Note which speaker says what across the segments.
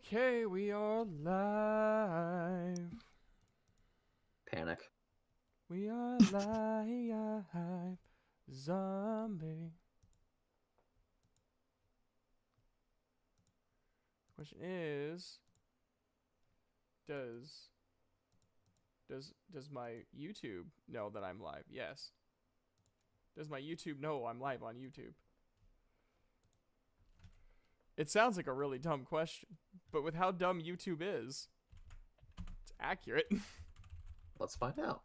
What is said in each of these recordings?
Speaker 1: Okay, we are live.
Speaker 2: Panic.
Speaker 1: We are live. Zombie. Question is, does my YouTube know that I'm live? Yes. Does my YouTube know I'm live on YouTube? It sounds like a really dumb question, but with how dumb YouTube is, it's accurate.
Speaker 2: Let's find out.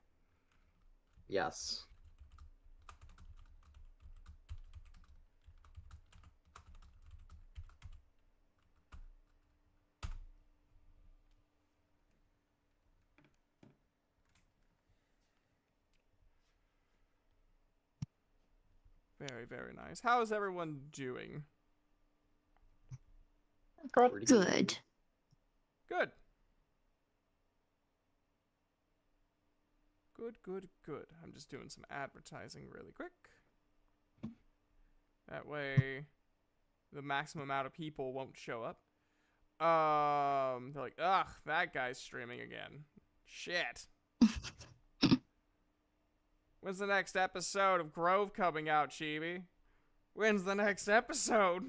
Speaker 2: Yes.
Speaker 1: Very, very nice. How is everyone doing?
Speaker 2: Pretty
Speaker 3: Good.
Speaker 1: Good. Good. I'm just doing some advertising really quick. That way, the maximum amount of people won't show up. They're like, ugh, that guy's streaming again. Shit. When's the next episode of Grove coming out, Chibi? When's the next episode?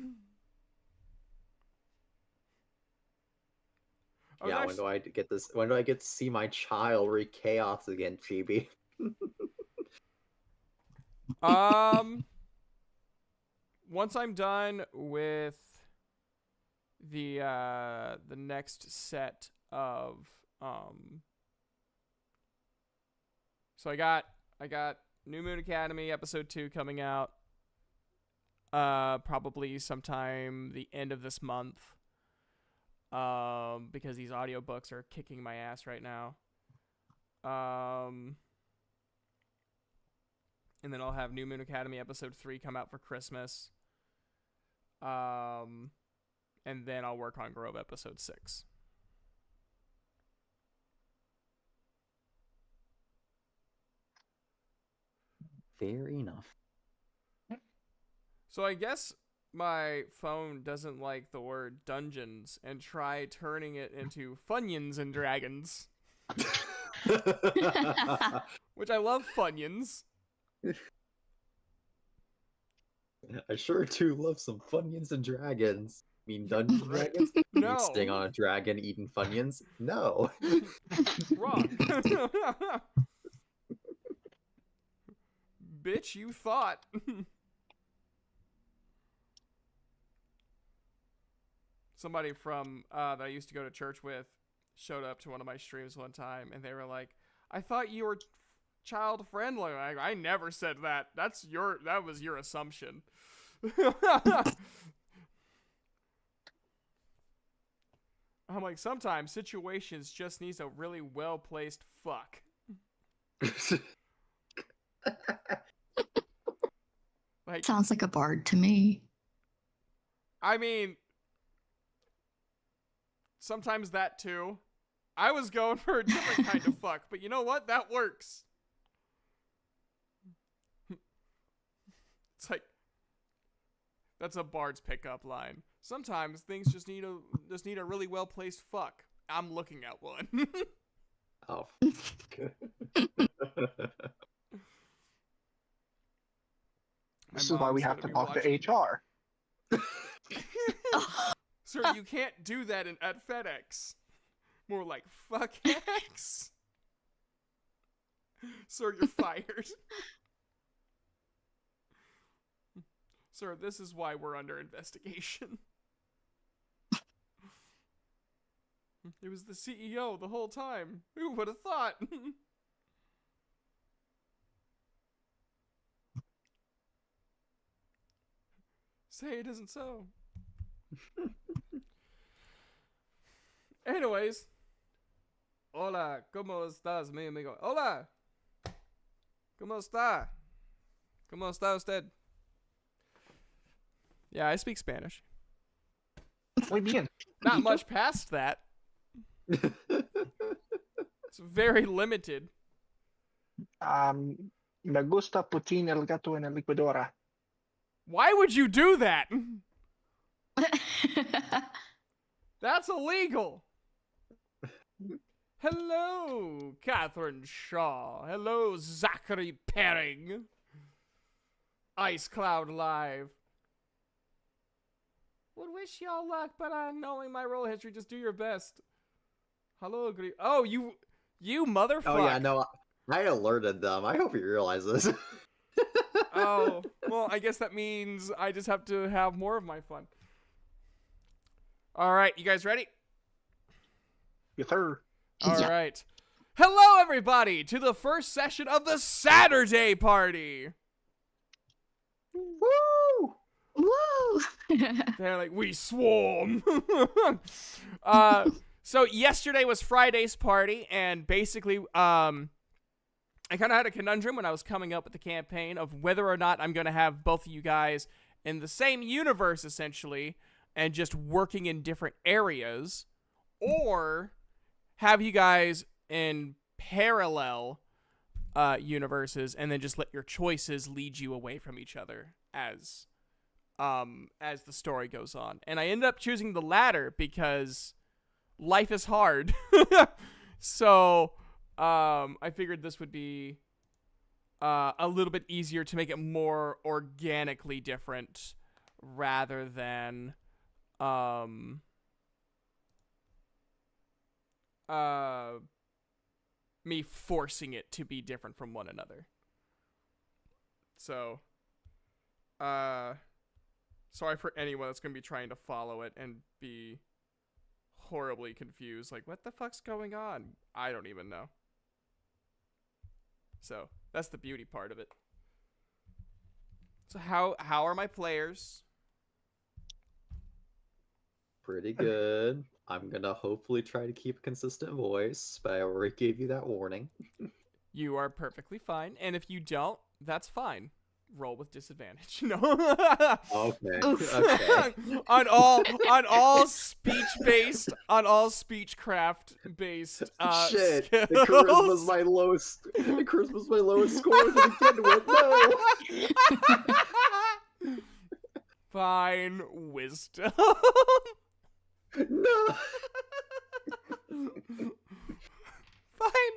Speaker 2: Yeah, when do I get this? When do I get to see my child wreak chaos again, Chibi?
Speaker 1: Once I'm done with the next set of so I got New Moon Academy episode 2 coming out probably sometime the end of this month. Because these audiobooks are kicking my ass right now. And then I'll have New Moon Academy episode 3 come out for Christmas. And then I'll work on Grove episode 6.
Speaker 2: Fair enough.
Speaker 1: So I guess my phone doesn't like the word dungeons and try turning it into Funyuns and Dragons. Which I love Funyuns.
Speaker 2: I sure do love some Funyuns and Dragons. You mean Dungeons and Dragons?
Speaker 1: No.
Speaker 2: You staying on a dragon eating Funyuns? No.
Speaker 1: Wrong. Bitch, you thought. Somebody from that I used to go to church with showed up to one of my streams one time, and they were like, "I thought you were child friendly." I never said that. That was your assumption. I'm like, sometimes situations just needs a really well placed fuck. Like,
Speaker 3: Sounds like a bard to me.
Speaker 1: I mean, sometimes that too. I was going for a different kind of fuck, but you know what? That works. It's like, that's a bard's pickup line. Sometimes things just need a really well placed fuck. I'm looking at one.
Speaker 2: Oh.
Speaker 4: This is why we have to talk to HR.
Speaker 1: Sir, you can't do that at FedEx. More like fuck X. Sir, you're fired. Sir, this is why we're under investigation. It was the CEO the whole time. Who would have thought? Say it isn't so. Anyways. Hola, ¿cómo estás, mi amigo? Hola. ¿Cómo está? ¿Cómo está usted? Yeah, I speak Spanish.
Speaker 4: Muy bien.
Speaker 1: Not much past that. It's very limited.
Speaker 4: Me gusta putin el gato en la licuadora.
Speaker 1: Why would you do that? That's illegal. Hello, Catherine Shaw. Hello, Zachary Perring. Ice Cloud Live. Would wish y'all luck, but knowing my role history, just do your best. Hello, agree. Oh, you motherfucker.
Speaker 2: Oh yeah, no, I alerted them. I hope you realize this.
Speaker 1: Oh, well, I guess that means I just have to have more of my fun. All right, you guys ready?
Speaker 4: Yes, sir.
Speaker 1: All right. Hello, everybody, to the first session of the Saturday Party.
Speaker 2: Woo!
Speaker 3: Woo!
Speaker 1: They're like, we swarm. So yesterday was Friday's party, and basically, I kind of had a conundrum when I was coming up with the campaign of whether or not I'm going to have both of you guys in the same universe, essentially, and just working in different areas, or have you guys in parallel universes, and then just let your choices lead you away from each other as the story goes on. And I ended up choosing the latter because life is hard. So I figured this would be a little bit easier to make it more organically different rather than me forcing it to be different from one another. So sorry for anyone that's going to be trying to follow it and be horribly confused. Like, what the fuck's going on? I don't even know. So, that's the beauty part of it. So, how are my players?
Speaker 2: Pretty good. I'm gonna hopefully try to keep a consistent voice, but I already gave you that warning.
Speaker 1: You are perfectly fine. And if you don't, that's fine. Roll with disadvantage. No.
Speaker 2: Okay.
Speaker 3: Oof.
Speaker 2: Okay.
Speaker 1: on all speech-based, on all speechcraft based
Speaker 2: Shit.
Speaker 1: skills.
Speaker 2: The charisma's my lowest. The charisma's my lowest score to begin with. No.
Speaker 1: Fine. Wisdom.
Speaker 2: No.
Speaker 1: Fine.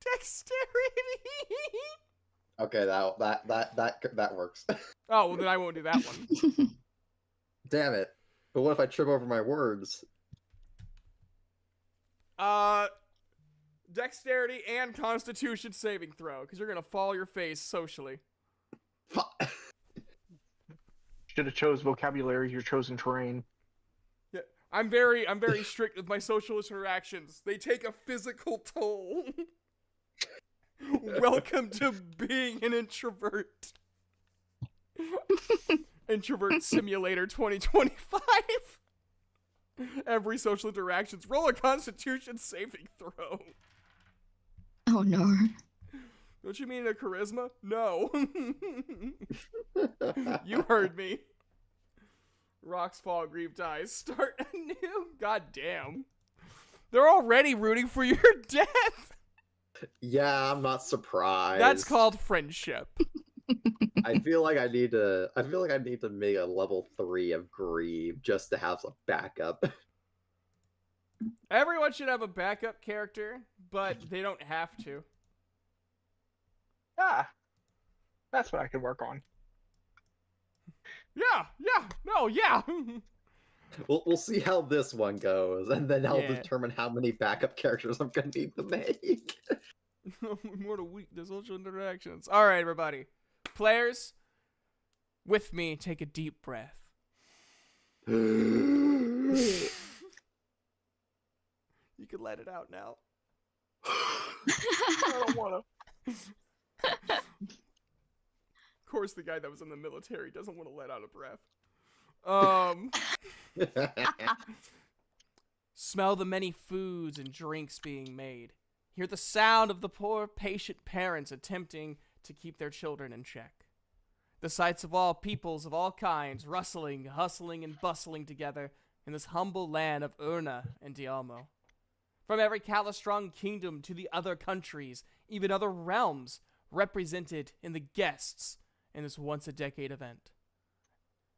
Speaker 1: Dexterity.
Speaker 2: Okay, that works.
Speaker 1: Oh, well then I won't do that one.
Speaker 2: Damn it. But what if I trip over my words?
Speaker 1: Dexterity and Constitution saving throw, because you're gonna fall your face socially.
Speaker 4: Should have chose vocabulary, your chosen terrain.
Speaker 1: Yeah, I'm very strict with my social interactions. They take a physical toll. Welcome to being an introvert. Introvert Simulator 2025. Every social interactions. Roll a Constitution saving throw.
Speaker 3: Oh no.
Speaker 1: Don't you mean a charisma? No. You heard me. Rocks fall, grieve dies. Start anew. God damn. They're already rooting for your death.
Speaker 2: Yeah, I'm not surprised.
Speaker 1: That's called friendship.
Speaker 2: I feel like I need to make a level 3 of grieve just to have some backup.
Speaker 1: Everyone should have a backup character, but they don't have to.
Speaker 4: Ah, that's what I could work on.
Speaker 1: Yeah.
Speaker 2: We'll see how this one goes, and then I'll
Speaker 1: Yeah.
Speaker 2: determine how many backup characters I'm gonna need to make.
Speaker 1: More to weak the social interactions. All right, everybody. Players, with me, take a deep breath. You can let it out now.
Speaker 4: I don't want to.
Speaker 1: Of course, the guy that was in the military doesn't want to let out a breath. Smell the many foods and drinks being made. Hear the sound of the poor, patient parents attempting to keep their children in check. The sights of all peoples of all kinds rustling, hustling, and bustling together in this humble land of Urna and Dialmo. From every Calastrong kingdom to the other countries, even other realms, represented in the guests in this once-a-decade event.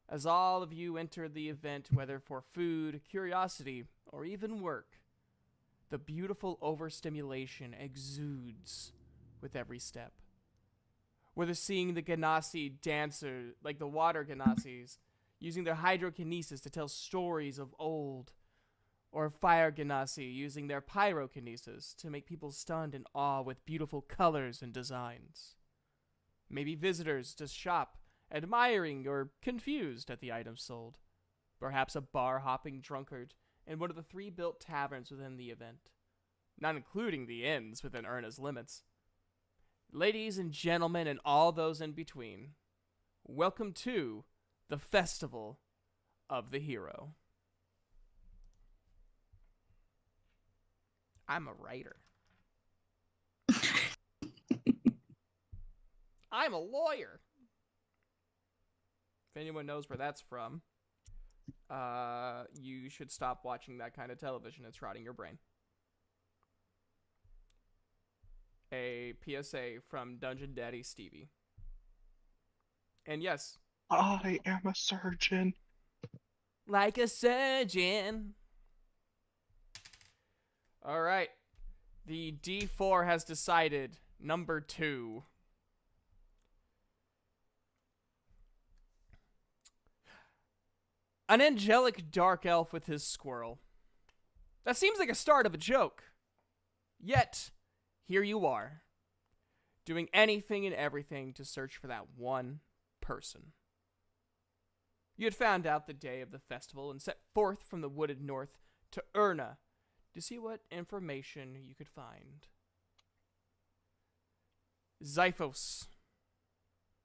Speaker 1: As all of you enter the event, whether for food, curiosity, or even work, the beautiful overstimulation exudes with every step. Whether seeing the Ganassi dancer, like the water Ganassis, using their hydrokinesis to tell stories of old, or fire Ganassi using their pyrokinesis to make people stunned in awe with beautiful colors and designs. Maybe visitors to shop, admiring or confused at the items sold. Perhaps a bar-hopping drunkard in one of the 3 built taverns within the event, not including the inns within Erna's limits. Ladies and gentlemen and all those in between, welcome to the Festival of the Hero. I'm a writer. I'm a lawyer. If anyone knows where that's from, you should stop watching that kind of television. It's rotting your brain. A PSA from Dungeon Daddy Stevie. And yes,
Speaker 4: I am a surgeon.
Speaker 1: like a surgeon. All right. The D4 has decided number 2. An angelic dark elf with his squirrel. That seems like a start of a joke. Yet, here you are, doing anything and everything to search for that one person. You had found out the day of the festival and set forth from the wooded north to Erna to see what information you could find. Zyphos,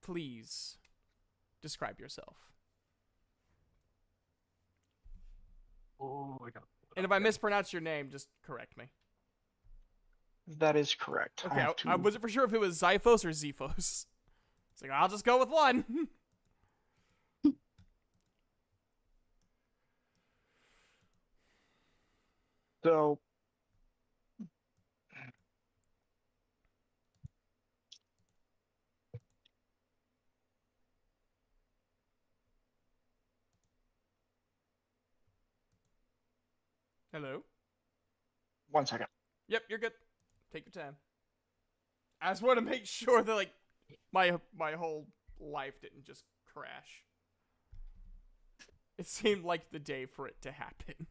Speaker 1: please describe yourself.
Speaker 4: Oh, I got.
Speaker 1: And if I mispronounce your name, just correct me.
Speaker 4: That is correct.
Speaker 1: Okay, I wasn't for sure if it was Zyphos or Zephos. It's like, I'll just go with one.
Speaker 4: So,
Speaker 1: Hello?
Speaker 4: 1 second.
Speaker 1: Yep, you're good. Take your time. I just want to make sure that, like, my whole life didn't just crash. It seemed like the day for it to happen.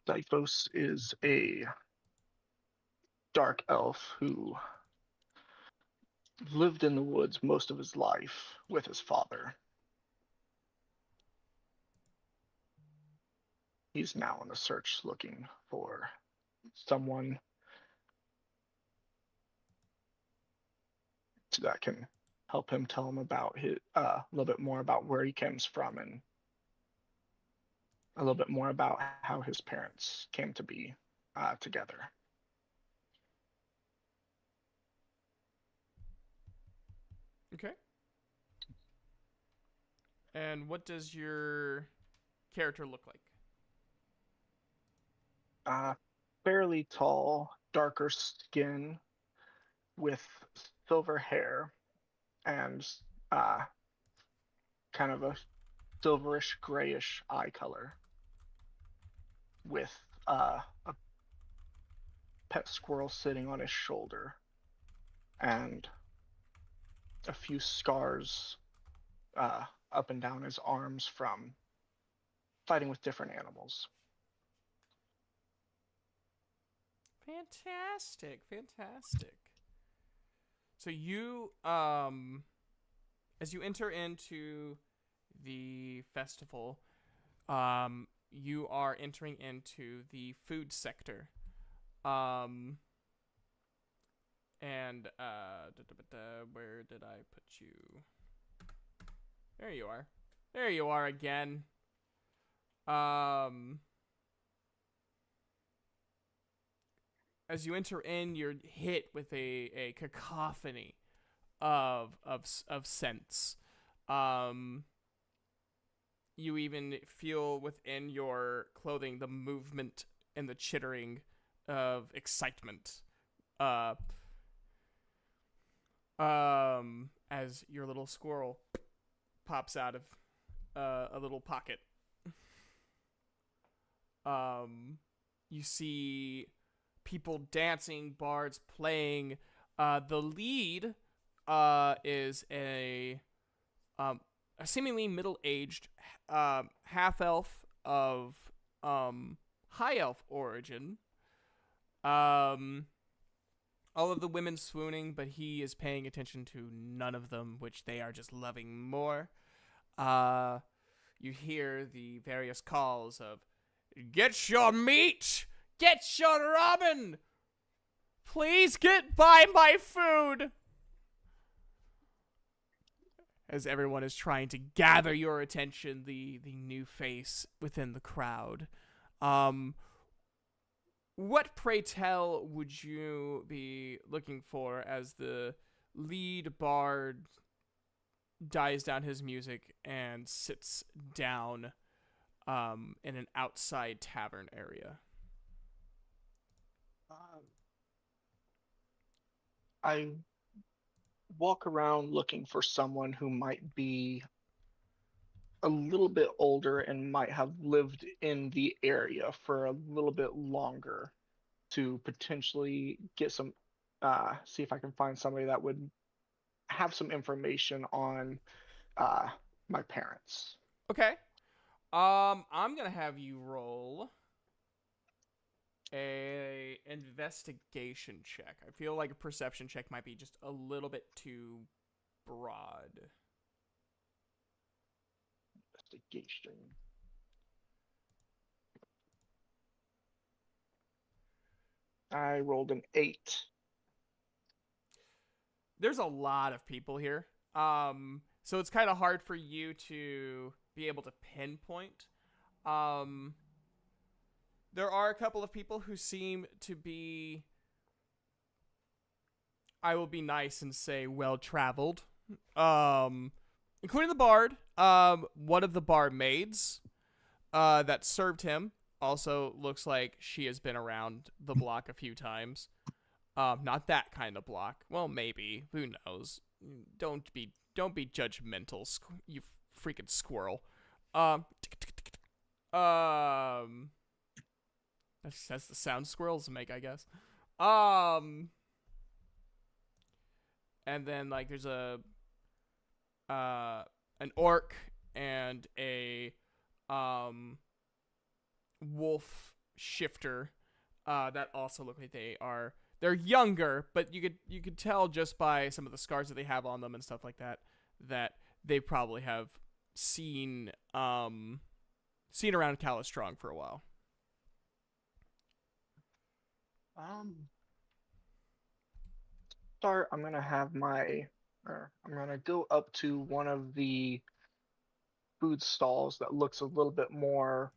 Speaker 4: Zyphos is a dark elf who lived in the woods most of his life with his father. He's now on the search looking for someone that can help him tell him about his a little bit more about where he comes from and a little bit more about how his parents came to be together.
Speaker 1: Okay. And what does your character look like?
Speaker 4: Fairly tall, darker skin with silver hair and kind of a silverish grayish eye color with a pet squirrel sitting on his shoulder and a few scars up and down his arms from fighting with different animals.
Speaker 1: Fantastic, fantastic. So you, as you enter into the festival, you are entering into the food sector. And, where did I put you? There you are. There you are again. As you enter in, you're hit with a cacophony of scents. You even feel within your clothing the movement and the chittering of excitement. As your little squirrel pops out of a little pocket. You see people dancing, bards playing. The lead is a seemingly middle-aged half-elf of high elf origin. All of the women swooning, but he is paying attention to none of them, which they are just loving more. You hear the various calls of, "Get your meat! Get your ramen! Please get by my food!" As everyone is trying to gather your attention, the new face within the crowd. What, pray tell, would you be looking for as the lead bard dies down his music and sits down in an outside tavern area?
Speaker 4: I walk around looking for someone who might be a little bit older and might have lived in the area for a little bit longer to potentially get some see if I can find somebody that would have some information on my parents.
Speaker 1: Okay. I'm gonna have you roll a investigation check. I feel like a perception check might be just a little bit too broad.
Speaker 4: Investigation. I rolled an 8.
Speaker 1: There's a lot of people here. So it's kind of hard for you to be able to pinpoint. There are a couple of people who seem to be, I will be nice and say, well-traveled. Including the bard. One of the barmaids that served him also looks like she has been around the block a few times. Not that kind of block. Well, maybe. Who knows? Don't be judgmental, you freaking squirrel. That's the sound squirrels make, I guess. And then like there's an orc and a wolf shifter that also look like they're younger, but you could tell just by some of the scars that they have on them and stuff like that they probably have seen around Calastrong for a while.
Speaker 4: I'm gonna go up to one of the food stalls that looks a little bit more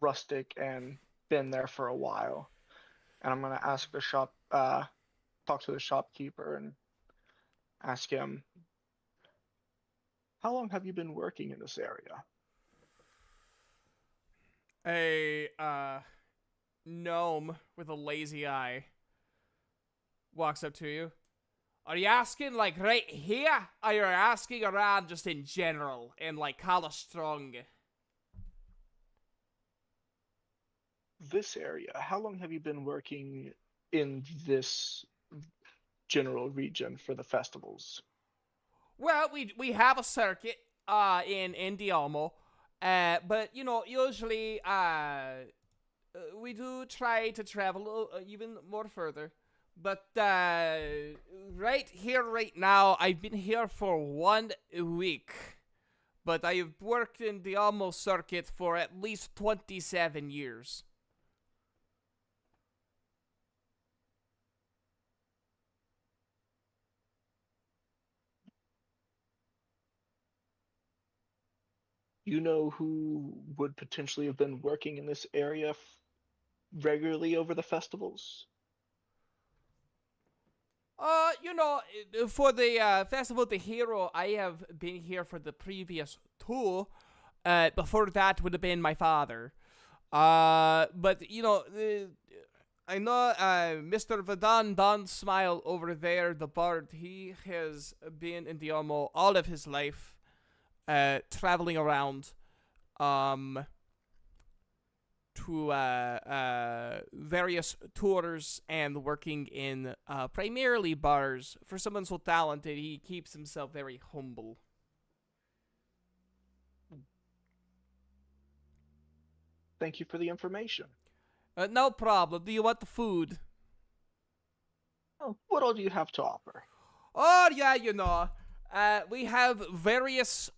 Speaker 4: rustic and been there for a while. And I'm gonna ask talk to the shopkeeper and ask him, how long have you been working in this area?
Speaker 1: A gnome with a lazy eye walks up to you. Are you asking like right here? Or are you asking around just in general in like Calastrong?
Speaker 4: This area. How long have you been working in this general region for the festivals?
Speaker 1: Well, we have a circuit in Dialmo, but you know usually we do try to travel even more further. But right here, right now, I've been here for 1 week. But I've worked in the Almo circuit for at least 27 years.
Speaker 4: You know who would potentially have been working in this area regularly over the festivals?
Speaker 1: You know, for the Festival of the Hero, I have been here for the previous 2. Before that would have been my father. But I know Mr. Vadan Don Smile over there, the bard. He has been in the Omo all of his life, traveling around, to various tours and working in primarily bars. For someone so talented, he keeps himself very humble.
Speaker 4: Thank you for the information.
Speaker 1: No problem. Do you want the food?
Speaker 4: Oh, what all do you have to offer?
Speaker 1: Oh, yeah, we have various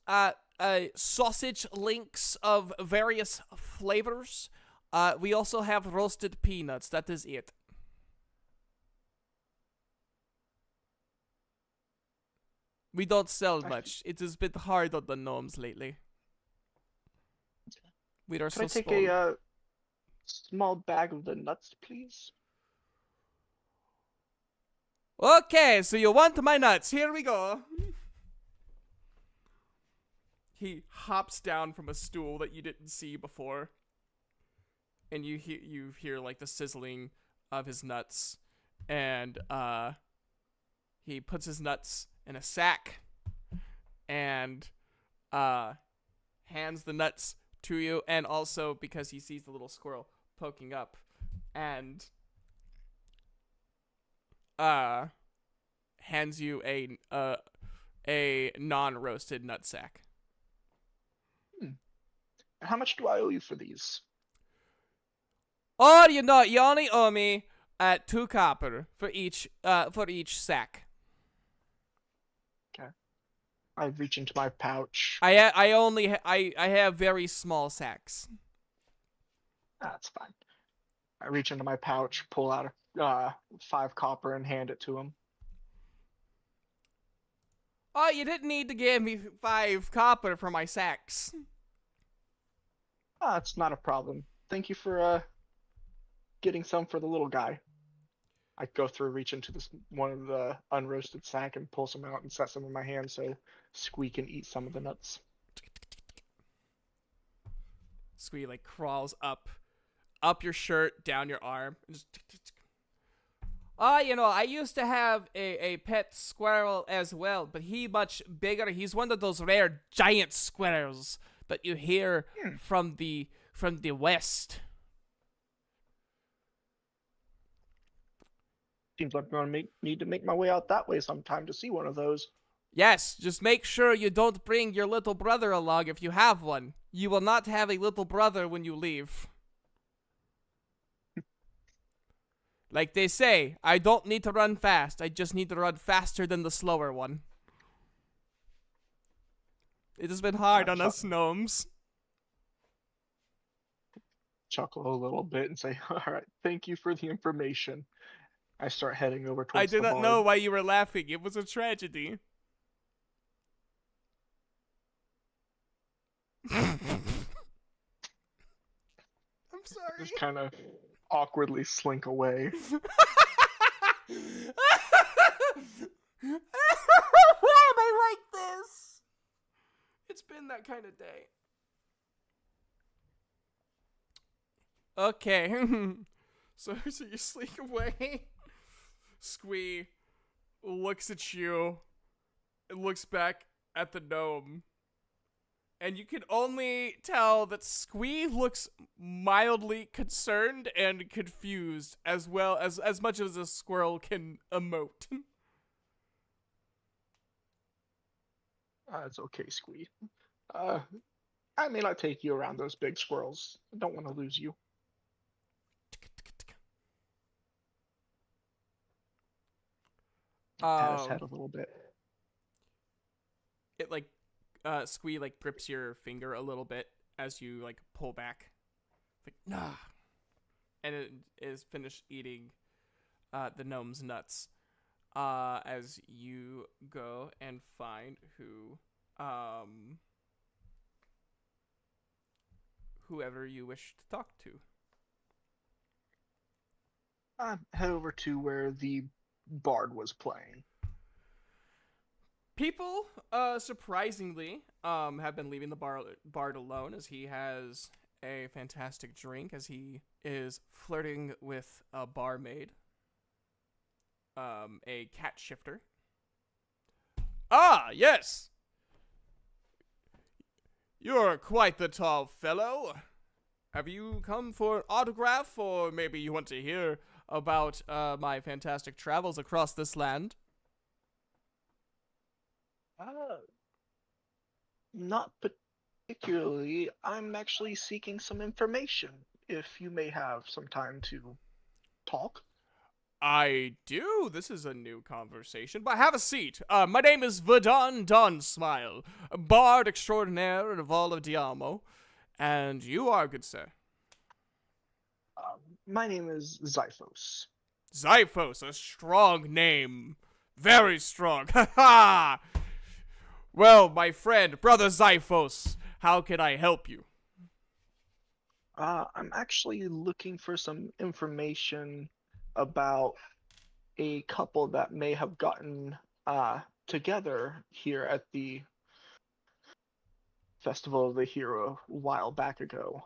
Speaker 1: sausage links of various flavors. We also have roasted peanuts. That is it. We don't sell much. It has been hard on the gnomes lately. We are
Speaker 4: Can I
Speaker 1: so
Speaker 4: take
Speaker 1: small.
Speaker 4: a small bag of the nuts, please?
Speaker 1: Okay, so you want my nuts. Here we go. He hops down from a stool that you didn't see before. And you hear like the sizzling of his nuts. And he puts his nuts in a sack and hands the nuts to you, and also because he sees the little squirrel poking up, and hands you a non-roasted nut sack.
Speaker 4: How much do I owe you for these?
Speaker 1: Oh, you only owe me 2 copper for each sack.
Speaker 4: Okay. I reach into my pouch.
Speaker 1: I have very small sacks.
Speaker 4: That's fine. I reach into my pouch, pull out 5 copper, and hand it to him.
Speaker 1: Oh, you didn't need to give me 5 copper for my sacks.
Speaker 4: It's not a problem. Thank you for getting some for the little guy. I go through, reach into one of the unroasted sack and pull some out and set some in my hand so Squee can eat some of the nuts.
Speaker 1: Squee like crawls up your shirt, down your arm, and just. I used to have a pet squirrel as well, but he much bigger. He's one of those rare giant squirrels that you hear from the west.
Speaker 4: Seems like I'm gonna need to make my way out that way sometime to see one of those.
Speaker 1: Yes, just make sure you don't bring your little brother along if you have one. You will not have a little brother when you leave. Like they say, I don't need to run fast. I just need to run faster than the slower one. It has been hard on us gnomes.
Speaker 4: Chuckle a little bit and say, "All right, thank you for the information." I start heading over towards
Speaker 1: I did
Speaker 4: the
Speaker 1: not
Speaker 4: bar.
Speaker 1: know why you were laughing. It was a tragedy. I'm sorry.
Speaker 4: Just kind of awkwardly slink away.
Speaker 1: Why am I like this? It's been that kind of day. Okay. so you slink away. Squee looks at you and looks back at the gnome. And you can only tell that Squee looks mildly concerned and confused, as well as much as a squirrel can emote.
Speaker 4: It's okay, Squee. I may not take you around those big squirrels. I don't want to lose you. Pat his head a little bit.
Speaker 1: It like Squee like grips your finger a little bit as you like pull back. Like nah. And it is finished eating the gnome's nuts. As you go and find whoever you wish to talk to.
Speaker 4: Head over to where the bard was playing.
Speaker 1: People, surprisingly, have been leaving the bard alone, as he has a fantastic drink as he is flirting with a barmaid, a cat shifter. Ah, yes! You're quite the tall fellow. Have you come for an autograph, or maybe you want to hear about my fantastic travels across this land?
Speaker 4: Not particularly. I'm actually seeking some information. If you may have some time to talk.
Speaker 1: I do. This is a new conversation, but have a seat. My name is Verdun Dunsmile, bard extraordinaire of all of Diamo, and you are, good sir.
Speaker 4: My name is Zyphos.
Speaker 1: Zyphos, a strong name. Very strong. Ha ha! Well, my friend, brother Zyphos, how can I help you?
Speaker 4: I'm actually looking for some information about a couple that may have gotten together here at the Festival of the Hero a while back ago.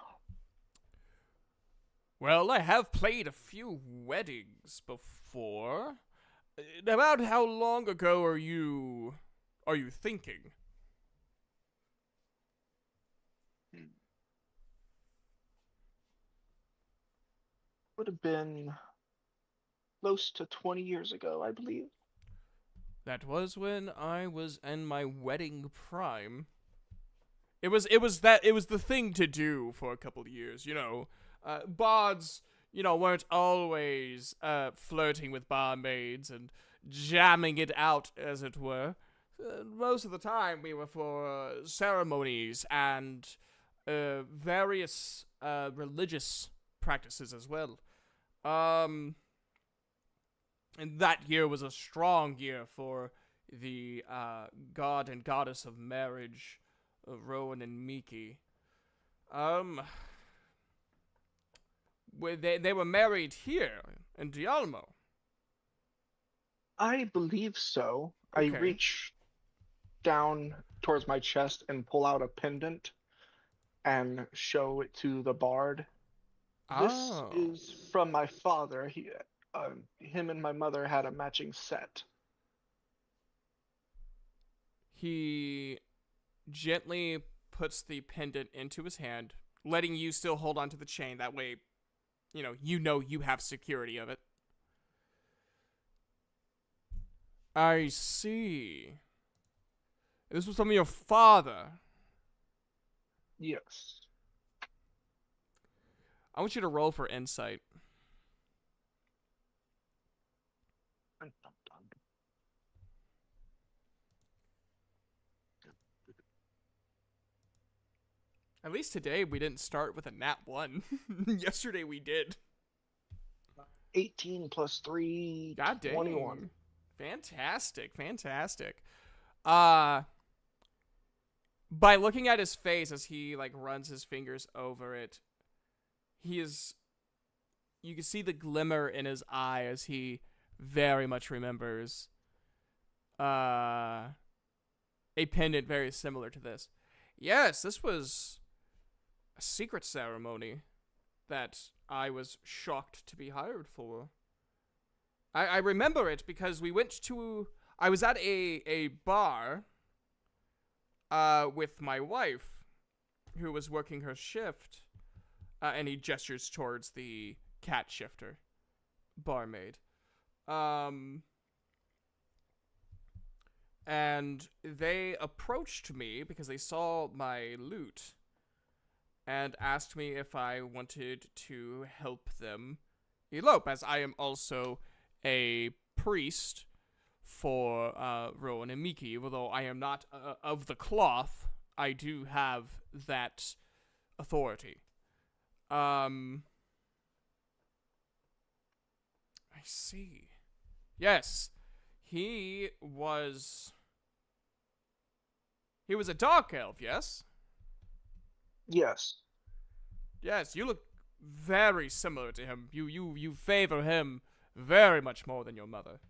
Speaker 1: Well, I have played a few weddings before. About how long ago are you thinking?
Speaker 4: Would have been close to 20 years ago, I believe.
Speaker 1: That was when I was in my wedding prime. It was the thing to do for a couple of years, you know. Bards, you know, weren't always flirting with barmaids and jamming it out, as it were. Most of the time, we were for ceremonies and various religious practices as well. And that year was a strong year for the god and goddess of marriage, Rowan and Miki. They were married here in Dialmo.
Speaker 4: I believe so. I
Speaker 1: Okay.
Speaker 4: reach down towards my chest and pull out a pendant and show it to the bard. This
Speaker 1: Oh.
Speaker 4: is from my father. Him and my mother had a matching set.
Speaker 1: He gently puts the pendant into his hand, letting you still hold onto the chain. That way, you know you have security of it. I see. This was from your father.
Speaker 4: Yes.
Speaker 1: I want you to roll for insight. At least today we didn't start with a nat 1. Yesterday we did.
Speaker 4: 18 plus 3,
Speaker 1: God dang.
Speaker 4: 21.
Speaker 1: Fantastic. By looking at his face as he like runs his fingers over it, you can see the glimmer in his eye as he very much remembers a pendant very similar to this. Yes, this was a secret ceremony that I was shocked to be hired for. I remember it because I was at a bar with my wife, who was working her shift, and he gestures towards the cat shifter, barmaid. And they approached me because they saw my loot and asked me if I wanted to help them elope, as I am also a priest for Rowan and Miki. Although I am not of the cloth, I do have that authority. I see. Yes, he was a dark elf, yes?
Speaker 4: Yes.
Speaker 1: Yes, you look very similar to him. You favor him very much more than your mother.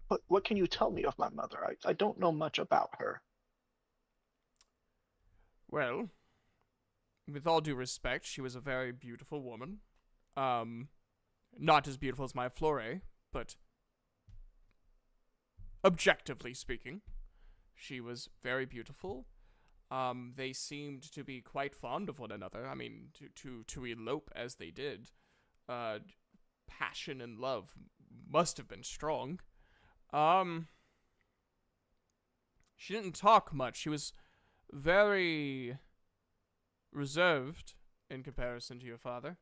Speaker 4: But what can you tell me of my mother? I don't know much about her.
Speaker 1: Well, with all due respect, she was a very beautiful woman. Not as beautiful as my Flore, but objectively speaking, she was very beautiful. They seemed to be quite fond of one another. I mean, to elope as they did, passion and love must have been strong. She didn't talk much. She was very reserved in comparison to your father.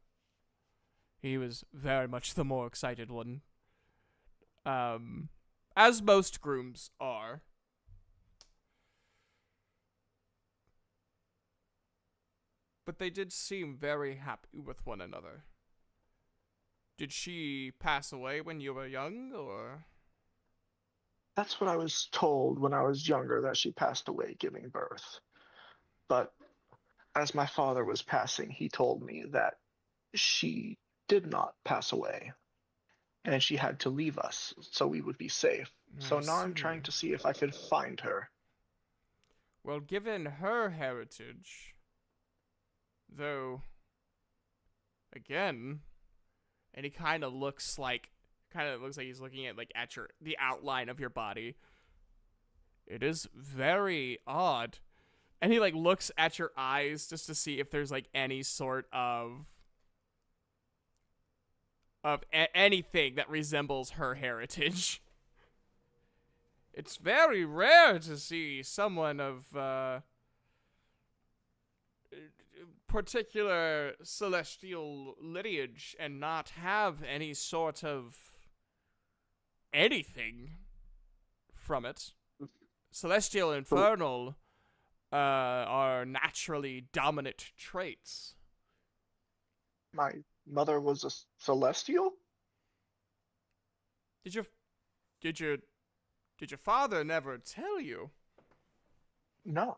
Speaker 1: He was very much the more excited one. As most grooms are. But they did seem very happy with one another. Did she pass away when you were young, or?
Speaker 4: That's what I was told when I was younger, that she passed away giving birth. But as my father was passing, he told me that she did not pass away and she had to leave us so we would be safe. So
Speaker 1: I
Speaker 4: now I'm
Speaker 1: see.
Speaker 4: trying to see if I could find her.
Speaker 1: Well, given her heritage, though, again, and he kind of looks like he's looking at the outline of your body. It is very odd. And he looks at your eyes just to see if there's any sort of anything that resembles her heritage. It's very rare to see someone of particular celestial lineage and not have any sort of anything from it. Celestial and infernal are naturally dominant traits.
Speaker 4: My mother was a celestial?
Speaker 1: Did your father never tell you?
Speaker 4: No.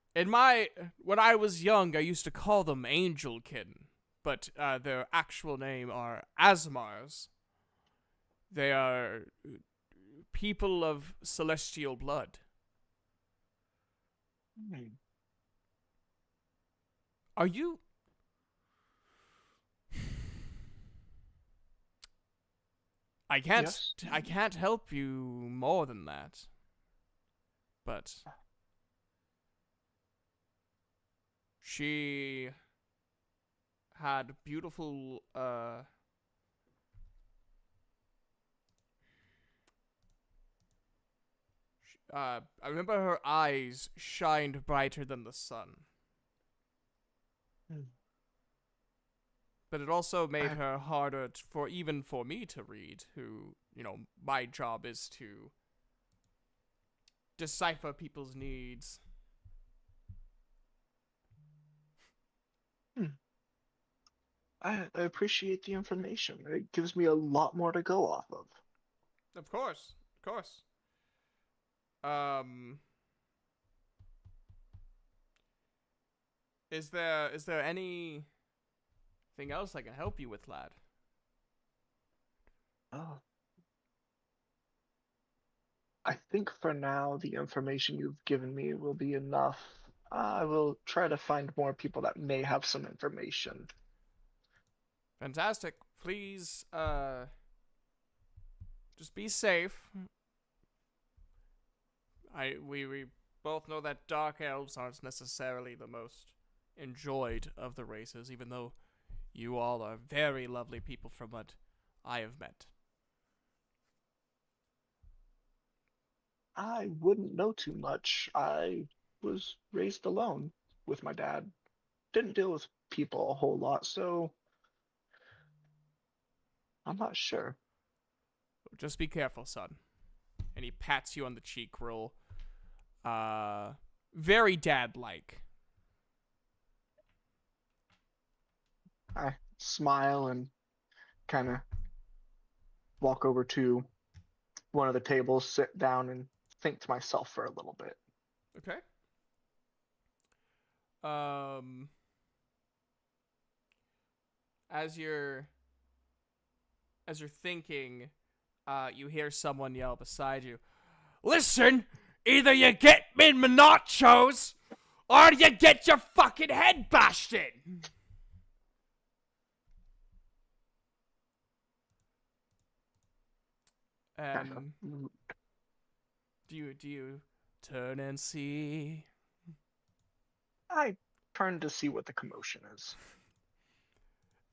Speaker 1: When I was young, I used to call them Angelkin, but their actual name are Asmars. They are people of celestial blood. Are you? I can't.
Speaker 4: Yes?
Speaker 1: I can't help you more than that. But she had beautiful. I remember her eyes shined brighter than the sun. But it also made her harder even for me to read, who, my job is to decipher people's needs.
Speaker 4: I appreciate the information. It gives me a lot more to go off of.
Speaker 1: Of course. Is there anything else I can help you with, lad?
Speaker 4: Oh. I think for now, the information you've given me will be enough. I will try to find more people that may have some information.
Speaker 1: Fantastic. Please, just be safe. We both know that dark elves aren't necessarily the most enjoyed of the races, even though you all are very lovely people from what I have met.
Speaker 4: I wouldn't know too much. I was raised alone with my dad. Didn't deal with people a whole lot, so I'm not sure.
Speaker 1: Just be careful, son. And he pats you on the cheek real, very dad-like.
Speaker 4: I smile and kind of walk over to one of the tables, sit down, and think to myself for a little bit.
Speaker 1: Okay. As you're thinking, you hear someone yell beside you, "Listen! Either you get me my nachos, or you get your fucking head bashed in. And do you turn and see?
Speaker 4: I turn to see what the commotion is.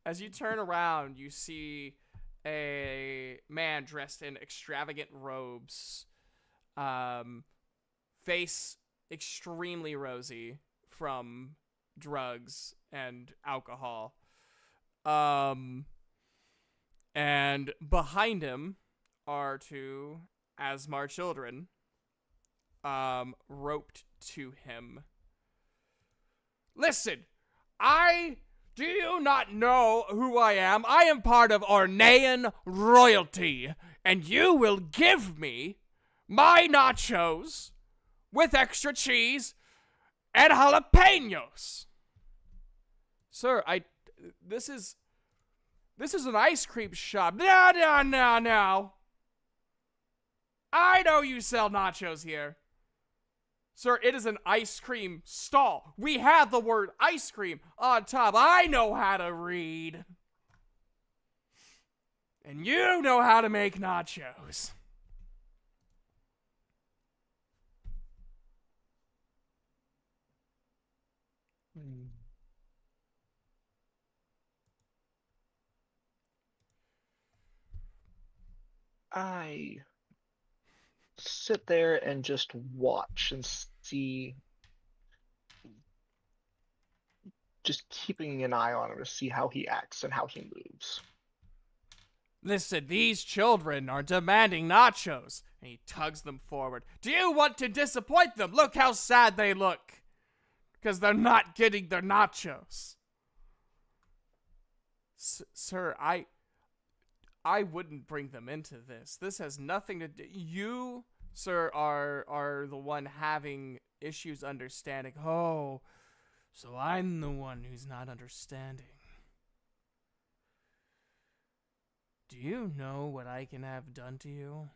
Speaker 1: As you turn around, you see a man dressed in extravagant robes, face extremely rosy from drugs and alcohol. And behind him are two Asmar children, roped to him. Listen, do you not know who I am? I am part of Ornean royalty, and you will give me my nachos with extra cheese and jalapenos. Sir, this is an ice cream shop. No. I know you sell nachos here. Sir, it is an ice cream stall. We have the word ice cream on top. I know how to read. And you know how to make nachos.
Speaker 4: I sit there and just watch and see, just keeping an eye on him to see how he acts and how he moves.
Speaker 1: Listen, these children are demanding nachos. And he tugs them forward. Do you want to disappoint them? Look how sad they look. Because they're not getting their nachos. Sir, I wouldn't bring them into this. This has nothing to do. You, sir, are the one having issues understanding. Oh, so I'm the one who's not understanding. Do you know what I can have done to you?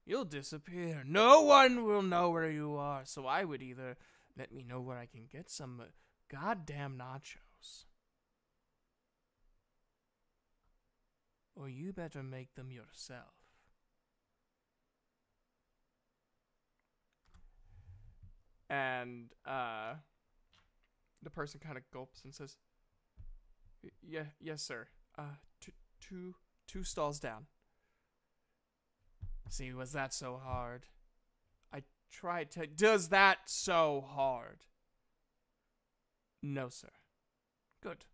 Speaker 1: You'll disappear. No one will know where you are. So I would either let me know where I can get some goddamn nachos, or you better make them yourself. And the person kind of gulps and says, "Yeah, yes, sir. Two stalls down." See, was that so hard? I tried to. Does that so hard? No, sir. Good.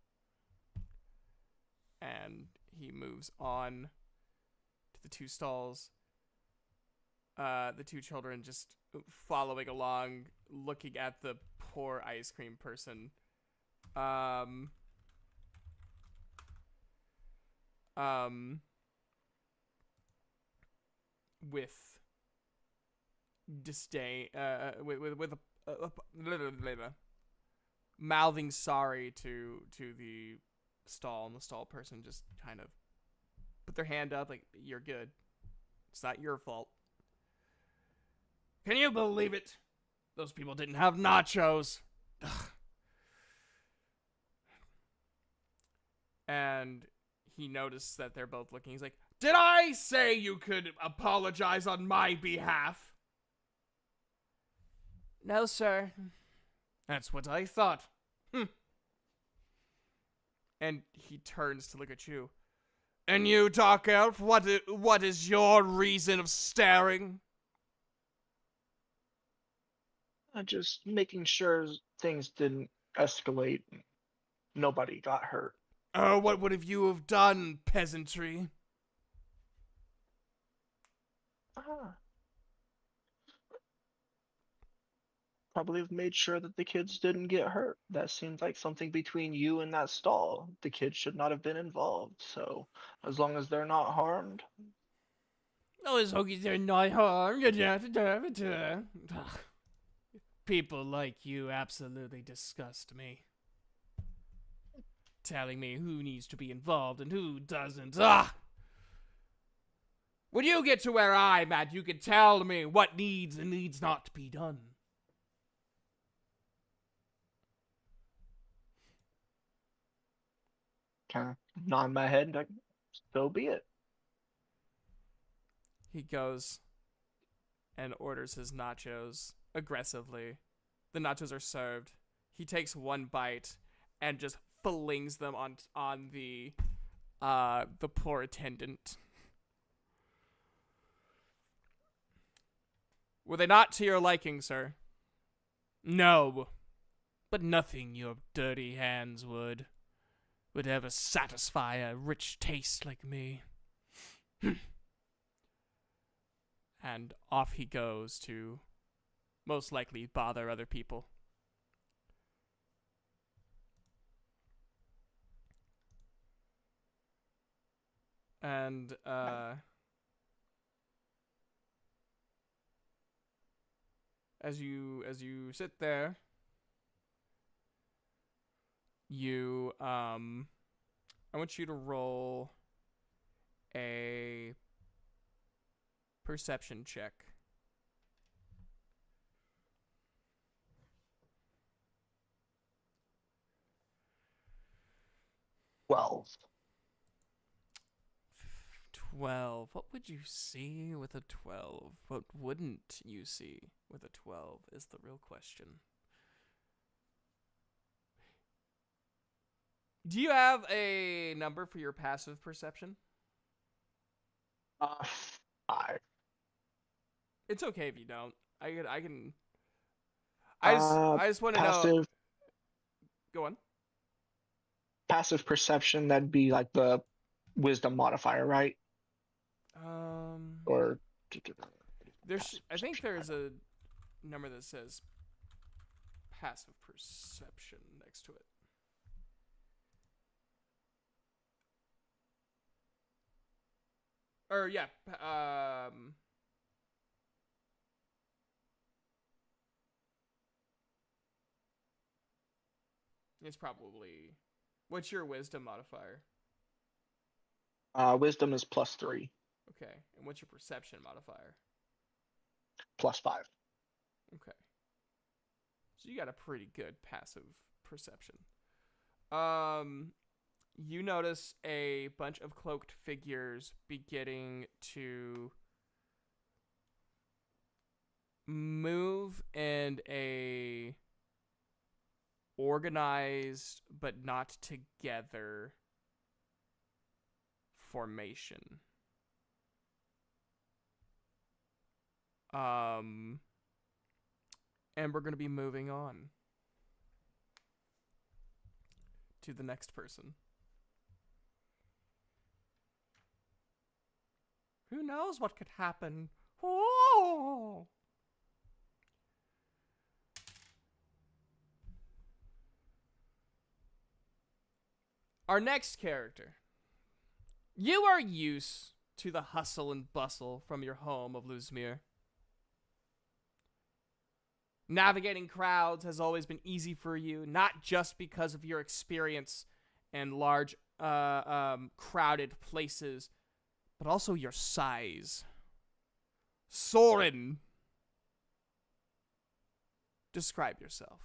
Speaker 1: And he moves on to the two stalls. The two children just following along, looking at the poor ice cream person. With disdain, with a mouthing sorry to the stall, and the stall person just kind of put their hand up like, "You're good. It's not your fault." Can you believe it? Those people didn't have nachos. Ugh. And he noticed that they're both looking. He's like, "Did I say you could apologize on my behalf?" "No, sir." "That's what I thought." And he turns to look at you. "And you, Dark Elf, what is your reason of staring?"
Speaker 4: Just making sure things didn't escalate. Nobody got hurt.
Speaker 1: "Oh, what would have you have done, peasantry?"
Speaker 4: Probably have made sure that the kids didn't get hurt. That seems like something between you and that stall. The kids should not have been involved. So as long as they're not harmed.
Speaker 1: "Oh, as long as they're not harmed." Ugh. People like you absolutely disgust me. Telling me who needs to be involved and who doesn't. Ah! When you get to where I'm at, you can tell me what needs and needs not to be done.
Speaker 4: Kind of nod my head, like, so be it.
Speaker 1: He goes and orders his nachos aggressively. The nachos are served. He takes one bite and just flings them on the poor attendant. Were they not to your liking, sir? No, but nothing your dirty hands would ever satisfy a rich taste like me. And off he goes to most likely bother other people. And as you sit there, you I want you to roll a perception check.
Speaker 4: Well,
Speaker 1: 12. What would you see with a 12? What wouldn't you see with a 12 is the real question. Do you have a number for your passive perception?
Speaker 4: 5.
Speaker 1: It's okay if you don't. I can.
Speaker 4: Uh,
Speaker 1: I just want to know.
Speaker 4: passive
Speaker 1: Go on.
Speaker 4: passive perception, that'd be like the wisdom modifier, right? Or
Speaker 1: I think there's a number that says passive perception next to it. Or yeah, it's probably. What's your wisdom modifier?
Speaker 4: wisdom is +3,
Speaker 1: Okay, and what's your perception modifier?
Speaker 4: +5.
Speaker 1: Okay, so you got a pretty good passive perception. You notice a bunch of cloaked figures beginning to move in a organized but not together formation. And we're going to be moving on to the next person. Who knows what could happen? Oh! Our next character. You are used to the hustle and bustle from your home of Luzmere. Navigating crowds has always been easy for you, not just because of your experience in large, crowded places, but also your size. Soren, describe yourself.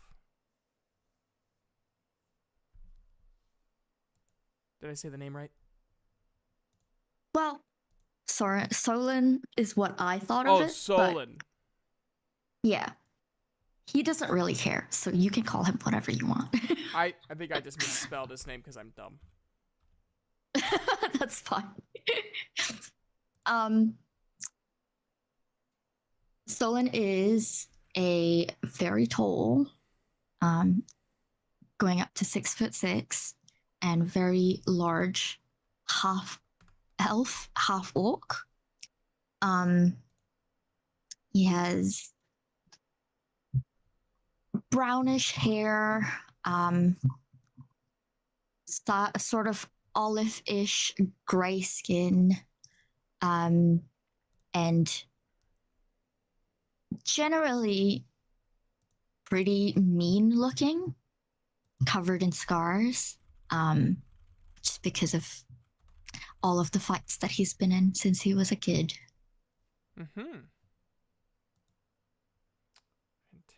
Speaker 1: Did I say the name right?
Speaker 3: Well, Solon is what I thought of it.
Speaker 1: Oh, Solon.
Speaker 3: Yeah. He doesn't really care, so you can call him whatever you want.
Speaker 1: I think I just misspelled his name because I'm dumb.
Speaker 3: That's fine. Solon is a very tall, going up to 6'6", and very large, half elf, half orc. He has brownish hair, sort of olive-ish gray skin, and generally pretty mean looking, covered in scars, just because of all of the fights that he's been in since he was a kid.
Speaker 1: Mm-hmm.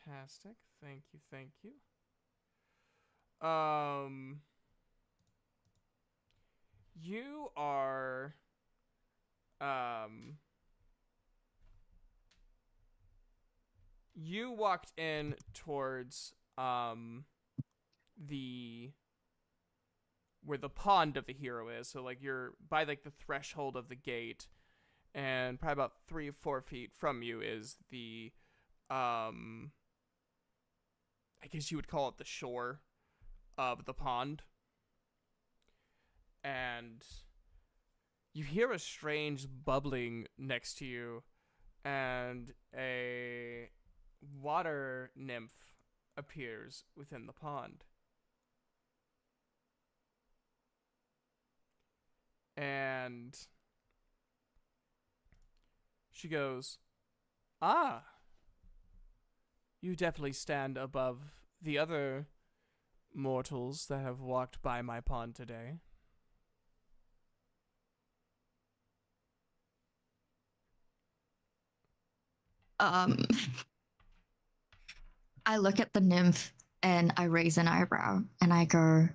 Speaker 1: Fantastic. Thank you. Thank you. You are you walked in towards the where the pond of the hero is. So like you're by like the threshold of the gate, and probably about 3 or 4 feet from you is the I guess you would call it the shore of the pond. And you hear a strange bubbling next to you, and a water nymph appears within the pond. And she goes, "Ah, you definitely stand above the other mortals that have walked by my pond today."
Speaker 3: Um, I look at the nymph and I raise an eyebrow and I go,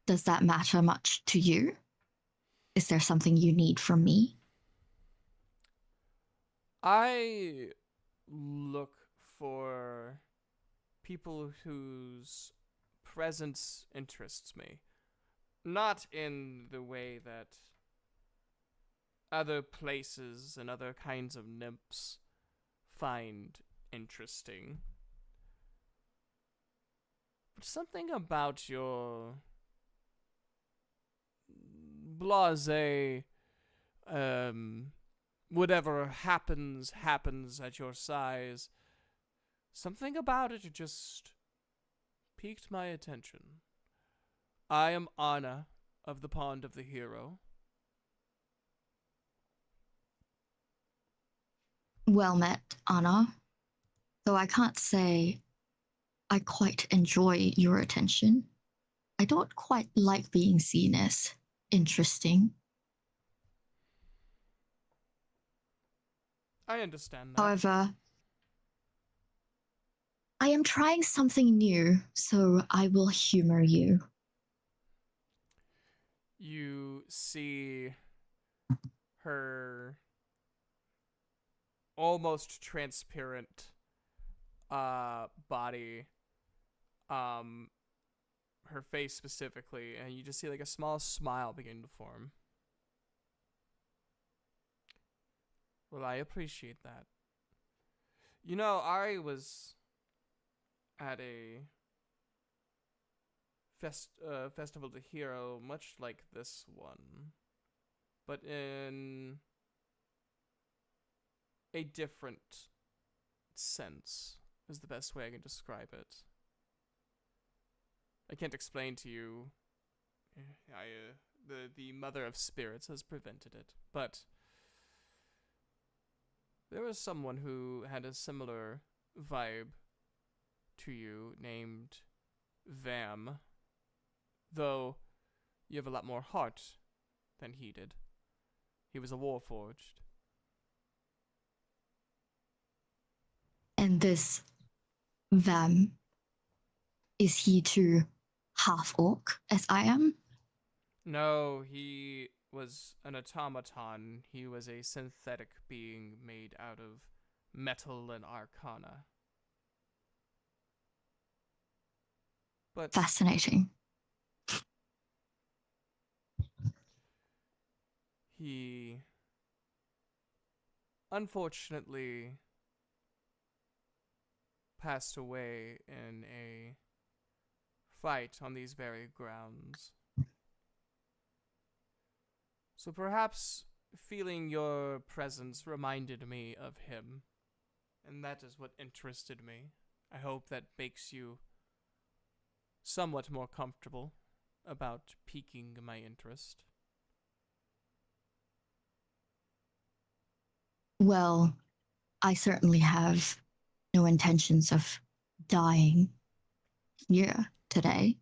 Speaker 3: "Does that matter much to you? Is there something you need from me?"
Speaker 1: I look for people whose presence interests me. Not in the way that other places and other kinds of nymphs find interesting, but something about your blase, whatever happens at your size. Something about it just piqued my attention. I am Anna of the Pond of the Hero.
Speaker 3: Well met, Anna. Though I can't say I quite enjoy your attention. I don't quite like being seen as interesting.
Speaker 1: I understand that.
Speaker 3: However, I am trying something new, so I will humor you.
Speaker 1: You see her almost transparent body, her face specifically, and you just see like a small smile begin to form. Well, I appreciate that. You know, I was at a festival of the hero, much like this one, but in a different sense, is the best way I can describe it. I can't explain to you. The Mother of Spirits has prevented it, but there was someone who had a similar vibe to you named Vam, though you have a lot more heart than he did. He was a warforged.
Speaker 3: And this Vam, is he too half orc as I am?
Speaker 1: No, he was an automaton. He was a synthetic being made out of metal and arcana. But
Speaker 3: Fascinating.
Speaker 1: he unfortunately passed away in a fight on these very grounds. So perhaps feeling your presence reminded me of him, and that is what interested me. I hope that makes you somewhat more comfortable about piquing my interest.
Speaker 3: Well, I certainly have no intentions of dying here today.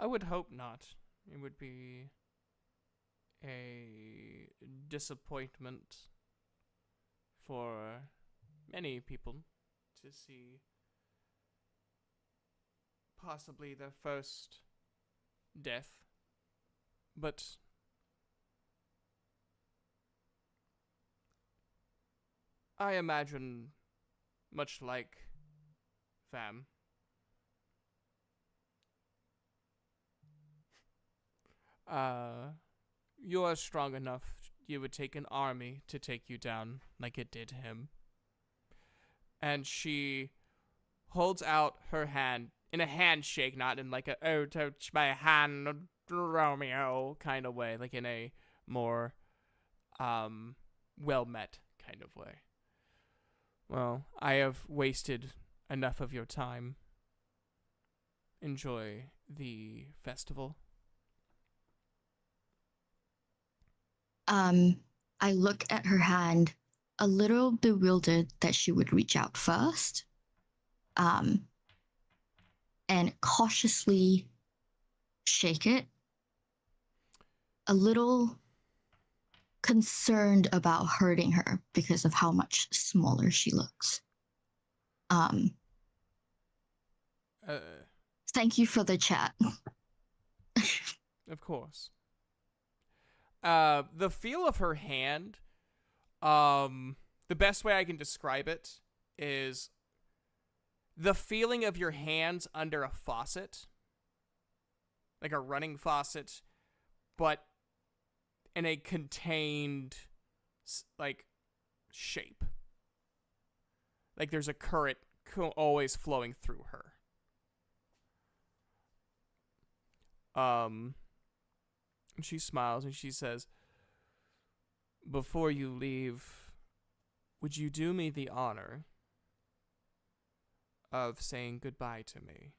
Speaker 1: I would hope not. It would be a disappointment for many people to see possibly their first death. But I imagine, much like Fam, you are strong enough. You would take an army to take you down like it did him. And she holds out her hand in a handshake, not in like a, oh, touch my hand, Romeo kind of way, like in a more, well-met kind of way. Well, I have wasted enough of your time. Enjoy the festival.
Speaker 3: I look at her hand, a little bewildered that she would reach out first, and cautiously shake it, a little concerned about hurting her because of how much smaller she looks. Thank you for the chat.
Speaker 1: Of course. The feel of her hand, the best way I can describe it is the feeling of your hands under a faucet, like a running faucet, but in a contained, like, shape. Like there's a current always flowing through her. And she smiles and she says, "Before you leave, would you do me the honor of saying goodbye to me?"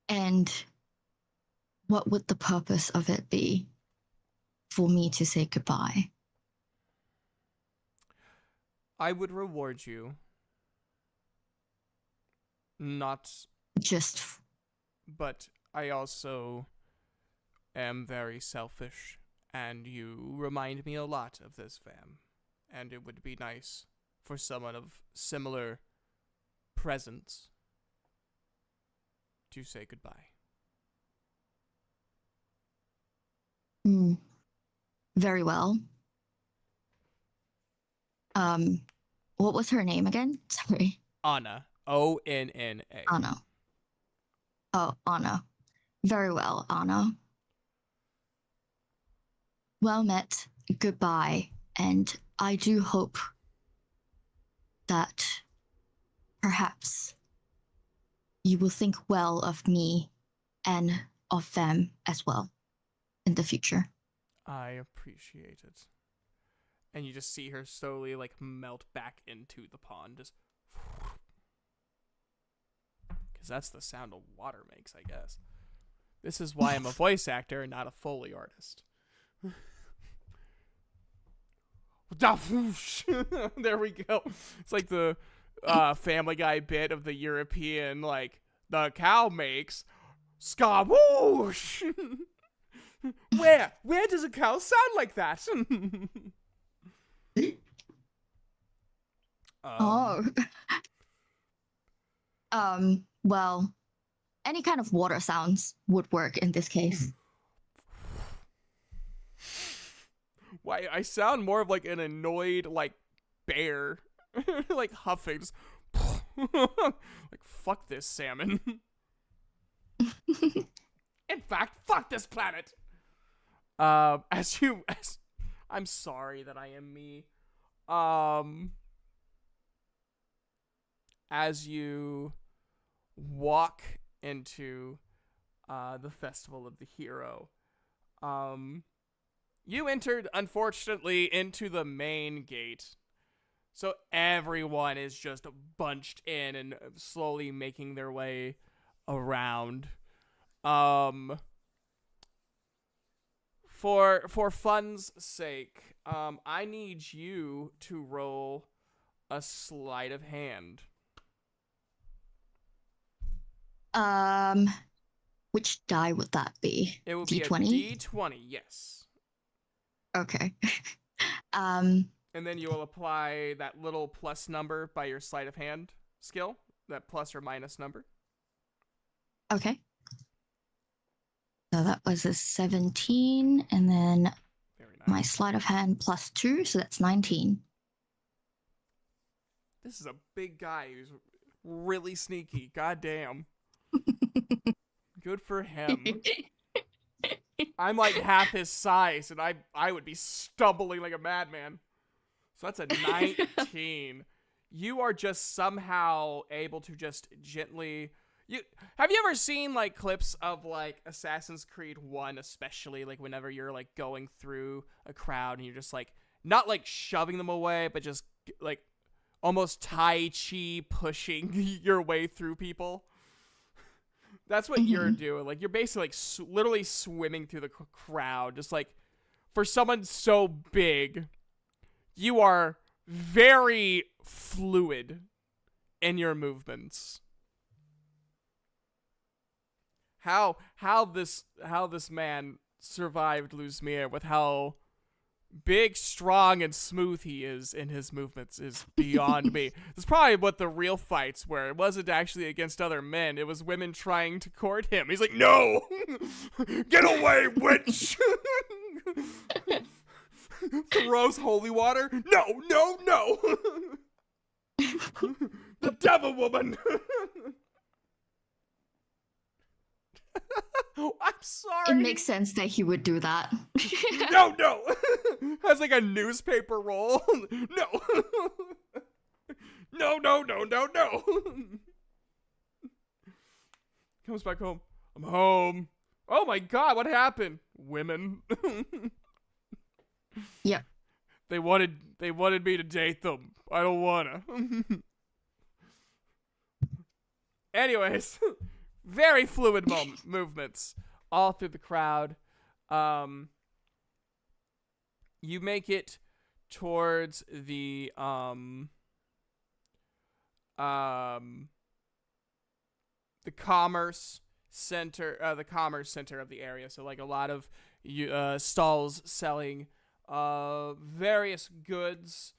Speaker 3: And what would the purpose of it be for me to say goodbye?
Speaker 1: I would reward you. Not
Speaker 3: Just
Speaker 1: but I also am very selfish, and you remind me a lot of this fam, and it would be nice for someone of similar presence to say goodbye.
Speaker 3: Very well. What was her name again? Sorry.
Speaker 1: Anna. Onna.
Speaker 3: Anna. Oh, Anna. Very well, Anna. Well met. Goodbye. And I do hope that perhaps you will think well of me and of them as well in the future.
Speaker 1: I appreciate it. And you just see her slowly, like, melt back into the pond. Just... because that's the sound of water makes, I guess. This is why I'm a voice actor and not a Foley artist. There we go. It's like the Family Guy bit of the European, like, the cow makes skawoosh. Where does a cow sound like that?
Speaker 3: Well, any kind of water sounds would work in this case.
Speaker 1: Why, I sound more of like an annoyed, like, bear. Like huffing. Just like, fuck this salmon. In fact, fuck this planet. I'm sorry that I am me. As you walk into the Festival of the Hero, you entered, unfortunately, into the main gate. So everyone is just bunched in and slowly making their way around. For fun's sake, I need you to roll a sleight of hand.
Speaker 3: Which die would that be?
Speaker 1: It will
Speaker 3: D20?
Speaker 1: be a D20, yes.
Speaker 3: Okay.
Speaker 1: And then you will apply that little plus number by your sleight of hand skill, that plus or minus number.
Speaker 3: Okay. So that was a 17, and then
Speaker 1: Very nice.
Speaker 3: my sleight of hand plus 2, so that's 19.
Speaker 1: This is a big guy who's really sneaky. God damn. Good for him. I'm like half his size, and I would be stumbling like a madman. So that's a 19. You are just somehow able to just gently... Have you ever seen like clips of like Assassin's Creed 1, especially like whenever you're like going through a crowd and you're just like not like shoving them away, but just like almost Tai Chi pushing your way through people? That's what you're doing. Like you're basically like literally swimming through the crowd, just like for someone so big, you are very fluid in your movements. How this man survived Luzmir with how big, strong, and smooth he is in his movements is beyond me. It's probably what the real fights were. It wasn't actually against other men. It was women trying to court him. He's like, no! Get away, witch! Throws holy water. No, no, no! The devil woman! I'm sorry.
Speaker 3: It makes sense that he would do that.
Speaker 1: No, no. Has like a newspaper roll. No. No, no, no, no, no. Comes back home. I'm home. Oh my god, what happened? Women.
Speaker 3: Yep.
Speaker 1: They wanted me to date them. I don't wanna. Anyways, very fluid movements all through the crowd. You make it towards the commerce center, of the area. So like a lot of stalls selling various goods,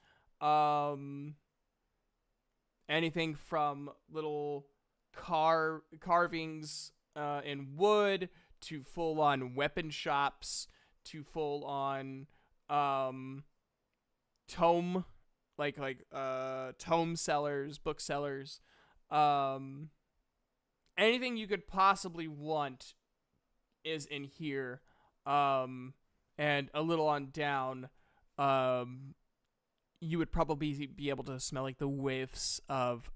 Speaker 1: anything from little carvings in wood to full-on weapon shops to full-on tome tome sellers, booksellers, anything you could possibly want is in here. And a little on down, you would probably be able to smell like the whiffs of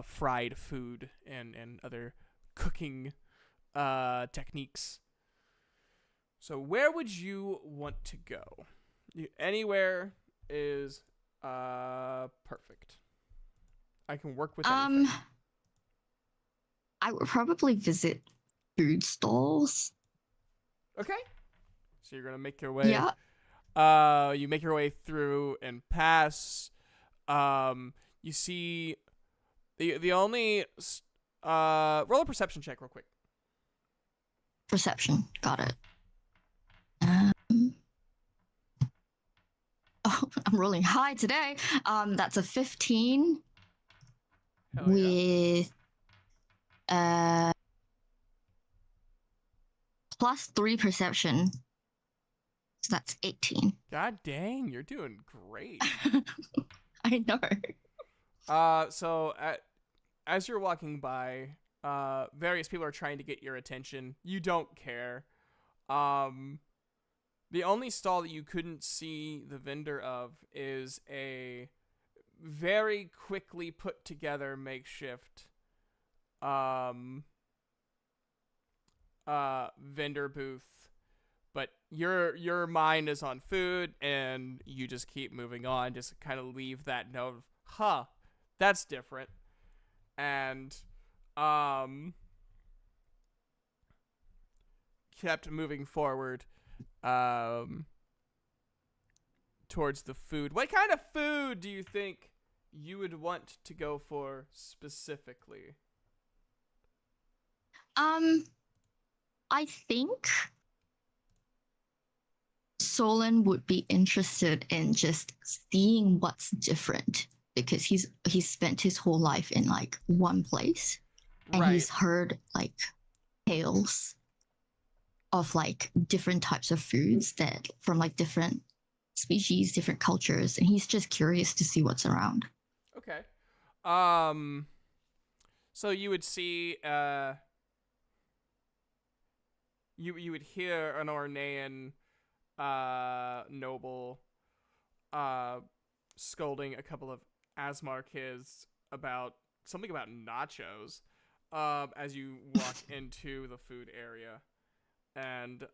Speaker 1: fried food and other cooking techniques. So where would you want to go? Anywhere is perfect. I can work with anything.
Speaker 3: I would probably visit food stalls.
Speaker 1: Okay. So you're gonna make your way.
Speaker 3: Yeah.
Speaker 1: You make your way through and pass. You see the only roll a perception check real quick.
Speaker 3: Perception. Got it. Oh, I'm rolling high today. That's a 15
Speaker 1: Hell yeah.
Speaker 3: with plus 3 perception. So that's 18.
Speaker 1: God dang, you're doing great.
Speaker 3: I know.
Speaker 1: So as you're walking by, various people are trying to get your attention. You don't care. The only stall that you couldn't see the vendor of is a very quickly put together makeshift vendor booth, but your mind is on food and you just keep moving on, just kind of leave that note of that's different, and kept moving forward. towards the food. What kind of food do you think you would want to go for specifically?
Speaker 3: I think Solon would be interested in just seeing what's different because he's spent his whole life in like one place and
Speaker 1: Right.
Speaker 3: he's heard like tales of like different types of foods that from like different species, different cultures, and he's just curious to see what's around.
Speaker 1: Okay. So you would see you would hear an Ornean noble scolding a couple of Asmar kids about something about nachos as you walk into the food area. And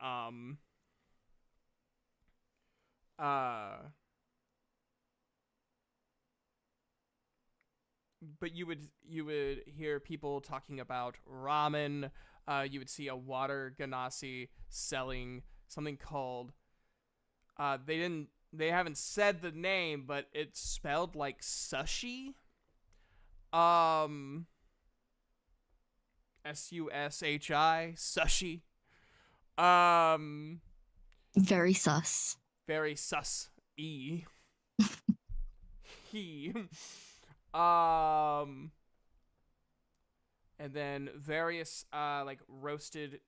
Speaker 1: but you would hear people talking about ramen. You would see a water ganassi selling something called they haven't said the name, but it's spelled like sushi. SUSHI sushi.
Speaker 3: Very sus.
Speaker 1: Very sus e. He. And then various like roasted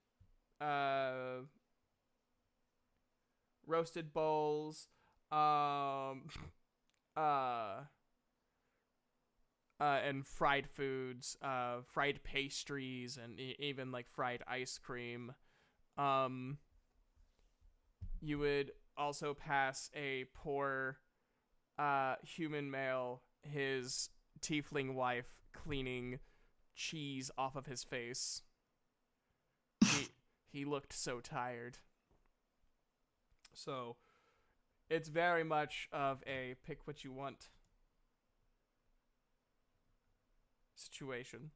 Speaker 1: bowls, and fried foods, fried pastries, and even like fried ice cream. You would also pass a poor human male, his tiefling wife, cleaning cheese off of his face. He looked so tired. So it's very much of a pick what you want situation.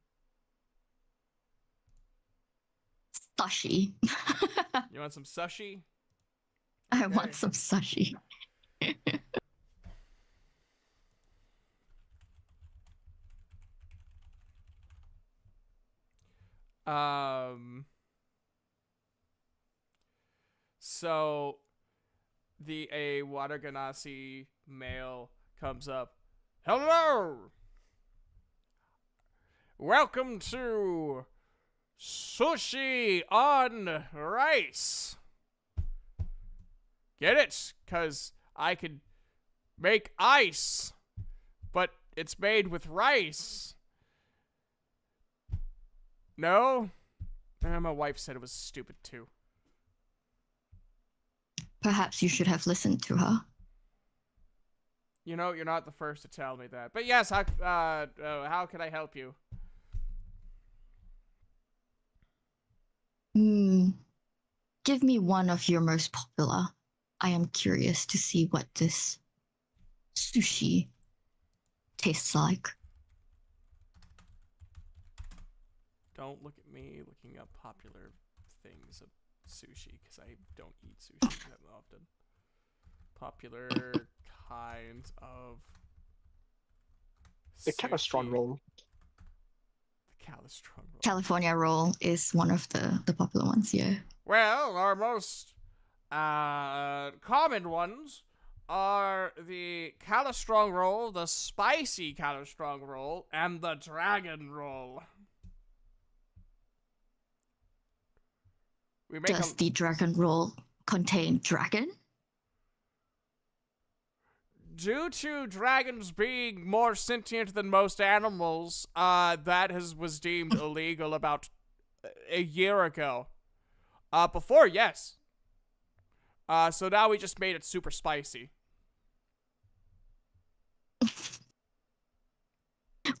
Speaker 3: Sushi.
Speaker 1: You want some sushi?
Speaker 3: I
Speaker 1: Okay.
Speaker 3: want some sushi.
Speaker 1: So a water ganassi male comes up. Hello! Welcome to Sushi on Rice. Get it? 'Cause I could make ice, but it's made with rice. No? My wife said it was stupid too.
Speaker 3: Perhaps you should have listened to her.
Speaker 1: You know, you're not the first to tell me that. But yes, how can I help you?
Speaker 3: Give me one of your most popular. I am curious to see what this sushi tastes like.
Speaker 1: Don't look at me looking up popular things of sushi, because I don't eat sushi that often. Popular kinds of
Speaker 4: The Calastrong
Speaker 1: sushi.
Speaker 4: roll.
Speaker 1: The Calastrong roll.
Speaker 3: California roll is one of the popular ones, yeah.
Speaker 1: Well, our most common ones are the Calastrong roll, the spicy Calastrong roll, and the dragon roll. We make
Speaker 3: Does the dragon roll contain dragon?
Speaker 1: Due to dragons being more sentient than most animals, that was deemed illegal about a year ago. Before, yes. So now we just made it super spicy.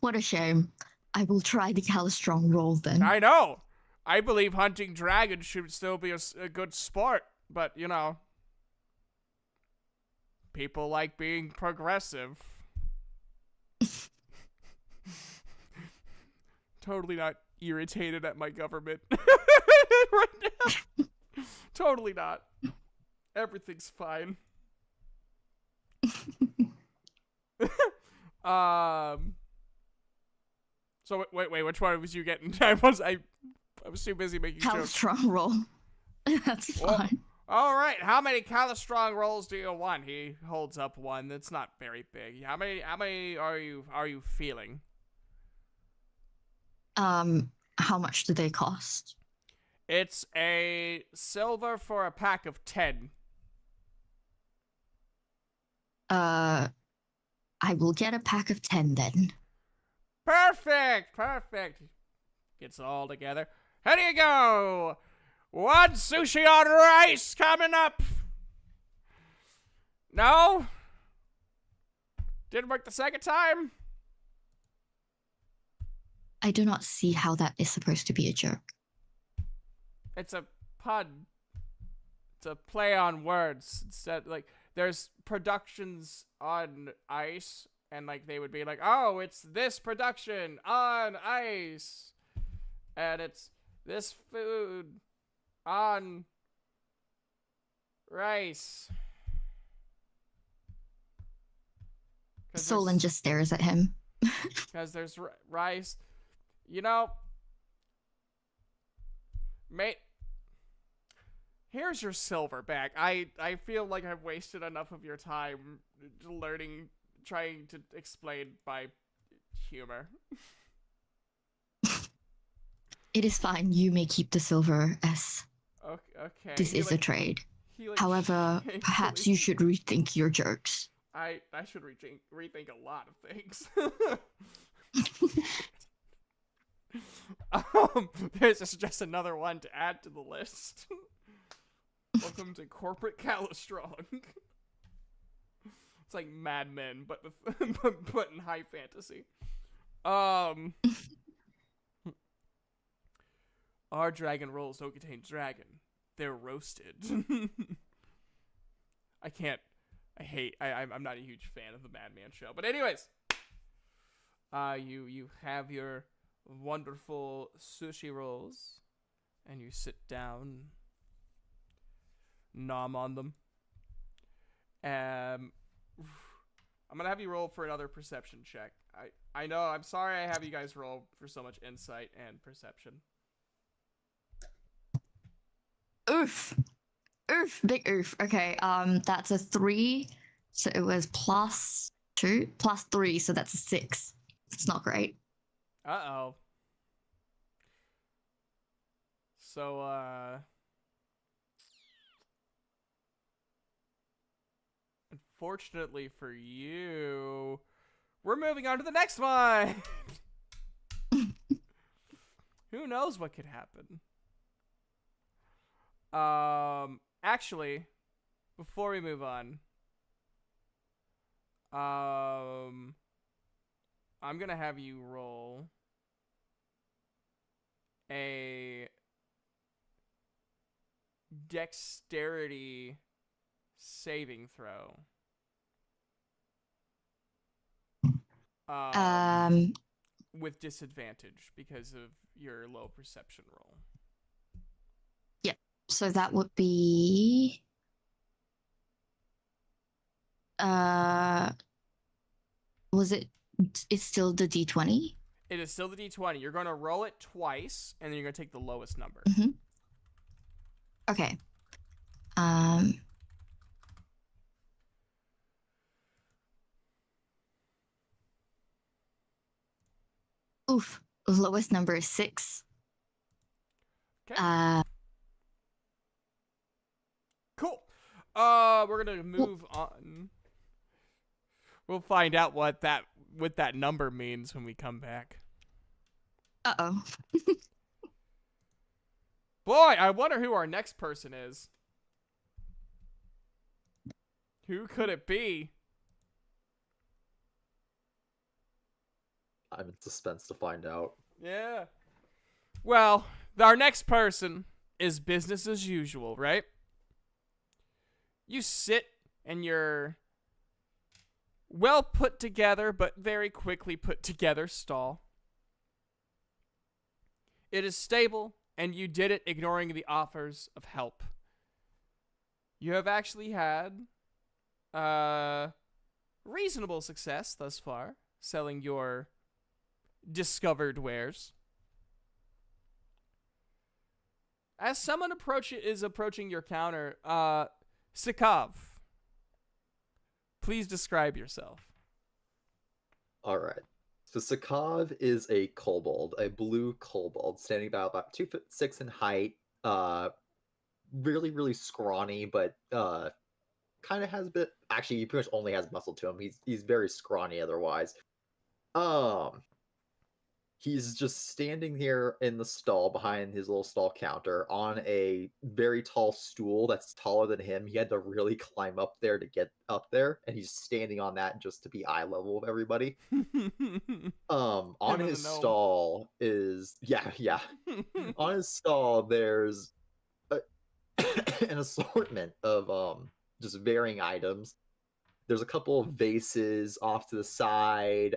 Speaker 3: What a shame. I will try the Calastrong roll then.
Speaker 1: I know. I believe hunting dragons should still be a good sport, but you know, people like being progressive. Totally not irritated at my government right now. Totally not. Everything's fine. So wait, which one was you getting? I was too busy making jokes.
Speaker 3: Calastrong roll. That's
Speaker 1: Well,
Speaker 3: fine.
Speaker 1: all right, how many Calastrong rolls do you want? He holds up one that's not very big. How many are you feeling?
Speaker 3: How much do they cost?
Speaker 1: It's a silver for a pack of 10.
Speaker 3: I will get a pack of 10 then.
Speaker 1: Perfect. Gets it all together. Here you go. One sushi on rice coming up. No? Didn't work the second time?
Speaker 3: I do not see how that is supposed to be a joke.
Speaker 1: It's a pun. It's a play on words. Instead, like, there's productions on ice, and, like, they would be like, oh, it's this production on ice. And it's this food on rice.
Speaker 3: Solon just stares at him.
Speaker 1: Because there's rice. You know, mate, here's your silver back. I feel like I've wasted enough of your time trying to explain my humor.
Speaker 3: It is fine. You may keep the silver, S.
Speaker 1: Okay.
Speaker 3: This is a trade. However, perhaps you should rethink your jokes.
Speaker 1: I should rethink a lot of things. There's just another one to add to the list. Welcome to corporate Calastrong. It's like Mad Men, but but in high fantasy. Our dragon rolls don't contain dragon. They're roasted. I'm not a huge fan of the Madman show. But anyways, you have your wonderful sushi rolls, and you sit down, nom on them. I'm gonna have you roll for another perception check. I know, I'm sorry I have you guys roll for so much insight and perception.
Speaker 3: Oof. Big oof. Okay, that's a 3. So it was +2, +3, so that's a 6. It's not great.
Speaker 1: Uh-oh. So, unfortunately for you, we're moving on to the next one. Who knows what could happen? Actually, before we move on, I'm gonna have you roll a dexterity saving throw. With disadvantage because of your low perception roll.
Speaker 3: Yep. So that would be was it it's still the D20?
Speaker 1: It is still the D20. You're going to roll it twice, and then you're going to take the lowest number.
Speaker 3: Mm-hmm. Okay. Oof. Lowest number is 6.
Speaker 1: Okay. Cool. We're gonna move on. We'll find out what that number means when we come back.
Speaker 3: Uh-oh.
Speaker 1: Boy, I wonder who our next person is. Who could it be?
Speaker 2: I'm in suspense to find out.
Speaker 1: Yeah. Well, our next person is business as usual, right? You sit in your well put together, but very quickly put together stall. It is stable, and you did it ignoring the offers of help. You have actually had reasonable success thus far, selling your discovered wares. As someone is approaching your counter, Sikav, please describe yourself.
Speaker 2: All right. So Sakov is a kobold, a blue kobold, standing about 2'6" in height. Really, really scrawny, but kind of has a bit. Actually, he pretty much only has muscle to him. He's very scrawny otherwise. He's just standing here in the stall behind his little stall counter on a very tall stool that's taller than him. He had to really climb up there to get up there, and he's standing on that just to be eye level with everybody. On his stall is yeah. On his stall there's an assortment of just varying items. There's a couple of vases off to the side,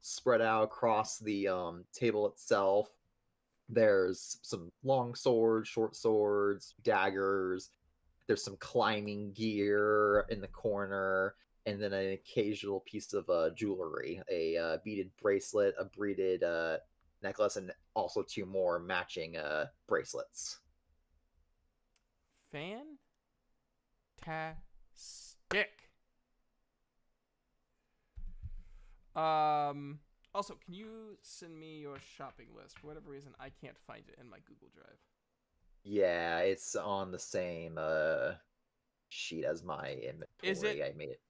Speaker 2: spread out across the table itself. There's some long swords, short swords, daggers. There's some climbing gear in the corner, and then an occasional piece of jewelry, a beaded bracelet, a beaded necklace, and also 2 more matching bracelets.
Speaker 1: Fantastic. Also, can you send me your shopping list? For whatever reason, I can't find it in my Google Drive.
Speaker 2: Yeah, it's on the same sheet as my inventory.
Speaker 1: Is it?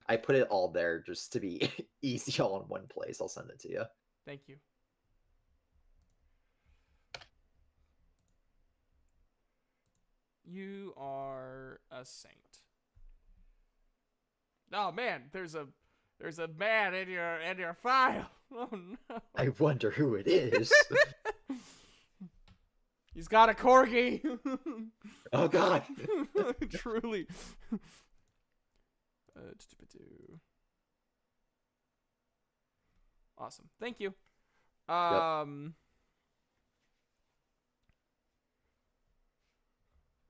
Speaker 2: I put it all there just to be easy all in one place. I'll send it to you.
Speaker 1: Thank you. You are a saint. Oh man, there's a man in your file. Oh no.
Speaker 2: I wonder who it is.
Speaker 1: He's got a corgi.
Speaker 2: Oh god.
Speaker 1: Truly. Awesome. Thank you.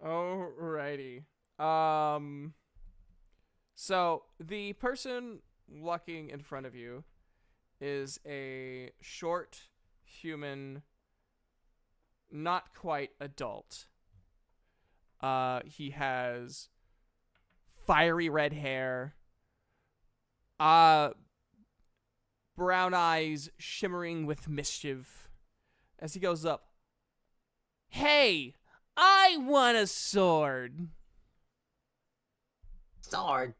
Speaker 1: Alrighty. So the person walking in front of you is a short human, not quite adult. He has fiery red hair, brown eyes shimmering with mischief. As he goes up, "Hey, I want a sword."
Speaker 5: Sword?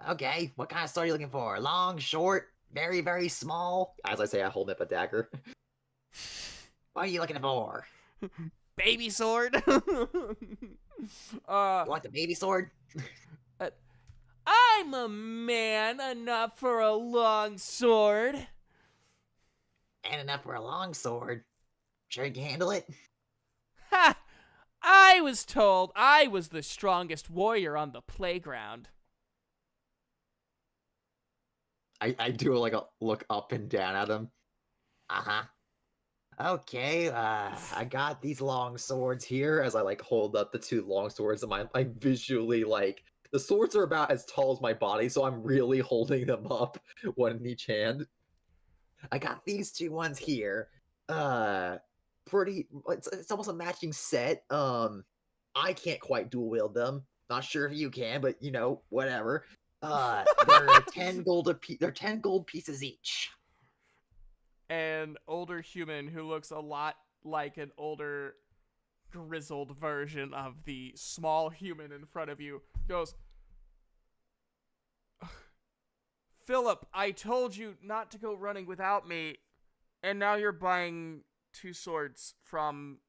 Speaker 5: Okay, what kind of sword are you looking for? Long, short, very, very small?
Speaker 2: As I say, I hold up a dagger.
Speaker 5: What are you looking for?
Speaker 1: Baby sword.
Speaker 5: You want the baby sword?
Speaker 1: I'm a man enough for a long sword.
Speaker 5: And enough for a long sword. Sure you can handle it?
Speaker 1: Ha! I was told I was the strongest warrior on the playground.
Speaker 2: I do like a look up and down at him.
Speaker 5: Uh-huh. Okay,
Speaker 2: I got these long swords here as I like hold up the 2 long swords and I visually like the swords are about as tall as my body, so I'm really holding them up, one in each hand. I got these 2 ones here. It's almost a matching set. I can't quite dual wield them. Not sure if you can, but you know, whatever. They're 10 gold they're 10 gold pieces each.
Speaker 1: An older human who looks a lot like an older grizzled version of the small human in front of you goes, "Philip, I told you not to go running without me, and now you're buying 2 swords from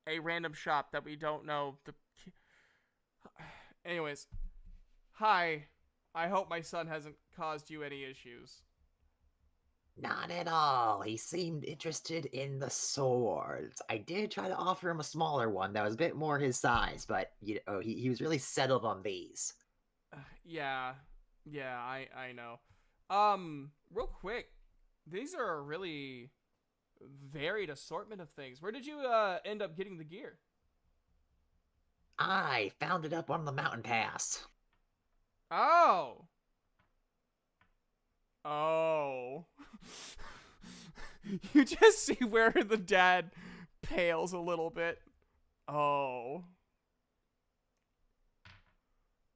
Speaker 1: a random shop that we don't know the." Anyways, hi. I hope my son hasn't caused you any issues.
Speaker 5: Not at all. He seemed interested in the swords. I did try to offer him a smaller one that was a bit more his size, but you know, he was really settled on these.
Speaker 1: Yeah, I know. Real quick, these are a really varied assortment of things. Where did you end up getting the gear?
Speaker 5: I found it up on the mountain pass.
Speaker 1: Oh, Oh. You just see where the dad pales a little bit. Oh.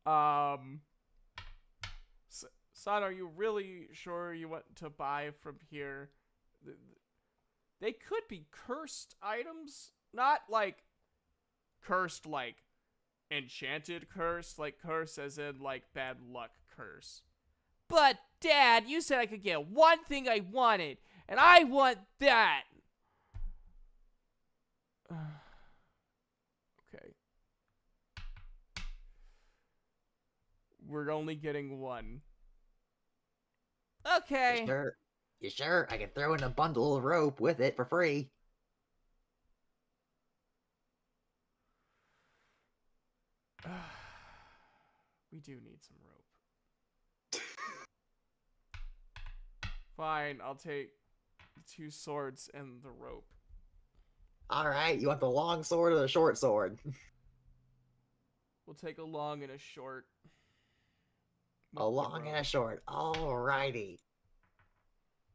Speaker 1: Um. Son, are you really sure you want to buy from here? They could be cursed items. Not like cursed, like enchanted curse, like curse as in like bad luck curse. But, Dad, you said I could get one thing I wanted, and I want that. Okay. We're only getting one.
Speaker 5: You
Speaker 1: Okay.
Speaker 5: sure? You sure? I can throw in a bundle of rope with it for free.
Speaker 1: We do need some rope. Fine, I'll take the 2 swords and the rope.
Speaker 5: All right, you want the long sword or the short sword?
Speaker 1: We'll take a long and a short.
Speaker 5: A long and a short. Alrighty.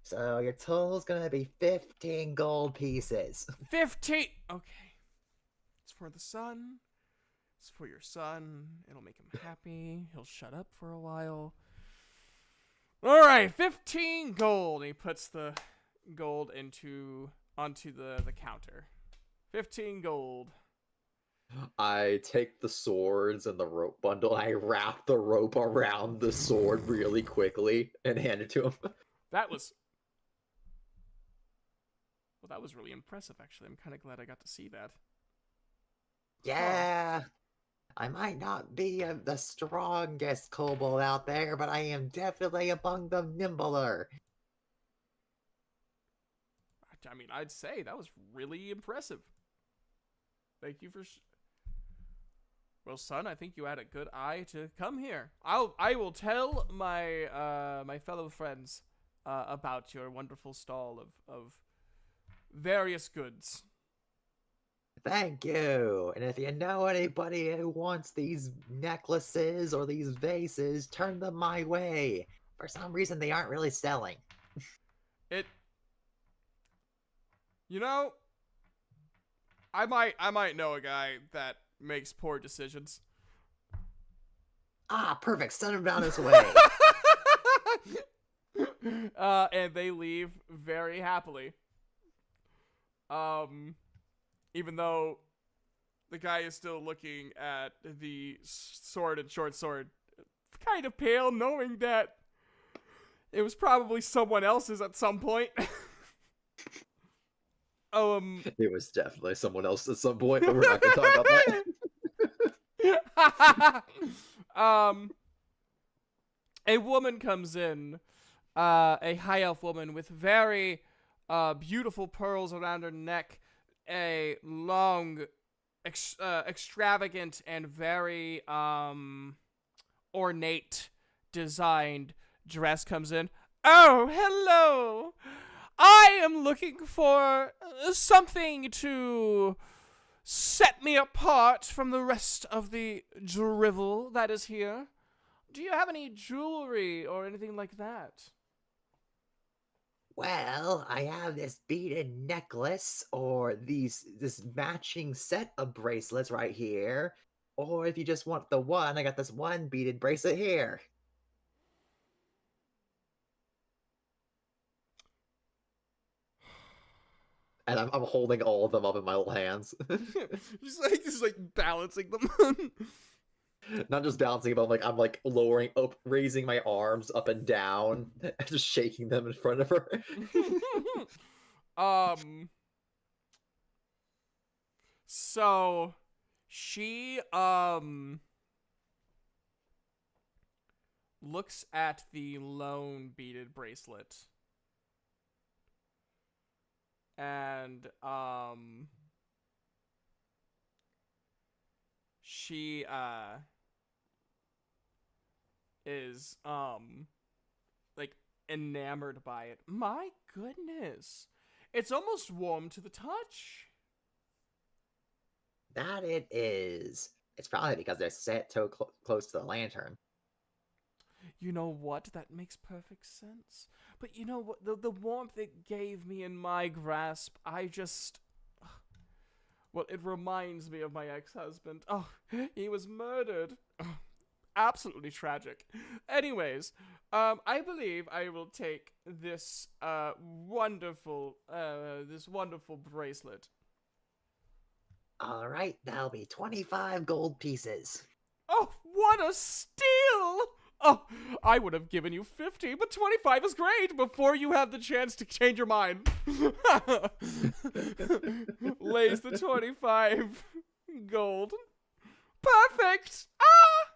Speaker 5: So your total's gonna be 15 gold pieces.
Speaker 1: 15. Okay. It's for the son. It's for your son. It'll make him happy. He'll shut up for a while. All right, 15 gold. And he puts the gold onto the counter. 15 gold.
Speaker 2: I take the swords and the rope bundle. I wrap the rope around the sword really quickly and hand it to him.
Speaker 1: That was really impressive, actually. I'm kind of glad I got to see that.
Speaker 5: Yeah. I might not be the strongest kobold out there, but I am definitely among the nimbler.
Speaker 1: I mean, I'd say that was really impressive. Thank you for. Well, son, I think you had a good eye to come here. I will tell my my fellow friends about your wonderful stall of various goods.
Speaker 5: Thank you. And if you know anybody who wants these necklaces or these vases, turn them my way. For some reason, they aren't really selling.
Speaker 1: You know, I might know a guy that makes poor decisions.
Speaker 5: Ah, perfect. Send him down this way.
Speaker 1: And they leave very happily. Even though the guy is still looking at the sword and short sword, kind of pale, knowing that it was probably someone else's at some point.
Speaker 2: It was definitely someone else at some point, but we're not going to talk about that.
Speaker 1: A woman comes in, a high elf woman with very beautiful pearls around her neck, a long, extravagant and very ornate designed dress comes in. Oh, hello! I am looking for something to set me apart from the rest of the drivel that is here. Do you have any jewelry or anything like that?
Speaker 5: Well, I have this beaded necklace or this matching set of bracelets right here. Or if you just want the one, I got this one beaded bracelet here.
Speaker 2: And I'm holding all of them up in my little hands.
Speaker 1: just like balancing them.
Speaker 2: Not just balancing, but I'm like lowering up, raising my arms up and down, just shaking them in front of her.
Speaker 1: So she looks at the lone beaded bracelet. And she is like enamored by it. My goodness. It's almost warm to the touch.
Speaker 5: That it is. It's probably because they're set so close to the lantern.
Speaker 1: You know what? That makes perfect sense. But you know what? The warmth it gave me in my grasp, I just... Well, it reminds me of my ex-husband. Oh, he was murdered. Oh, absolutely tragic. Anyways, I believe I will take this wonderful bracelet.
Speaker 5: All right, that'll be 25 gold pieces.
Speaker 1: Oh, what a steal! Oh, I would have given you 50, but 25 is great before you have the chance to change your mind. Lays the 25 gold. Perfect! Ah!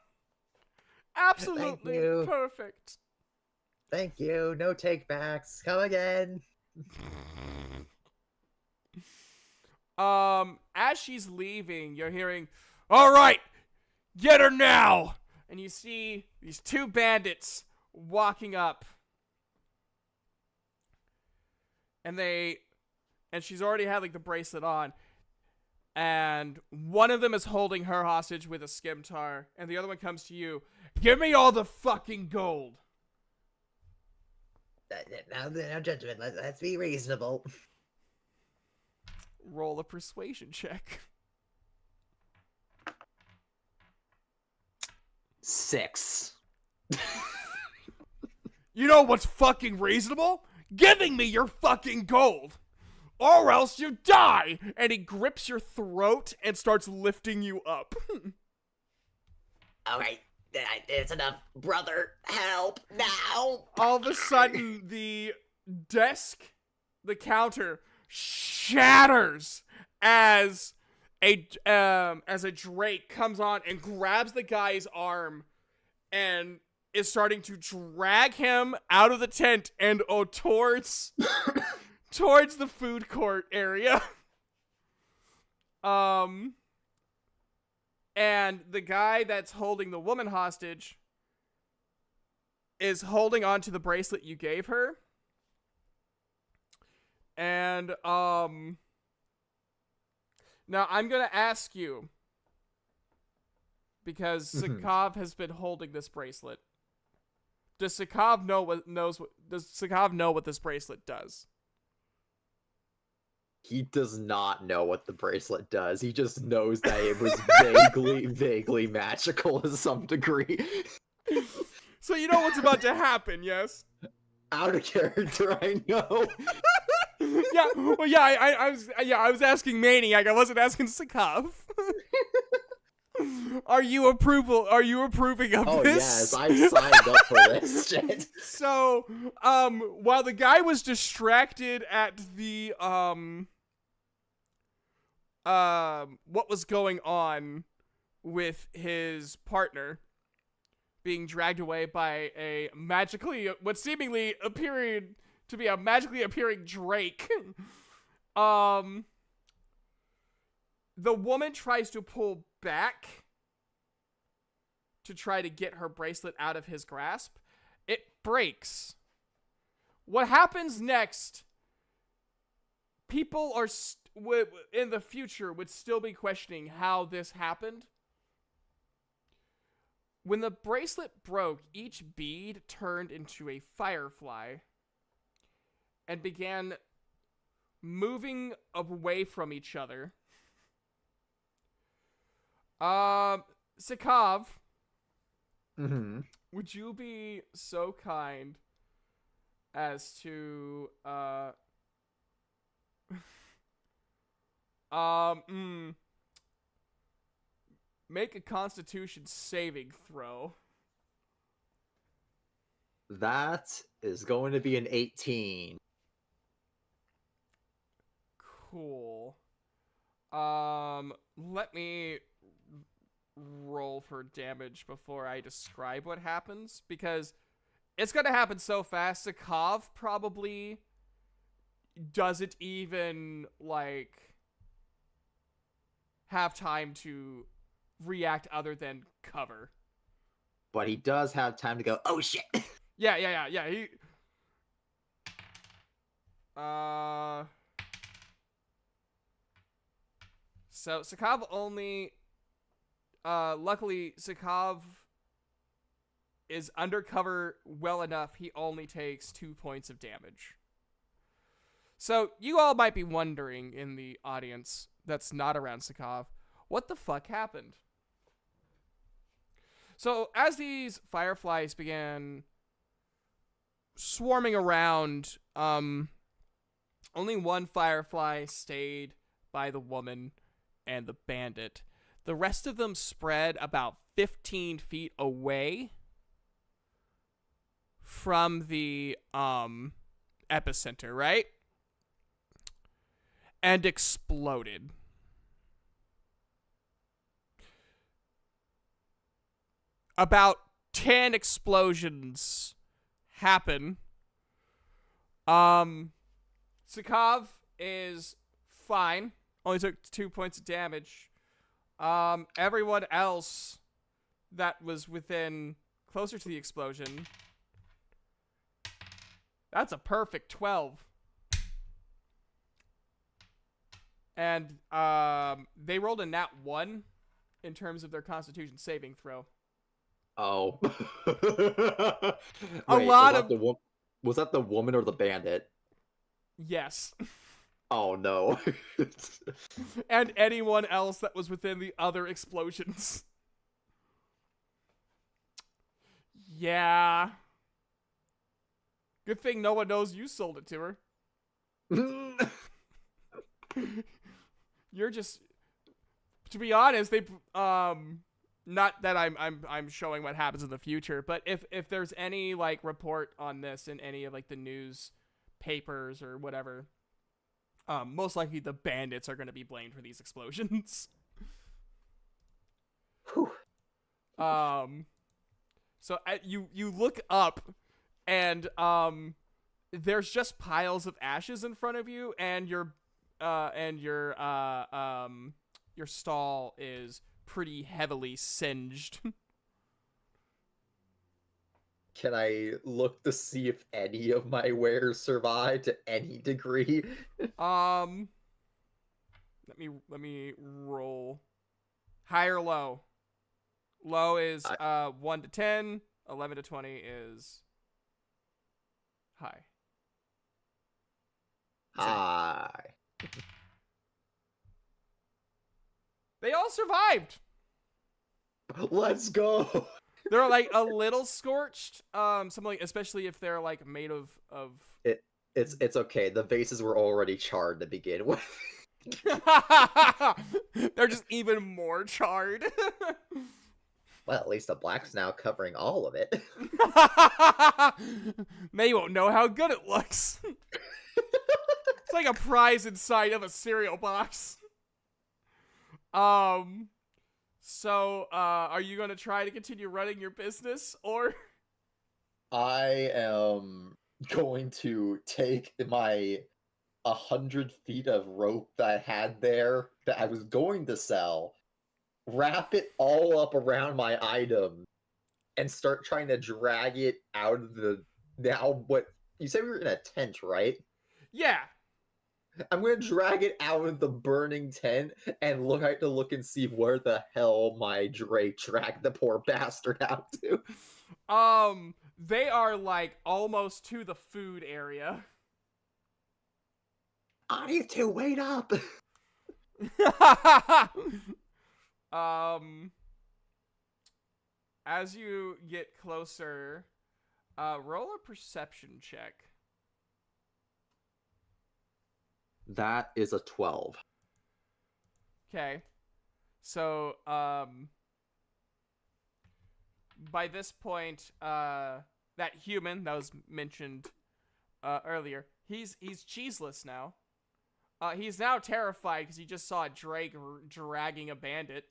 Speaker 1: Absolutely
Speaker 5: you.
Speaker 1: perfect.
Speaker 5: Thank you. No takebacks. Come again.
Speaker 1: As she's leaving, you're hearing, "All right, get her now!" And you see these two bandits walking up. And she's already had like the bracelet on. And one of them is holding her hostage with a scimitar, and the other one comes to you. "Give me all the fucking gold."
Speaker 5: Now, gentlemen, let's be reasonable.
Speaker 1: Roll a persuasion check.
Speaker 5: 6.
Speaker 1: You know what's fucking reasonable? Giving me your fucking gold, or else you die. And he grips your throat and starts lifting you up.
Speaker 5: All right, it's enough, brother. Help now!
Speaker 1: All of a sudden, the desk, the counter, shatters as a Drake comes on and grabs the guy's arm and is starting to drag him out of the tent and towards the food court area. And the guy that's holding the woman hostage is holding on to the bracelet you gave her. And now I'm gonna ask you, because Sakov has been holding this bracelet. Does Sakov know what this bracelet does?
Speaker 2: He does not know what the bracelet does. He just knows that it was vaguely magical to some degree.
Speaker 1: So you know what's about to happen, yes?
Speaker 2: Out of character, I know.
Speaker 1: Yeah, well, yeah, I was asking Maniac. I wasn't asking Sakov. Are you approving of
Speaker 2: Oh
Speaker 1: this?
Speaker 2: yes, I signed up for this shit.
Speaker 1: So, while the guy was distracted at the what was going on with his partner being dragged away by what seemingly appearing to be a magically appearing Drake, the woman tries to pull back to try to get her bracelet out of his grasp. It breaks. What happens next? People are in the future would still be questioning how this happened. When the bracelet broke, each bead turned into a firefly and began moving away from each other. Sakov, would you be so kind as to make a Constitution saving throw?
Speaker 2: That is going to be an 18.
Speaker 1: Cool. Let me roll for damage before I describe what happens, because it's gonna happen so fast. Sakov probably doesn't even have time to react other than cover.
Speaker 2: But he does have time to go, oh shit!
Speaker 1: Yeah. He... So Sakov only... luckily, Sakov is undercover well enough, he only takes 2 points of damage. So you all might be wondering in the audience that's not around Sakov, what the fuck happened? So as these fireflies began swarming around, only one firefly stayed by the woman and the bandit. The rest of them spread about 15 feet away from the epicenter, right? And exploded. About 10 explosions happen. Sakov is fine. Only took 2 points of damage. Everyone else that was within closer to the explosion, that's a perfect 12. And they rolled a nat 1 in terms of their Constitution saving throw.
Speaker 2: Oh.
Speaker 1: A
Speaker 2: Wait,
Speaker 1: lot
Speaker 2: was
Speaker 1: of-
Speaker 2: that was that the woman or the bandit?
Speaker 1: Yes.
Speaker 2: Oh no.
Speaker 1: And anyone else that was within the other explosions. Yeah. Good thing no one knows you sold it to her. You're just, to be honest, they not that I'm showing what happens in the future, but if there's any like report on this in any of like the news papers or whatever, most likely the bandits are going to be blamed for these explosions. So you look up and there's just piles of ashes in front of you, and your stall is pretty heavily singed.
Speaker 2: Can I look to see if any of my wares survive to any degree?
Speaker 1: Let me roll. High or low? Low is 1 to 10. 11 to 20 is high.
Speaker 2: Hi.
Speaker 1: They all survived.
Speaker 2: Let's go.
Speaker 1: They're like a little scorched. Something like, especially if they're like made of.
Speaker 2: It's okay. The vases were already charred to begin with.
Speaker 1: They're just even more charred.
Speaker 2: Well, at least the black's now covering all of it.
Speaker 1: They won't know how good it looks. It's like a prize inside of a cereal box. So, are you gonna try to continue running your business, or?
Speaker 2: I am going to take my 100 feet of rope that I had there that I was going to sell, wrap it all up around my item, and start trying to drag it out of the... Now, what... You said we were in a tent, right?
Speaker 1: Yeah.
Speaker 2: I'm gonna drag it out of the burning tent and look and see where the hell my Drake dragged the poor bastard out to.
Speaker 1: They are like almost to the food area.
Speaker 2: I need to wait up.
Speaker 1: As you get closer, roll a perception check.
Speaker 2: That is a 12.
Speaker 1: Okay. So, by this point, that human that was mentioned earlier, he's cheeseless now. He's now terrified because he just saw a drake dragging a bandit.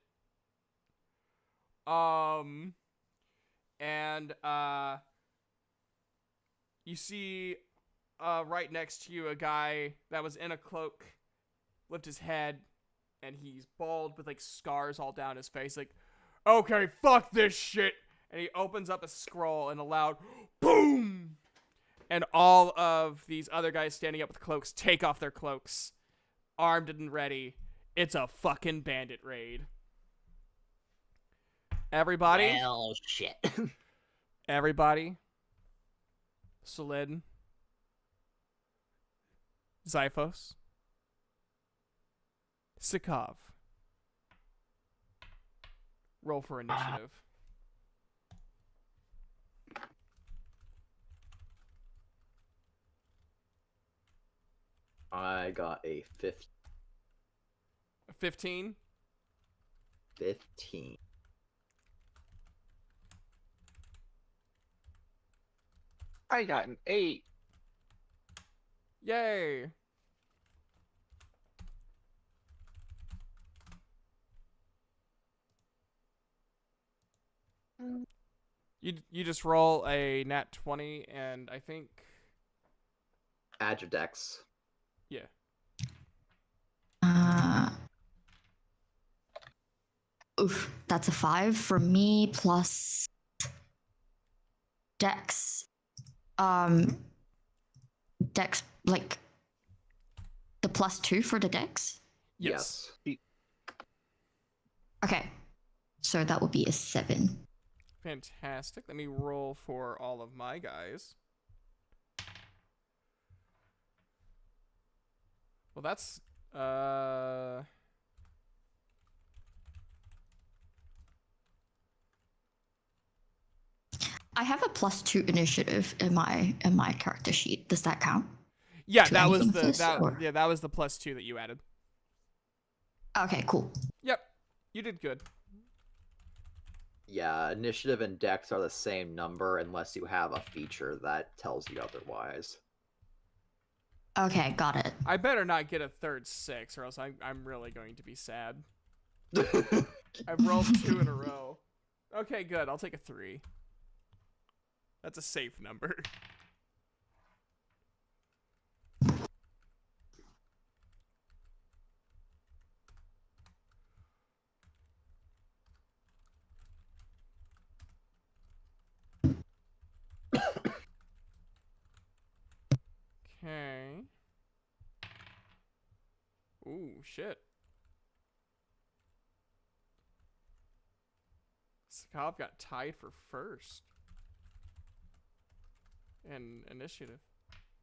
Speaker 1: And you see right next to you a guy that was in a cloak lift his head, and he's bald with like scars all down his face, like, okay, fuck this shit. And he opens up a scroll, and a loud boom, and all of these other guys standing up with cloaks take off their cloaks, armed and ready. It's a fucking bandit raid. Everybody?
Speaker 5: Well, shit.
Speaker 1: Everybody. Solid. Zyphos. Sikov. Roll for initiative.
Speaker 2: I got a
Speaker 1: 15.
Speaker 2: 15.
Speaker 4: I got an 8.
Speaker 1: Yay. You just roll a nat 20 and I think
Speaker 2: Add your dex.
Speaker 1: yeah.
Speaker 3: Oof, that's a 5 for me plus Dex. Dex, like the +2 for the Dex.
Speaker 1: Yes.
Speaker 3: Okay, so that would be a 7.
Speaker 1: Fantastic. Let me roll for all of my guys. Well, that's
Speaker 3: I have a +2 initiative in my character sheet. Does that count?
Speaker 1: yeah,
Speaker 3: to
Speaker 1: that was
Speaker 3: anything
Speaker 1: the
Speaker 3: for this,
Speaker 1: that
Speaker 3: or-
Speaker 1: yeah, that was the +2 that you added.
Speaker 3: Okay, cool.
Speaker 1: Yep. You did good.
Speaker 2: Yeah, initiative and dex are the same number unless you have a feature that tells you otherwise.
Speaker 3: Okay, got it.
Speaker 1: I better not get a third 6 or else I'm really going to be sad. I've rolled 2 in a row. Okay, good. I'll take a 3. That's a safe number. Okay. Ooh, shit. Sakov got tied for first. In initiative.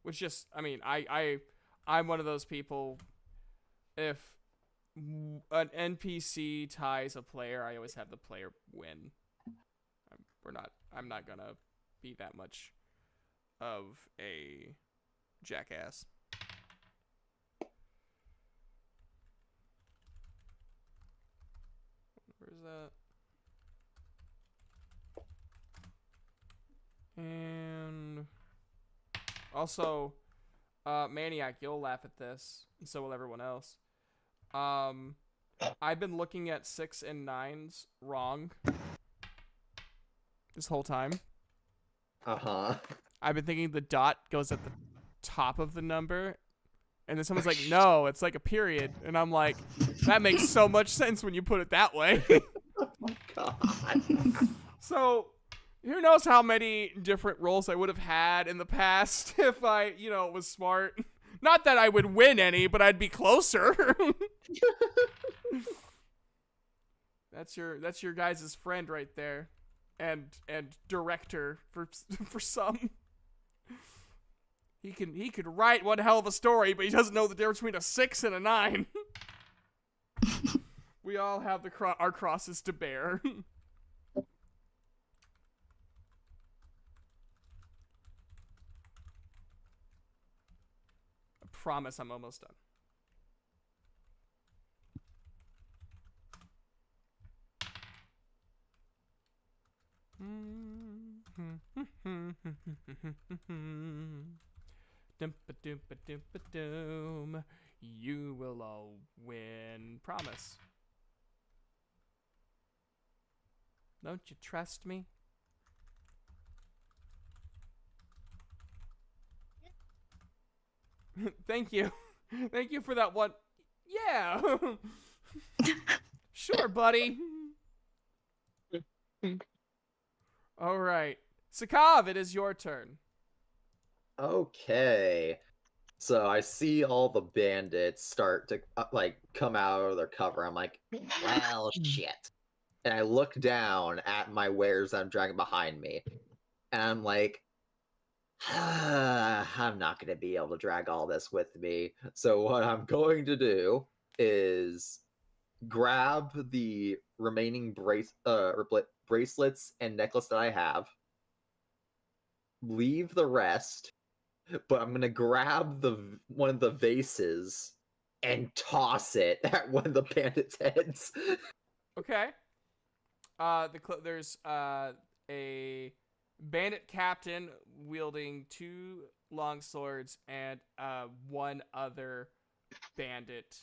Speaker 1: Which just, I mean, I'm one of those people, if an NPC ties a player, I always have the player win. I'm not gonna be that much of a jackass. Where's that? And also, Maniac, you'll laugh at this, and so will everyone else. I've been looking at 6 and 9s wrong this whole time.
Speaker 2: Uh-huh.
Speaker 1: I've been thinking the dot goes at the top of the number, and then someone's like, no, it's like a period. And I'm like, that makes so much sense when you put it that way.
Speaker 2: Oh my god.
Speaker 1: So, who knows how many different roles I would have had in the past if I, was smart. Not that I would win any, but I'd be closer. That's your guys' friend right there. And director for some. He could write one hell of a story, but he doesn't know the difference between a 6 and a 9. We all have our crosses to bear. I promise I'm almost done. Doom. You will all win. Promise. Don't you trust me? Thank you. Thank you for that one. Yeah. Sure, buddy. All right. Sakov, it is your turn.
Speaker 2: Okay. So I see all the bandits start to come out of their cover. I'm like, well, shit. And I look down at my wares that I'm dragging behind me. and I'm like, I'm not going to be able to drag all this with me. So what I'm going to do is grab the remaining bracelets and necklace that I have, leave the rest, but I'm gonna grab one of the vases and toss it at one of the bandits' heads.
Speaker 1: Okay. There's a bandit captain wielding 2 long swords and one other bandit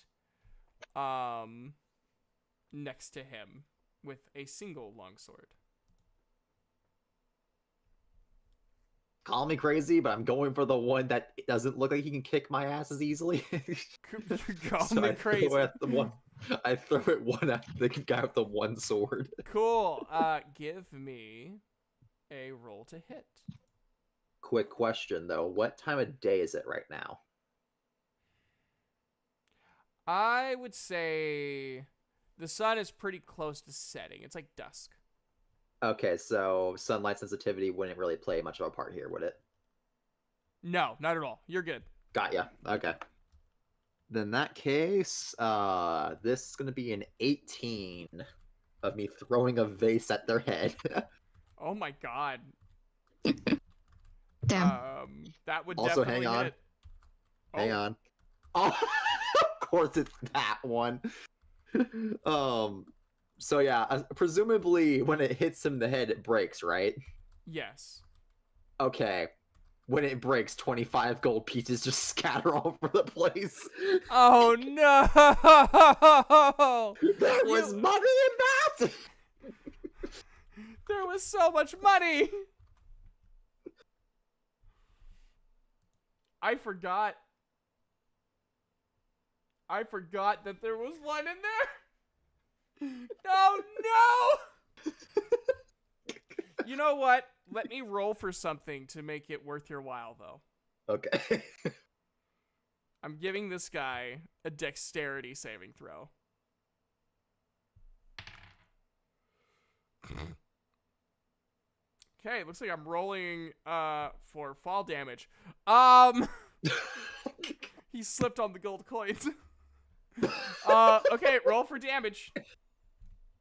Speaker 1: next to him with a single longsword.
Speaker 2: Call me crazy, but I'm going for the one that doesn't look like he can kick my ass as easily.
Speaker 1: Call
Speaker 2: So
Speaker 1: me
Speaker 2: I
Speaker 1: crazy.
Speaker 2: throw at the one. I throw at one at the guy with the one sword.
Speaker 1: Cool. Give me a roll to hit.
Speaker 2: Quick question though, what time of day is it right now?
Speaker 1: I would say the sun is pretty close to setting. It's like dusk.
Speaker 2: Okay, so sunlight sensitivity wouldn't really play much of a part here, would it?
Speaker 1: No, not at all. You're good.
Speaker 2: Got ya. Okay. Then in that case, this is gonna be an 18 of me throwing a vase at their head.
Speaker 1: Oh my god.
Speaker 3: Damn.
Speaker 1: That would
Speaker 2: Also,
Speaker 1: definitely
Speaker 2: hang on.
Speaker 1: hit.
Speaker 2: Hang on. Oh, of course it's that one. So yeah, presumably when it hits him in the head, it breaks, right?
Speaker 1: Yes.
Speaker 2: Okay. When it breaks, 25 gold pieces just scatter all over the place.
Speaker 1: Oh no!
Speaker 2: There was money in that!
Speaker 1: There was so much money! I forgot that there was one in there! No, no! You know what? Let me roll for something to make it worth your while, though.
Speaker 2: Okay.
Speaker 1: I'm giving this guy a dexterity saving throw. Okay, looks like I'm rolling for fall damage. He slipped on the gold coins. Okay, roll for damage.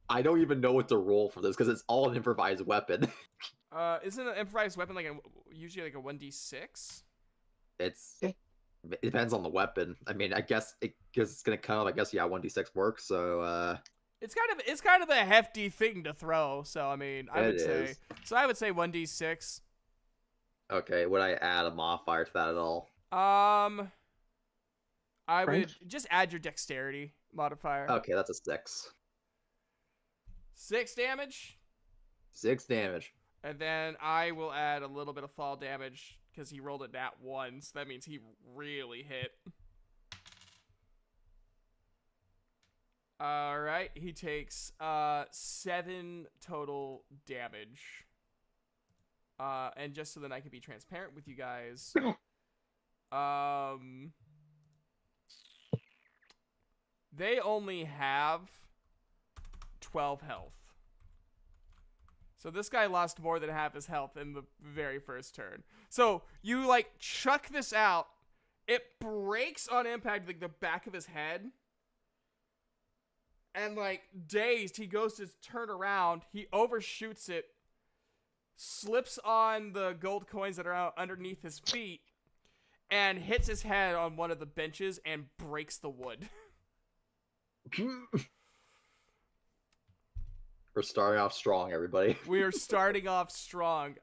Speaker 2: I don't even know what to roll for this because it's all an improvised weapon.
Speaker 1: Isn't an improvised weapon usually like a 1d6?
Speaker 2: It depends on the weapon. I mean, I guess because it's gonna come up. I guess yeah, 1d6 works. So
Speaker 1: It's kind of a hefty thing to throw. So I mean, I would say 1d6.
Speaker 2: Okay, would I add a modifier to that at all?
Speaker 1: I would just add your dexterity modifier.
Speaker 2: Okay, that's a 6.
Speaker 1: 6 damage.
Speaker 2: 6 damage.
Speaker 1: And then I will add a little bit of fall damage because he rolled a nat 1, so that means he really hit. Alright, he takes 7 total damage. And just so that I can be transparent with you guys, they only have 12 health. So this guy lost more than half his health in the very first turn. So you like chuck this out, it breaks on impact like the back of his head. And like dazed, he goes to turn around, he overshoots it, slips on the gold coins that are out underneath his feet, and hits his head on one of the benches and breaks the wood.
Speaker 2: We're starting off strong, everybody.
Speaker 1: We are starting off strong.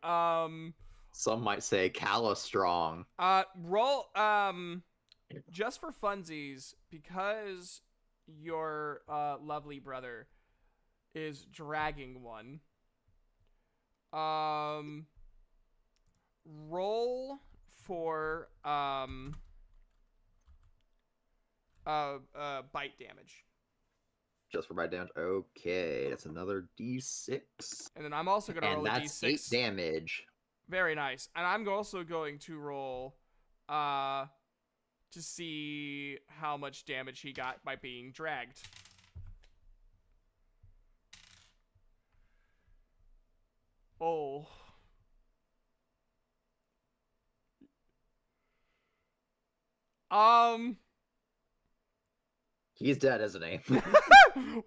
Speaker 2: Some might say Calastrong.
Speaker 1: Roll, just for funsies, because your lovely brother is dragging one. Roll for bite damage.
Speaker 2: Just for bite damage. Okay, that's another d6.
Speaker 1: And then I'm also gonna roll
Speaker 2: and
Speaker 1: a
Speaker 2: that's
Speaker 1: d6.
Speaker 2: 8 damage.
Speaker 1: Very nice. And I'm also going to roll to see how much damage he got by being dragged. Oh.
Speaker 2: He's dead, isn't he?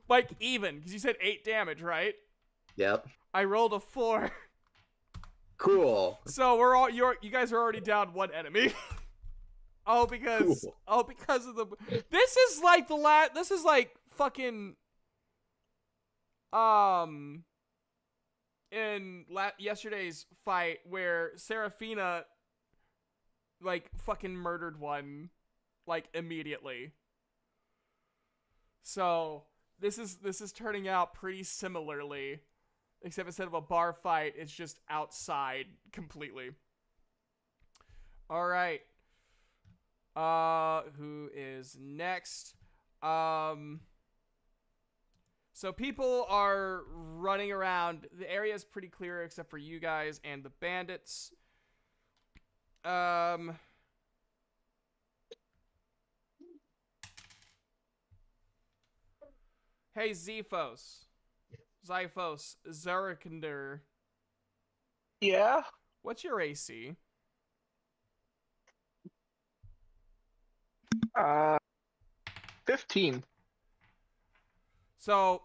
Speaker 1: Like even, because you said 8 damage, right?
Speaker 2: Yep.
Speaker 1: I rolled a 4.
Speaker 2: Cool.
Speaker 1: So you guys are already down 1 enemy. because of the this is like this is like fucking in yesterday's fight where Seraphina like fucking murdered one like immediately. So this is turning out pretty similarly, except instead of a bar fight, it's just outside completely. All right. Who is next? So people are running around. The area is pretty clear except for you guys and the bandits. Hey, Zephos. Zarakander.
Speaker 4: Yeah.
Speaker 1: What's your AC?
Speaker 4: 15.
Speaker 1: So,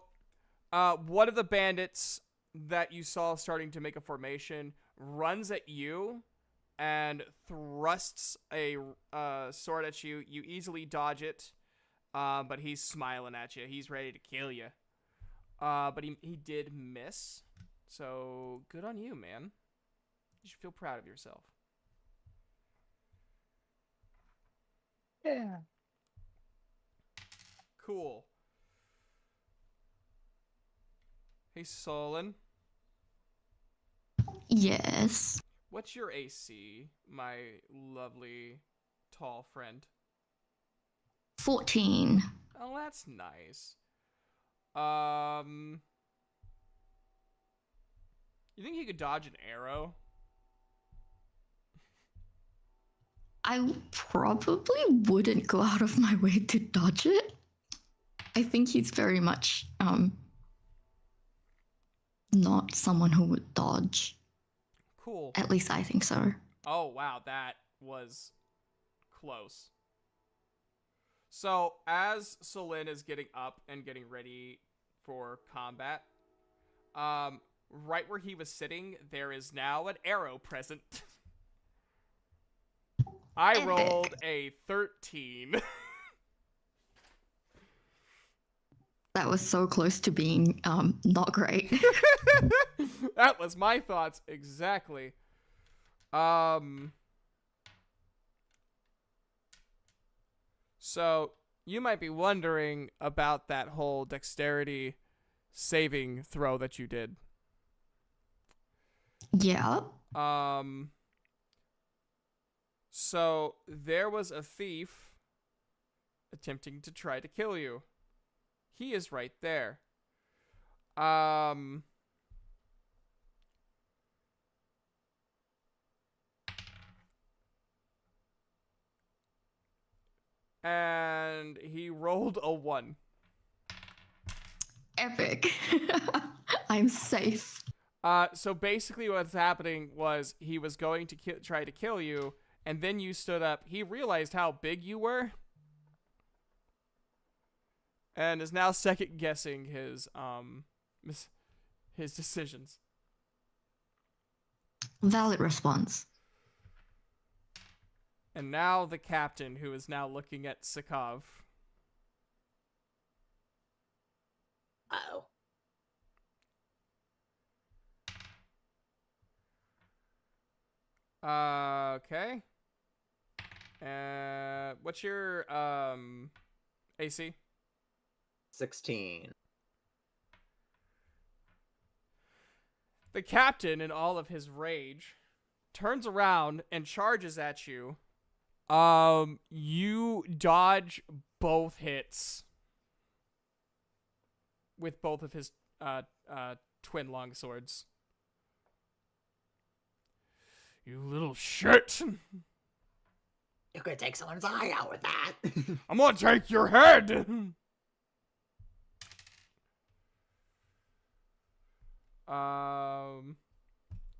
Speaker 1: one of the bandits that you saw starting to make a formation runs at you and thrusts a sword at you. You easily dodge it, but he's smiling at you. He's ready to kill you. But he did miss. So, good on you, man. You should feel proud of yourself.
Speaker 4: Yeah.
Speaker 1: Cool. Hey, Solon.
Speaker 3: Yes.
Speaker 1: What's your AC, my lovely tall friend?
Speaker 3: 14.
Speaker 1: Oh, that's nice. You think you could dodge an arrow?
Speaker 3: I probably wouldn't go out of my way to dodge it. I think he's very much not someone who would dodge.
Speaker 1: Cool.
Speaker 3: At least I think so.
Speaker 1: Oh, wow, that was close. So, as Solin is getting up and getting ready for combat, right where he was sitting, there is now an arrow present. I
Speaker 3: Epic.
Speaker 1: rolled a 13.
Speaker 3: That was so close to being not great.
Speaker 1: That was my thoughts exactly. So you might be wondering about that whole dexterity saving throw that you did.
Speaker 3: Yeah.
Speaker 1: So there was a thief attempting to try to kill you. He is right there. And he rolled a 1.
Speaker 3: Epic. I'm safe.
Speaker 1: So basically what's happening was he was going to try to kill you, and then you stood up. He realized how big you were, and is now second guessing his decisions.
Speaker 3: Valid response.
Speaker 1: And now the captain, who is now looking at Sakov.
Speaker 5: Uh-oh.
Speaker 1: Okay. What's your AC?
Speaker 2: 16.
Speaker 1: The captain, in all of his rage, turns around and charges at you. You dodge both hits with both of his twin longswords. You little shit!
Speaker 5: You could take someone's eye out with that.
Speaker 1: I'm gonna take your head!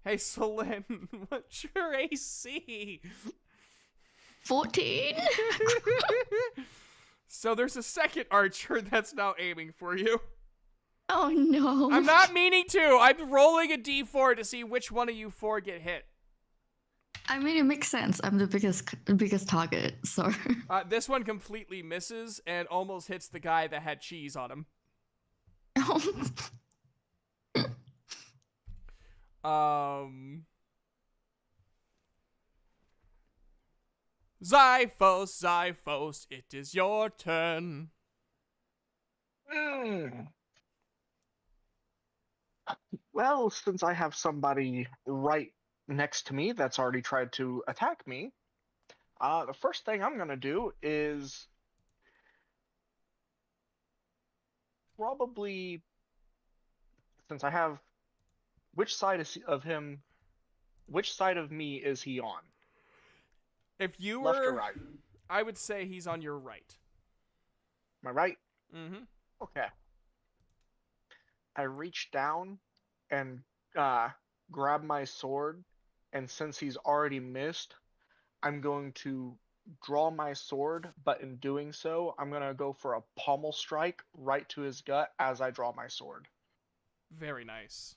Speaker 1: Hey, Selene, what's your AC?
Speaker 3: 14.
Speaker 1: So there's a second archer that's now aiming for you.
Speaker 3: Oh no.
Speaker 1: I'm not meaning to. I'm rolling a d4 to see which one of you four get hit.
Speaker 3: I mean, it makes sense. I'm the biggest target, so.
Speaker 1: This one completely misses and almost hits the guy that had cheese on him. Zyphos, it is your turn.
Speaker 4: Well, since I have somebody right next to me that's already tried to attack me, the first thing I'm gonna do is probably, since I have, which side of me is he on?
Speaker 1: If you
Speaker 4: Left or
Speaker 1: were,
Speaker 4: right?
Speaker 1: I would say he's on your right.
Speaker 4: Am I right?
Speaker 1: Mm-hmm.
Speaker 4: Okay. I reach down and grab my sword, and since he's already missed, I'm going to draw my sword, but in doing so, I'm going to go for a pommel strike right to his gut as I draw my sword.
Speaker 1: Very nice.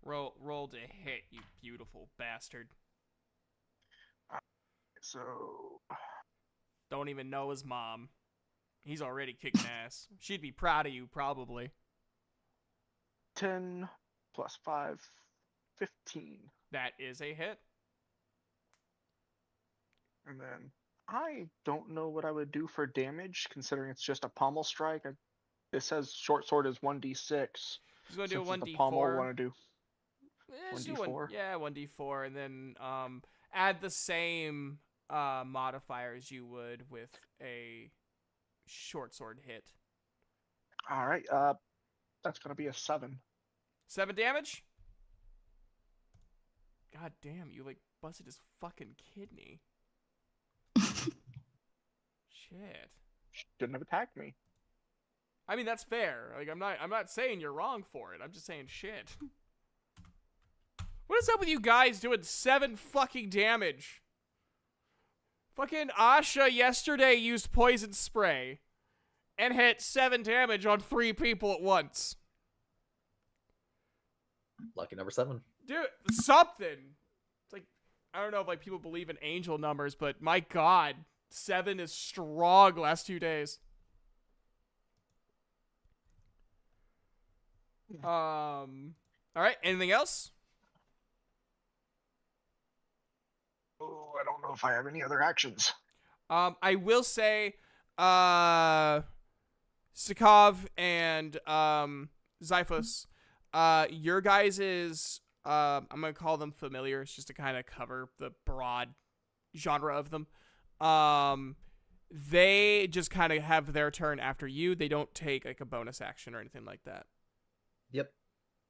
Speaker 1: Roll to hit, you beautiful bastard.
Speaker 4: So,
Speaker 1: Don't even know his mom. He's already kicking ass. She'd be proud of you, probably.
Speaker 4: 10 plus 5, 15.
Speaker 1: That is a hit.
Speaker 4: And then I don't know what I would do for damage, considering it's just a pommel strike. It says short sword is 1d6.
Speaker 1: He's going to do a
Speaker 4: Since it's
Speaker 1: 1d4.
Speaker 4: a pommel, I want to do
Speaker 1: Just do
Speaker 4: 1d4.
Speaker 1: 1d4, and then add the same modifier as you would with a short sword hit.
Speaker 4: All right, that's going to be a 7.
Speaker 1: 7 damage? God damn, you like busted his fucking kidney. Shit.
Speaker 4: Shouldn't have attacked me.
Speaker 1: I mean, that's fair. Like, I'm not saying you're wrong for it. I'm just saying shit. What is up with you guys doing 7 fucking damage? Fucking Asha yesterday used poison spray and hit 7 damage on 3 people at once.
Speaker 2: Lucky number 7.
Speaker 1: Dude, something. It's like, I don't know if like people believe in angel numbers, but my god, 7 is strong last 2 days. All right, anything else?
Speaker 4: Oh, I don't know if I have any other actions.
Speaker 1: I will say, Sikov and Zyphos, your guys' I'm gonna call them familiars just to kind of cover the broad genre of them. They just kind of have their turn after you. They don't take like a bonus action or anything like that.
Speaker 2: Yep.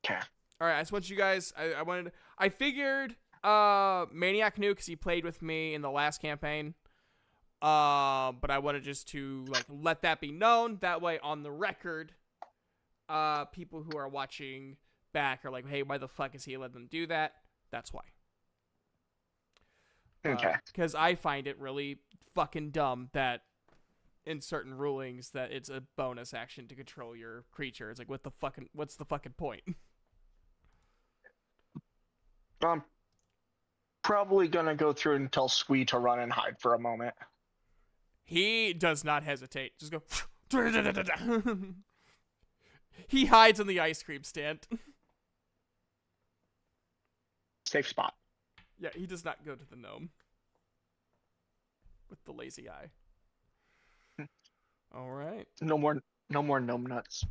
Speaker 4: Okay.
Speaker 1: All right, I just want you guys. I figured Maniac knew because he played with me in the last campaign. But I wanted just to like let that be known. That way, on the record, people who are watching back are like, "Hey, why the fuck is he letting them do that?" That's why.
Speaker 4: Okay.
Speaker 1: Because I find it really fucking dumb that in certain rulings that it's a bonus action to control your creature. It's like, what's the fucking point?
Speaker 4: I'm probably gonna go through and tell Squee to run and hide for a moment.
Speaker 1: He does not hesitate. Just go. He hides in the ice cream stand.
Speaker 4: Safe spot.
Speaker 1: Yeah, he does not go to the gnome with the lazy eye. All right.
Speaker 4: No more gnome nuts.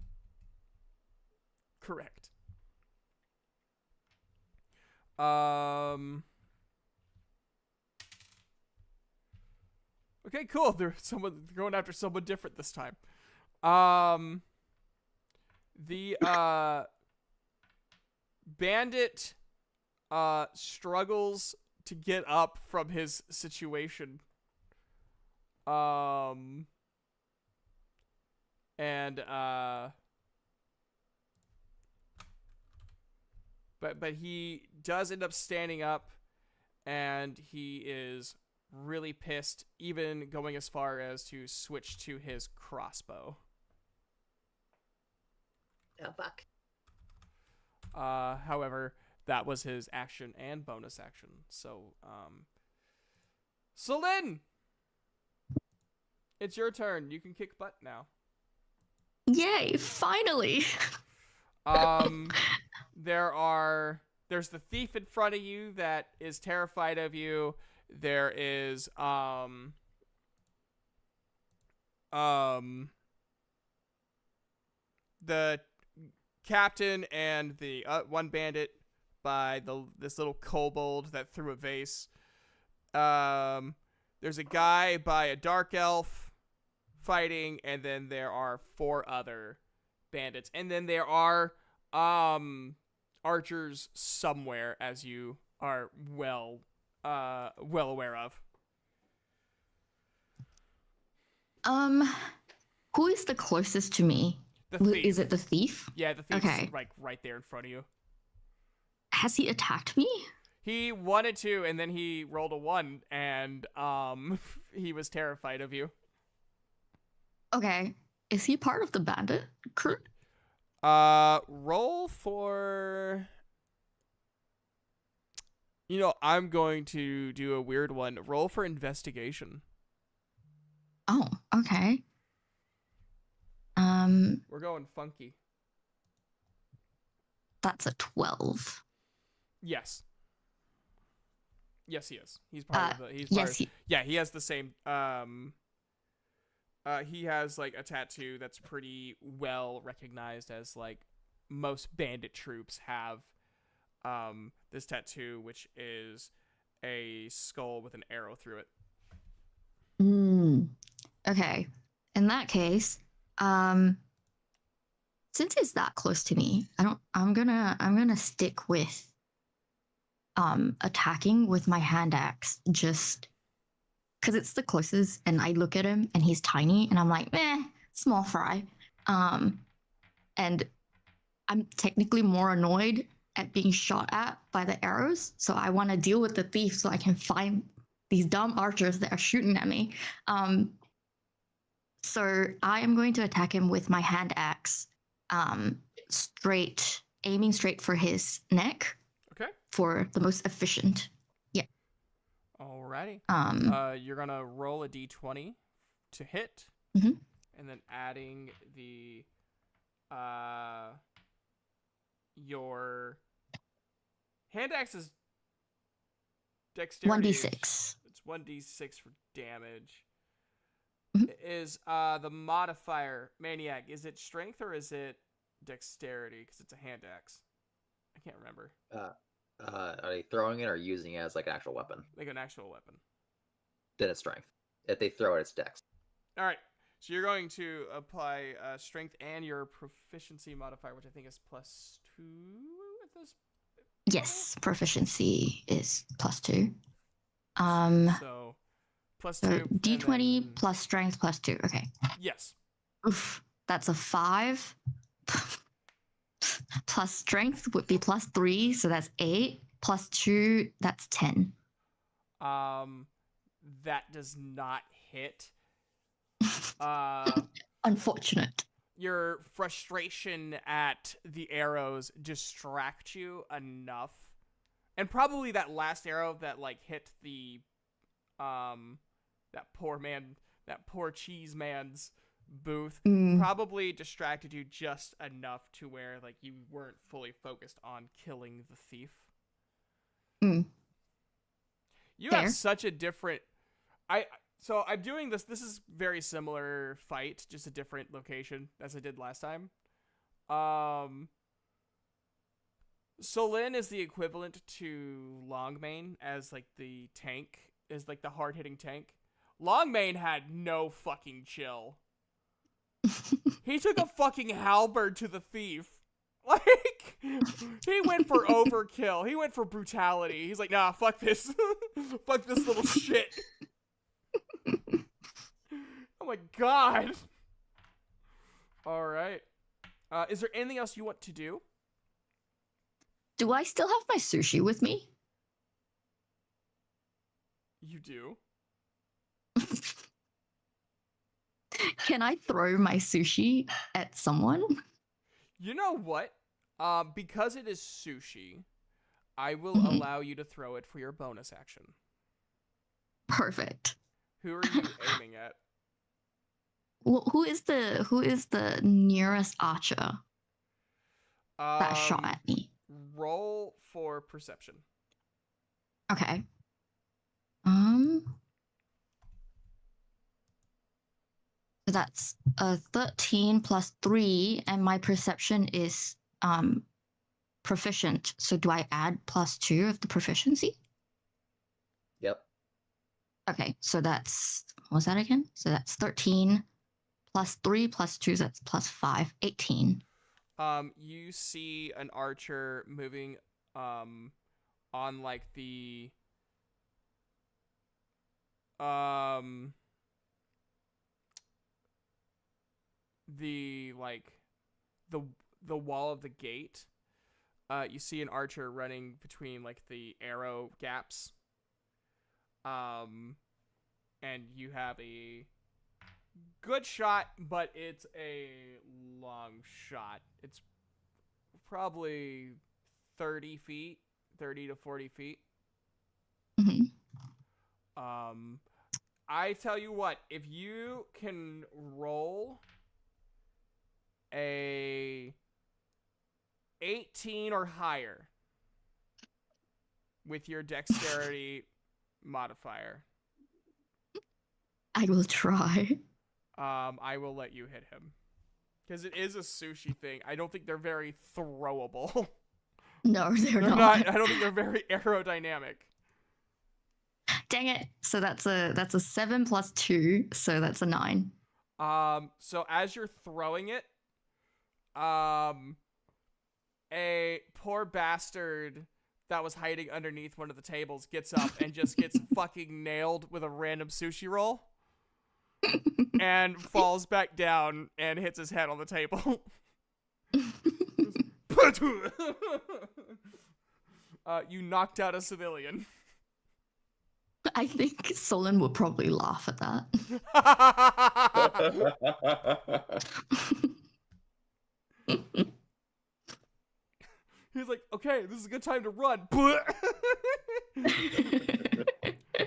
Speaker 1: Correct. Okay, cool. They're going after someone different this time. The bandit struggles to get up from his situation. But he does end up standing up, and he is really pissed, even going as far as to switch to his crossbow.
Speaker 5: Oh, fuck.
Speaker 1: However, that was his action and bonus action. So, Celine, it's your turn. You can kick butt now.
Speaker 3: Yay, finally.
Speaker 1: There's the thief in front of you that is terrified of you. There is, the captain and the one bandit by this little kobold that threw a vase. There's a guy by a dark elf fighting, and then there are 4 other bandits, and then there are archers somewhere, as you are well aware of.
Speaker 3: Who is the closest to me?
Speaker 1: The thief.
Speaker 3: Is it the thief?
Speaker 1: Yeah, the thief's
Speaker 3: Okay.
Speaker 1: like right there in front of you.
Speaker 3: Has he attacked me?
Speaker 1: He wanted to, and then he rolled a 1, and he was terrified of you.
Speaker 3: Okay. Is he part of the bandit crew?
Speaker 1: Roll for... I'm going to do a weird one. Roll for investigation.
Speaker 3: Oh, okay.
Speaker 1: We're going funky.
Speaker 3: That's a 12.
Speaker 1: Yes. Yes, he is. He's part of the... He has the same... he has, like, a tattoo that's pretty well recognized as, like, most bandit troops have this tattoo, which is a skull with an arrow through it.
Speaker 3: Okay. In that case, since it's that close to me, I'm gonna stick with attacking with my hand axe, just because it's the closest, and I look at him and he's tiny and I'm like, small fry. And I'm technically more annoyed at being shot at by the arrows, so I want to deal with the thief so I can find these dumb archers that are shooting at me. So I am going to attack him with my hand axe, aiming straight for his neck.
Speaker 1: Okay.
Speaker 3: For the most efficient. Yeah.
Speaker 1: Alrighty. You're gonna roll a d20 to hit,
Speaker 3: and
Speaker 1: then adding the your hand axe's dexterity.
Speaker 3: 1d6.
Speaker 1: It's 1d6 for damage.
Speaker 3: Mhm.
Speaker 1: Is the modifier maniac? Is it strength or is it dexterity? Because it's a hand axe. I can't remember.
Speaker 2: Are they throwing it or using it as like an actual weapon?
Speaker 1: Like an actual weapon.
Speaker 2: Then it's strength. If they throw it, it's dex.
Speaker 1: All right. So you're going to apply strength and your proficiency modifier, which I think is +2 at this.
Speaker 3: Yes, proficiency is +2.
Speaker 1: So +2.
Speaker 3: So d20
Speaker 1: then...
Speaker 3: plus strength +2. Okay.
Speaker 1: Yes.
Speaker 3: Oof, that's a 5. Plus strength would be +3, so that's 8. +2, that's 10.
Speaker 1: That does not hit.
Speaker 3: Unfortunate.
Speaker 1: Your frustration at the arrows distract you enough, and probably that last arrow that like hit the that poor cheese man's booth probably distracted you just enough to where like you weren't fully focused on killing the thief. You
Speaker 3: Fair.
Speaker 1: have such a different So I'm doing this. This is very similar fight, just a different location as I did last time. Solin is the equivalent to Longmane as like the tank, is like the hard-hitting tank. Longmane had no fucking chill. He took a fucking halberd to the thief. Like, he went for overkill. He went for brutality. He's like, nah, fuck this. Fuck this little shit. Oh my god. All right. Is there anything else you want to do?
Speaker 3: Do I still have my sushi with me?
Speaker 1: You do.
Speaker 3: Can I throw my sushi at someone?
Speaker 1: You know what? Because it is sushi, I will
Speaker 3: Mhm.
Speaker 1: allow you to throw it for your bonus action.
Speaker 3: Perfect.
Speaker 1: Who are you aiming at?
Speaker 3: Well, who is the nearest archer that shot at me?
Speaker 1: Roll for perception.
Speaker 3: Okay. So that's a 13 plus 3, and my perception is proficient. So do I add +2 of the proficiency?
Speaker 2: Yep.
Speaker 3: Okay, so that's, what was that again? So that's 13 plus 3 plus 2, so that's +5, 18.
Speaker 1: You see an archer moving on like the like the wall of the gate. You see an archer running between like the arrow gaps. And you have a good shot, but it's a long shot. It's probably 30 feet, 30 to 40 feet.
Speaker 3: Mhm.
Speaker 1: I tell you what, if you can roll a 18 or higher with your dexterity modifier,
Speaker 3: I will try.
Speaker 1: I will let you hit him. Because it is a sushi thing. I don't think they're very throwable.
Speaker 3: No, they're
Speaker 1: They're
Speaker 3: not.
Speaker 1: not. I don't think they're very aerodynamic.
Speaker 3: Dang it. So that's a 7 plus 2, so that's a 9.
Speaker 1: So as you're throwing it, a poor bastard that was hiding underneath one of the tables gets up and just gets fucking nailed with a random sushi roll and falls back down and hits his head on the table. You knocked out a civilian.
Speaker 3: I think Solon would probably laugh at that.
Speaker 1: He's like, okay, this is a good time to run.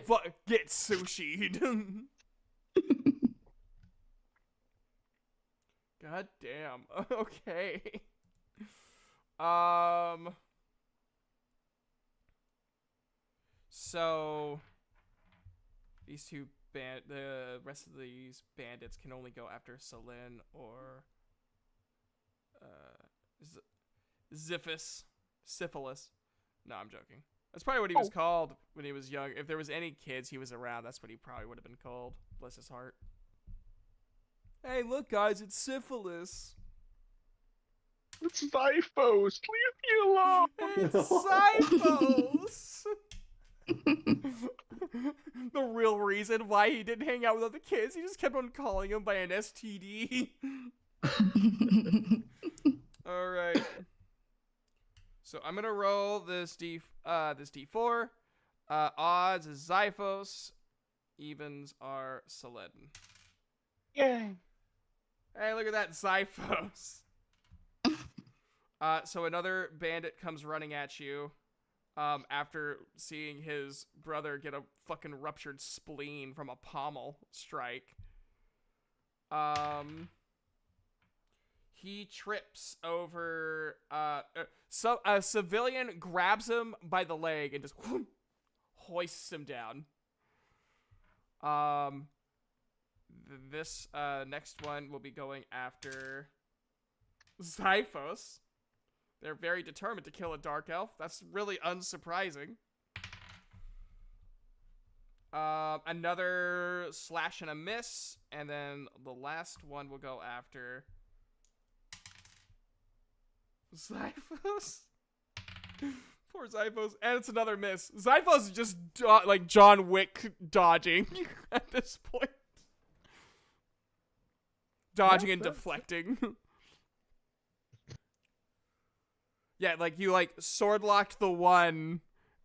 Speaker 1: Fuck, get sushi'd. God damn. Okay. So the rest of these bandits can only go after Selin or Syphilis. No, I'm joking. That's probably what he was called when he was young. If there was any kids he was around, that's what he probably would have been called. Bless his heart. Hey, look, guys, it's Syphilis.
Speaker 4: It's Zyphos. Leave me alone.
Speaker 1: It's Zyphos. The real reason why he didn't hang out with other kids, he just kept on calling him by an STD. All right. So I'm gonna roll this D4. Odds is Zyphos. Evens are Saladin.
Speaker 4: Yay.
Speaker 1: Hey, look at that, Zyphos. So another bandit comes running at you. After seeing his brother get a fucking ruptured spleen from a pommel strike. He trips over, so a civilian grabs him by the leg and just hoists him down. This next one will be going after Zyphos. They're very determined to kill a dark elf. That's really unsurprising. Another slash and a miss, and then the last one will go after Zyphos. Poor Zyphos. And it's another miss. Zyphos is just like John Wick dodging at this point. Dodging and deflecting. Yeah, like you sword locked the one,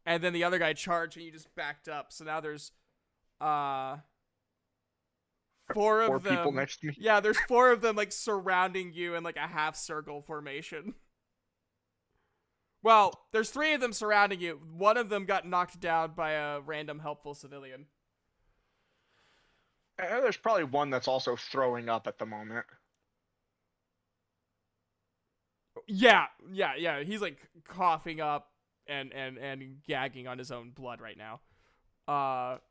Speaker 1: and then the other guy charged, and you just backed up. So now there's Four
Speaker 4: Four
Speaker 1: of
Speaker 4: people
Speaker 1: them.
Speaker 4: next to me.
Speaker 1: Yeah, there's four of them like surrounding you in like a half circle formation. Well, there's three of them surrounding you. One of them got knocked down by a random helpful civilian.
Speaker 4: There's probably one that's also throwing up at the moment.
Speaker 1: Yeah. He's like coughing up and gagging on his own blood right now.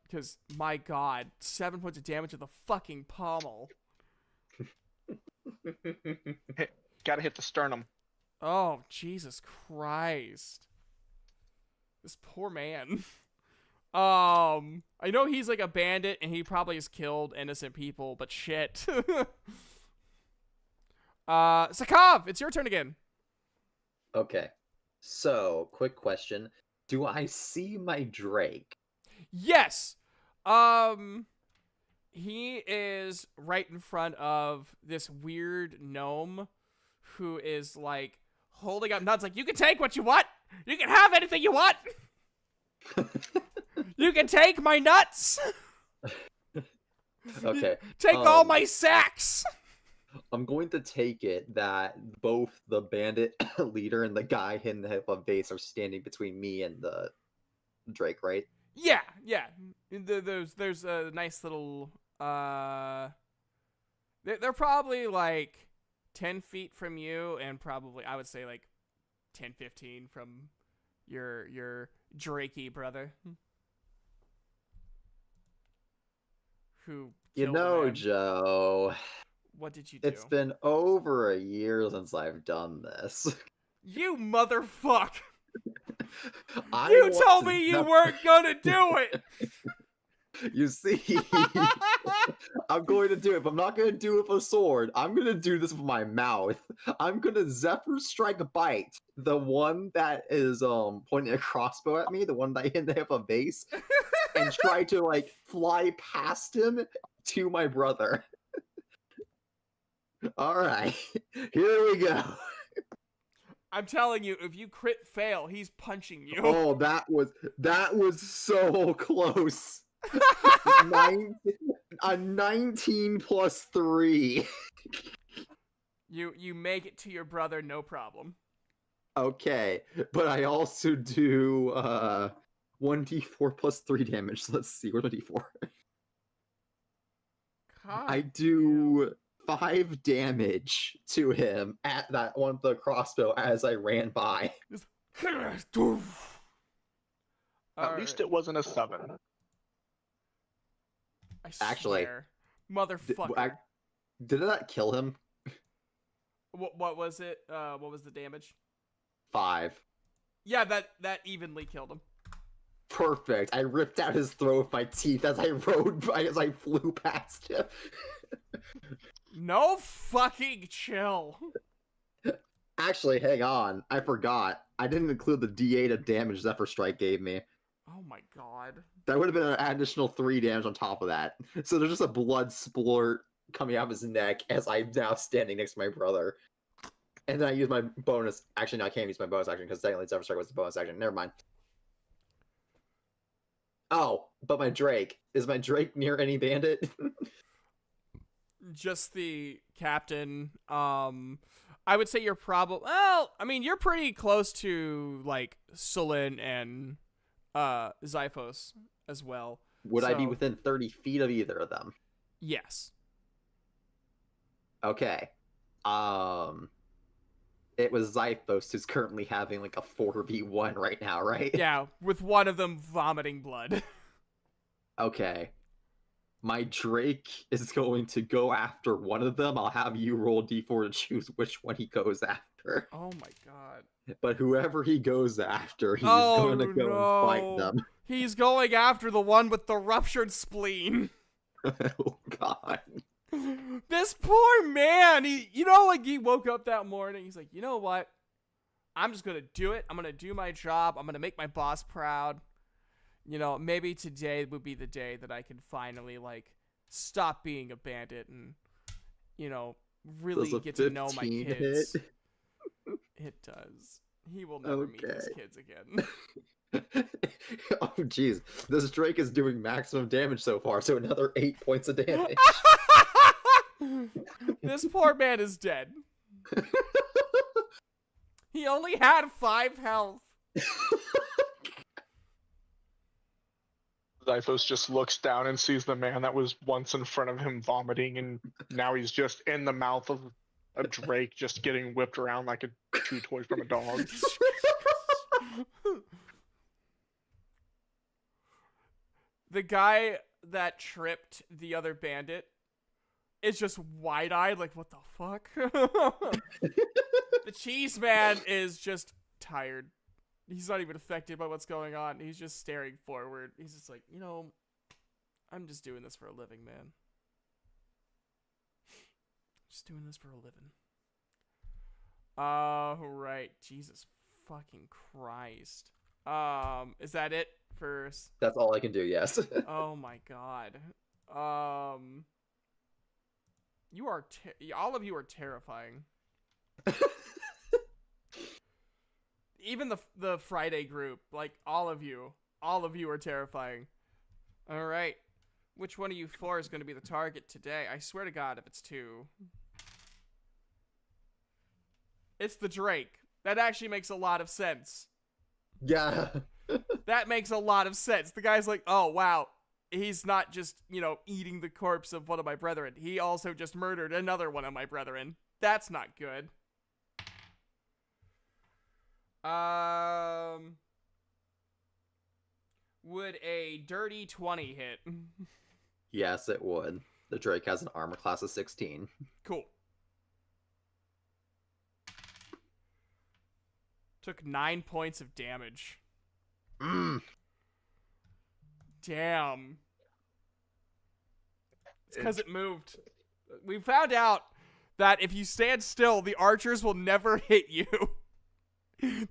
Speaker 1: Because my God, 7 points of damage with a fucking pommel.
Speaker 4: Gotta hit the sternum.
Speaker 1: Oh, Jesus Christ. This poor man. I know he's like a bandit and he probably has killed innocent people, but shit. Sakov, it's your turn again.
Speaker 2: Okay. So, quick question. Do I see my Drake?
Speaker 1: Yes. He is right in front of this weird gnome who is like holding up nuts like, you can take what you want. You can have anything you want. You can take my nuts.
Speaker 2: Okay.
Speaker 1: Take all my sacks.
Speaker 2: I'm going to take it that both the bandit leader and the guy in the hip of base are standing between me and the Drake, right?
Speaker 1: Yeah. There's a nice little they're probably like 10 feet from you and probably I would say like 10-15 from your Drakey brother. Who
Speaker 2: You
Speaker 1: killed a
Speaker 2: know,
Speaker 1: man.
Speaker 2: Joe,
Speaker 1: What did you do?
Speaker 2: it's been over a year since I've done this.
Speaker 1: You motherfucker!
Speaker 2: I
Speaker 1: You
Speaker 2: want
Speaker 1: told
Speaker 2: to
Speaker 1: me you
Speaker 2: never-
Speaker 1: weren't gonna do it!
Speaker 2: You see, I'm going to do it, but I'm not going to do it with a sword. I'm going to do this with my mouth. I'm going to Zephyr Strike Bite, the one that is pointing a crossbow at me, the one that I hit the hip of base, and try to like fly past him to my brother. All right, here we go.
Speaker 1: I'm telling you, if you crit fail, he's punching you.
Speaker 2: Oh, that was so close. A 19 plus 3.
Speaker 1: You make it to your brother, no problem.
Speaker 2: Okay, but I also do 1d4 plus 3 damage. So let's see, where's my d4?
Speaker 1: God
Speaker 2: I do 5 damage to him at that one with the crossbow as I ran by.
Speaker 4: At least it wasn't a 7.
Speaker 1: I
Speaker 2: Actually,
Speaker 1: swear. Motherfucker.
Speaker 2: Did that kill him?
Speaker 1: What was it? What was the damage?
Speaker 2: 5.
Speaker 1: Yeah, that evenly killed him.
Speaker 2: Perfect. I ripped out his throat with my teeth as I flew past him.
Speaker 1: No fucking chill.
Speaker 2: Actually, hang on. I forgot. I didn't include the D8 of damage Zephyr Strike gave me.
Speaker 1: Oh my God.
Speaker 2: That would have been an additional 3 damage on top of that. So there's just a blood splurt coming out of his neck as I'm now standing next to my brother. And then I use my bonus. Actually, no, I can't use my bonus action because technically Zephyr Strike was the bonus action. Never mind. Oh, but my Drake. Is my Drake near any bandit?
Speaker 1: Just the captain. I would say you're probably... Well, I mean, you're pretty close to, like, Sulin and Xiphos as well.
Speaker 2: Would I be within 30 feet of either of them?
Speaker 1: Yes.
Speaker 2: Okay. It was Xiphos who's currently having like a 4v1 right now, right?
Speaker 1: Yeah, with one of them vomiting blood.
Speaker 2: Okay. My Drake is going to go after one of them. I'll have you roll d4 to choose which one he goes after.
Speaker 1: Oh my God.
Speaker 2: But whoever he goes after, he's
Speaker 1: Oh,
Speaker 2: going to go
Speaker 1: no.
Speaker 2: and fight them.
Speaker 1: He's going after the one with the ruptured spleen.
Speaker 2: Oh God.
Speaker 1: This poor man, he woke up that morning. He's like, you know what? I'm just going to do it. I'm going to do my job. I'm going to make my boss proud. Maybe today would be the day that I can finally, like, stop being a bandit and, really get to know my
Speaker 2: 15
Speaker 1: kids.
Speaker 2: hit?
Speaker 1: It does. He will never meet his kids again.
Speaker 2: Oh, jeez. This Drake is doing maximum damage so far, so another 8 points of damage.
Speaker 1: This poor man is dead. He only had 5 health.
Speaker 4: Zythos just looks down and sees the man that was once in front of him vomiting, and now he's just in the mouth of a Drake, just getting whipped around like a chew toy from a dog.
Speaker 1: The guy that tripped the other bandit is just wide-eyed, like, what the fuck? The cheese man is just tired. He's not even affected by what's going on. He's just staring forward. He's just like, you know, I'm just doing this for a living, man. Just doing this for a living. Right. Jesus fucking Christ. Is that it for...
Speaker 2: That's all I can do, yes.
Speaker 1: Oh my god. You are... all of you are terrifying. Even the Friday group, like, all of you are terrifying. All right. Which one of you 4 is going to be the target today? I swear to God, if it's 2. It's the Drake. That actually makes a lot of sense.
Speaker 2: Yeah.
Speaker 1: That makes a lot of sense. The guy's like, oh, wow. He's not just, you know, eating the corpse of one of my brethren. He also just murdered another one of my brethren. That's not good. Would a dirty 20 hit?
Speaker 2: Yes, it would. The Drake has an armor class of 16.
Speaker 1: Cool. Took 9 points of damage. Damn. It's because it moved. We found out that if you stand still, the archers will never hit you.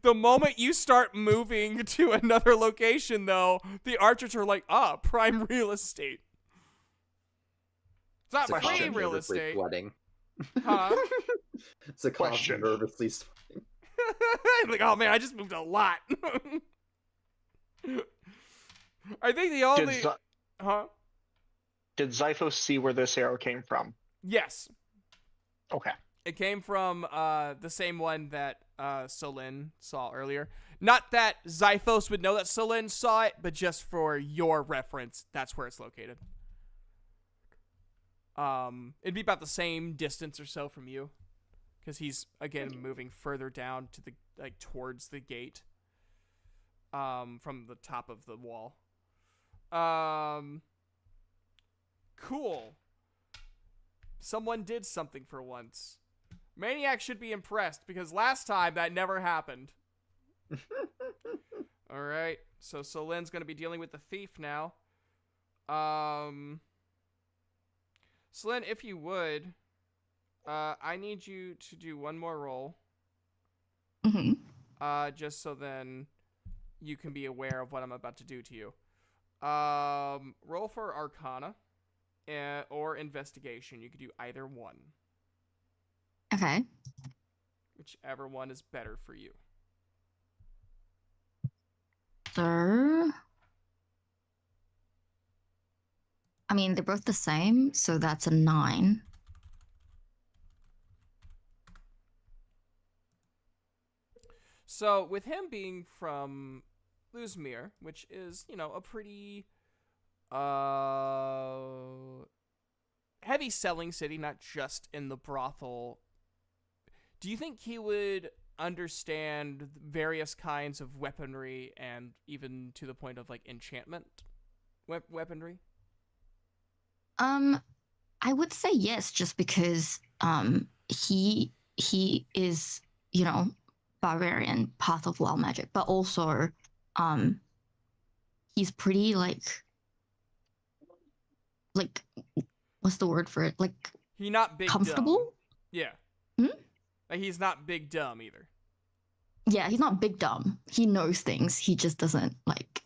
Speaker 1: The moment you start moving to another location, though, the archers are like, prime real estate. It's not free real estate.
Speaker 2: Sweating.
Speaker 1: Huh?
Speaker 2: It's a
Speaker 4: Question.
Speaker 2: nervously sweating.
Speaker 1: I'm like, oh man, I just moved a lot. I think the only...
Speaker 4: Did Zythos see where this arrow came from?
Speaker 1: Yes.
Speaker 4: Okay.
Speaker 1: It came from the same one that Solin saw earlier. Not that Zythos would know that Solin saw it, but just for your reference, that's where it's located. It'd be about the same distance or so from you, because he's again moving further down to the towards the gate. From the top of the wall. Cool. Someone did something for once. Maniac should be impressed, because last time that never happened. Alright, so Solin's gonna be dealing with the thief now. Solin, if you would, I need you to do one more roll.
Speaker 3: Mm-hmm.
Speaker 1: Just so then you can be aware of what I'm about to do to you. Roll for Arcana or Investigation. You could do either one.
Speaker 3: Okay.
Speaker 1: Whichever one is better for you.
Speaker 3: So, I mean, they're both the same, so that's a 9.
Speaker 1: So, with him being from Luzmir, which is, you know, a pretty heavy selling city, not just in the brothel, do you think he would understand various kinds of weaponry and even to the point of, like, enchantment weaponry?
Speaker 3: I would say yes, just because he is, you know, barbarian, path of wild magic, but also he's pretty like what's the word for it? Like,
Speaker 1: He not big
Speaker 3: comfortable?
Speaker 1: dumb. Yeah. Like, he's not big dumb either.
Speaker 3: Yeah, he's not big dumb. He knows things. He just doesn't like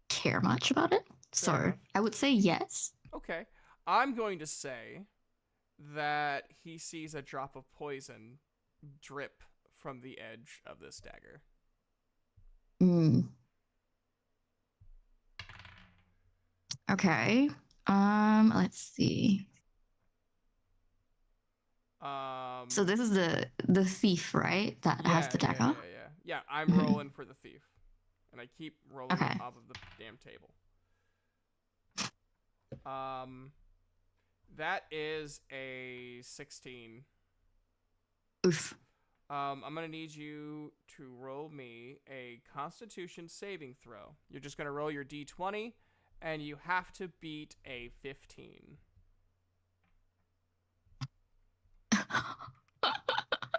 Speaker 3: care much about it. So
Speaker 1: Fair enough.
Speaker 3: I would say yes.
Speaker 1: Okay. I'm going to say that he sees a drop of poison drip from the edge of this dagger.
Speaker 3: Mm. Okay. Let's see. So this is the thief, right? That has the dagger.
Speaker 1: Yeah, I'm
Speaker 3: Mhm.
Speaker 1: rolling for the thief. And I keep rolling
Speaker 3: Okay.
Speaker 1: off of the damn table. That is a 16.
Speaker 3: Oof.
Speaker 1: I'm gonna need you to roll me a Constitution saving throw. You're just gonna roll your d20, and you have to beat a 15.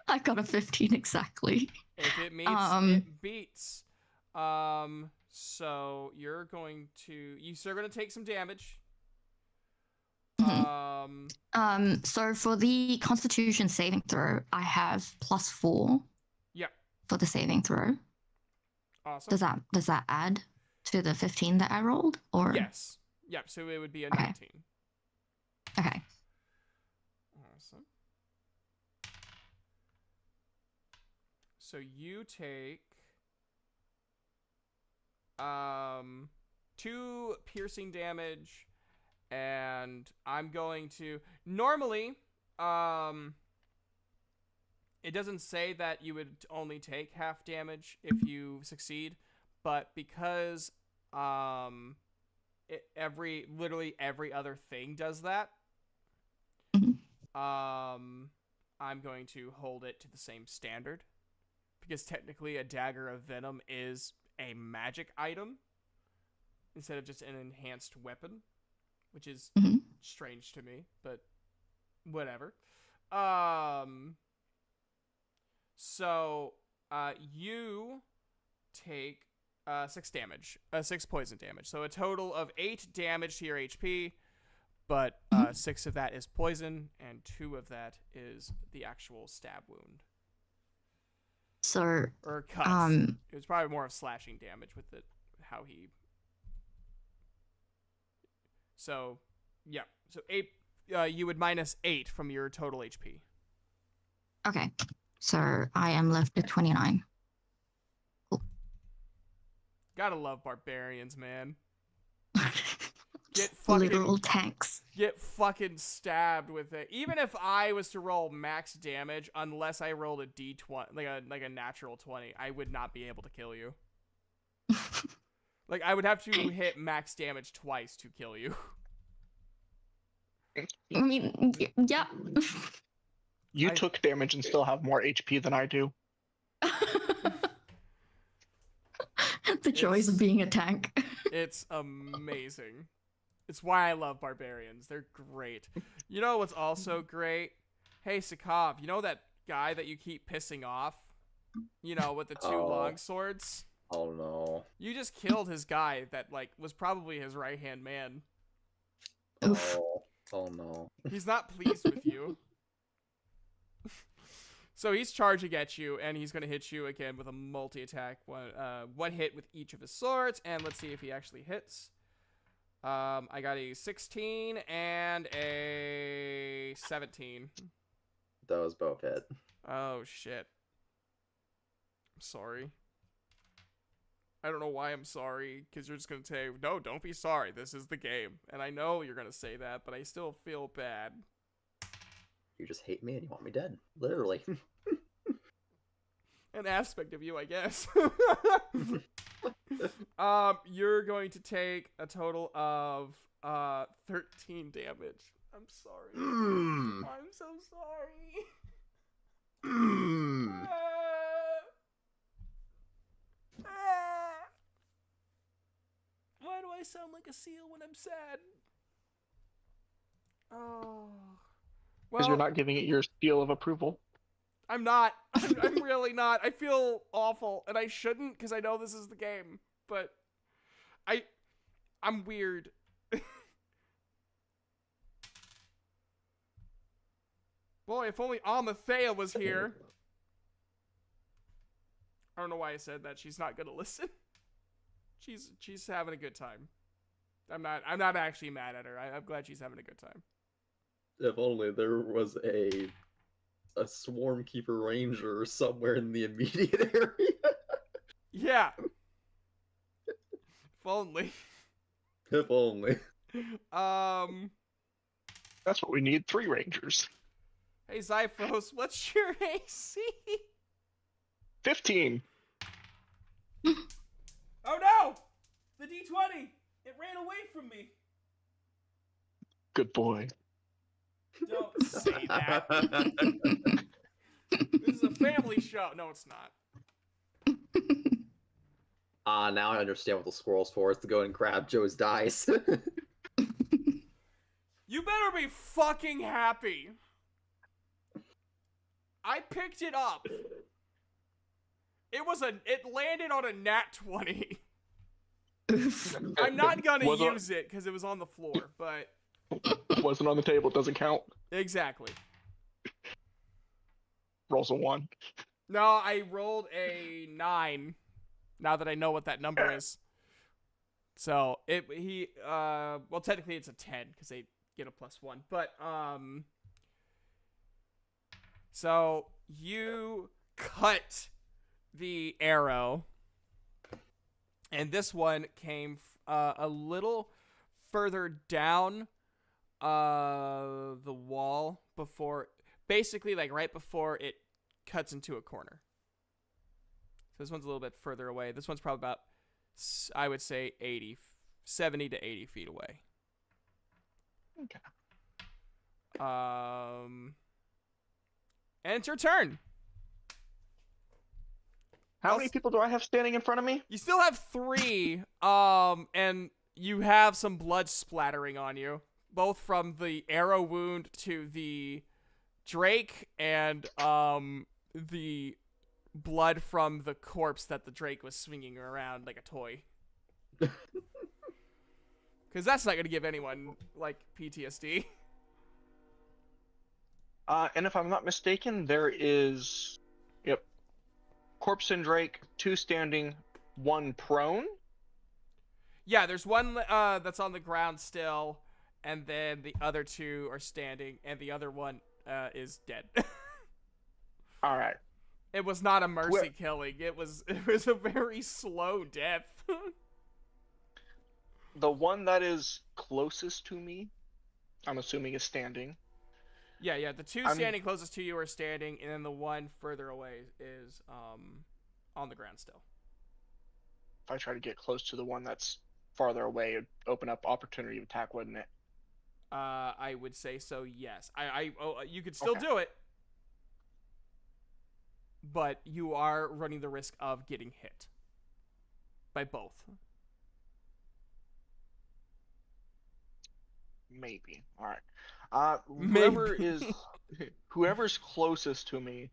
Speaker 3: I got a 15 exactly.
Speaker 1: If it meets, it beats. So you're going to, you're still gonna take some damage.
Speaker 3: So for the Constitution saving throw, I have +4.
Speaker 1: Yeah.
Speaker 3: For the saving throw.
Speaker 1: Awesome.
Speaker 3: Does that add to the 15 that I rolled, or?
Speaker 1: Yes. Yep. So it would be a 19.
Speaker 3: Okay.
Speaker 1: Awesome. So you take 2 piercing damage, and I'm going to normally it doesn't say that you would only take half damage if you succeed, but because literally every other thing does that, I'm going to hold it to the same standard, because technically a dagger of venom is a magic item instead of just an enhanced weapon, which is strange to me, but whatever. So you take 6 damage, 6 poison damage. So a total of 8 damage to your HP, but 6 of that is poison, and 2 of that is the actual stab wound.
Speaker 3: So
Speaker 1: or cuts. It was probably more of slashing damage with it, how he. So, yeah. So 8. You would minus 8 from your total HP.
Speaker 3: Okay. So I am left with 29. Cool.
Speaker 1: Gotta love barbarians, man. Get fucking
Speaker 3: literal tanks.
Speaker 1: Get fucking stabbed with it. Even if I was to roll max damage, unless I rolled a d20, like a natural 20, I would not be able to kill you. Like I would have to hit max damage twice to kill you.
Speaker 3: I mean, yeah.
Speaker 4: You took damage and still have more HP than I do.
Speaker 3: The joys of being a tank.
Speaker 1: It's amazing. It's why I love barbarians. They're great. You know what's also great? Hey, Sakov, you know that guy that you keep pissing off? You know, with the 2 long swords?
Speaker 2: Oh, no.
Speaker 1: You just killed his guy that, like, was probably his right-hand man.
Speaker 2: Oh, no.
Speaker 1: He's not pleased with you. So he's charging at you, and he's going to hit you again with a multi-attack. One hit with each of his swords, and let's see if he actually hits. I got a 16 and a 17.
Speaker 2: Those both hit.
Speaker 1: Oh, shit. I'm sorry. I don't know why I'm sorry, because you're just going to say, no, don't be sorry. This is the game. And I know you're going to say that, but I still feel bad.
Speaker 2: You just hate me and you want me dead. Literally.
Speaker 1: An aspect of you, I guess. You're going to take a total of 13 damage. I'm sorry. I'm so sorry. Why do I sound like a seal when I'm sad? Oh.
Speaker 4: Because you're not giving it your seal of approval.
Speaker 1: I'm not. I'm really not. I feel awful, and I shouldn't, because I know this is the game. But I'm weird. Boy, if only Almathea was here. I don't know why I said that. She's not gonna listen. She's having a good time. I'm not actually mad at her. I'm glad she's having a good time.
Speaker 2: If only there was a swarm keeper ranger somewhere in the immediate area.
Speaker 1: Yeah. only.
Speaker 2: If only.
Speaker 4: That's what we need. 3 rangers.
Speaker 1: Hey Zyphos, what's your AC?
Speaker 4: 15.
Speaker 1: Oh no! The D20! It ran away from me.
Speaker 4: Good boy.
Speaker 1: Don't say that. This is a family show. No, it's not.
Speaker 2: Now I understand what the squirrel's for. It's to go and grab Joe's dice.
Speaker 1: You better be fucking happy. I picked it up. It landed on a nat 20. I'm not gonna use it because it was on the floor, but
Speaker 4: Wasn't on the table. It doesn't count.
Speaker 1: exactly.
Speaker 4: Rolls a 1.
Speaker 1: No, I rolled a 9. Now that I know what that number is. So well technically it's a 10 because they get a +1. But so you cut the arrow, and this one came a little further down the wall before, basically like right before it cuts into a corner. So this one's a little bit further away. This one's probably about, I would say, 70 to 80 feet away.
Speaker 4: Okay.
Speaker 1: And it's your turn.
Speaker 4: How many people do I have standing in front of me?
Speaker 1: You still have 3, and you have some blood splattering on you, both from the arrow wound to the Drake and the blood from the corpse that the Drake was swinging around like a toy. Because that's not going to give anyone, like, PTSD.
Speaker 4: And if I'm not mistaken, there is, corpse and Drake, 2 standing, 1 prone.
Speaker 1: Yeah, there's one that's on the ground still, and then the other 2 are standing, and the other one is dead.
Speaker 4: All right.
Speaker 1: It was not a mercy killing. It was a very slow death.
Speaker 4: The one that is closest to me, I'm assuming is standing.
Speaker 1: Yeah. The 2 standing closest to you are standing, and then the one further away is on the ground still.
Speaker 4: If I try to get close to the one that's farther away, it'd open up opportunity of attack, wouldn't it?
Speaker 1: I would say so. Yes. You could still do it, but you are running the risk of getting hit by both.
Speaker 4: Maybe. All right. Whoever's closest to me,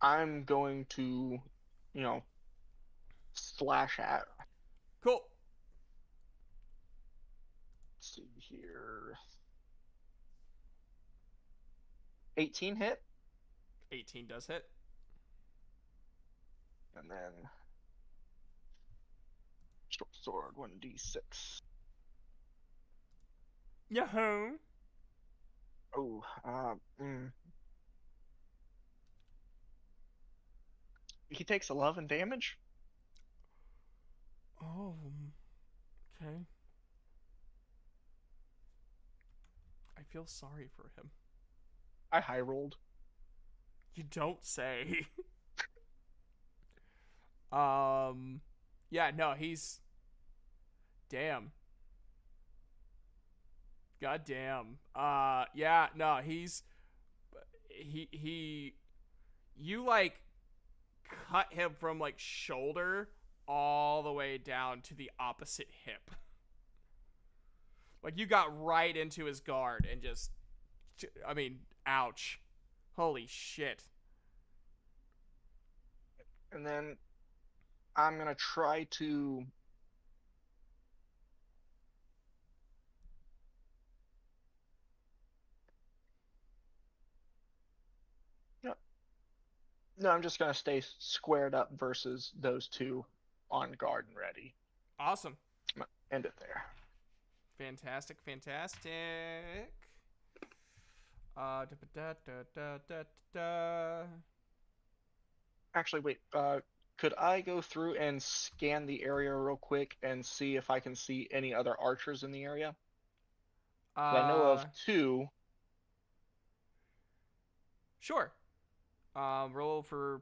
Speaker 4: I'm going to, slash at.
Speaker 1: Cool.
Speaker 4: Let's see here. 18 hit.
Speaker 1: 18 does hit.
Speaker 4: And then short sword, 1d6.
Speaker 1: Yahoo!
Speaker 4: Oh, He takes 11 damage.
Speaker 1: Oh, okay. I feel sorry for him.
Speaker 4: I high rolled.
Speaker 1: You don't say. Yeah, no, he's... Damn. God damn. Yeah, no, he's... You, like, cut him from, like, shoulder all the way down to the opposite hip. Like, you got right into his guard and just... I mean, ouch. Holy shit.
Speaker 4: And then I'm going to try to... No, I'm just going to stay squared up versus those 2 on guard and ready.
Speaker 1: Awesome.
Speaker 4: I'm gonna end it there.
Speaker 1: Fantastic.
Speaker 4: Actually, wait. Could I go through and scan the area real quick and see if I can see any other archers in the area? 'Cause I know of two.
Speaker 1: Sure. Roll for,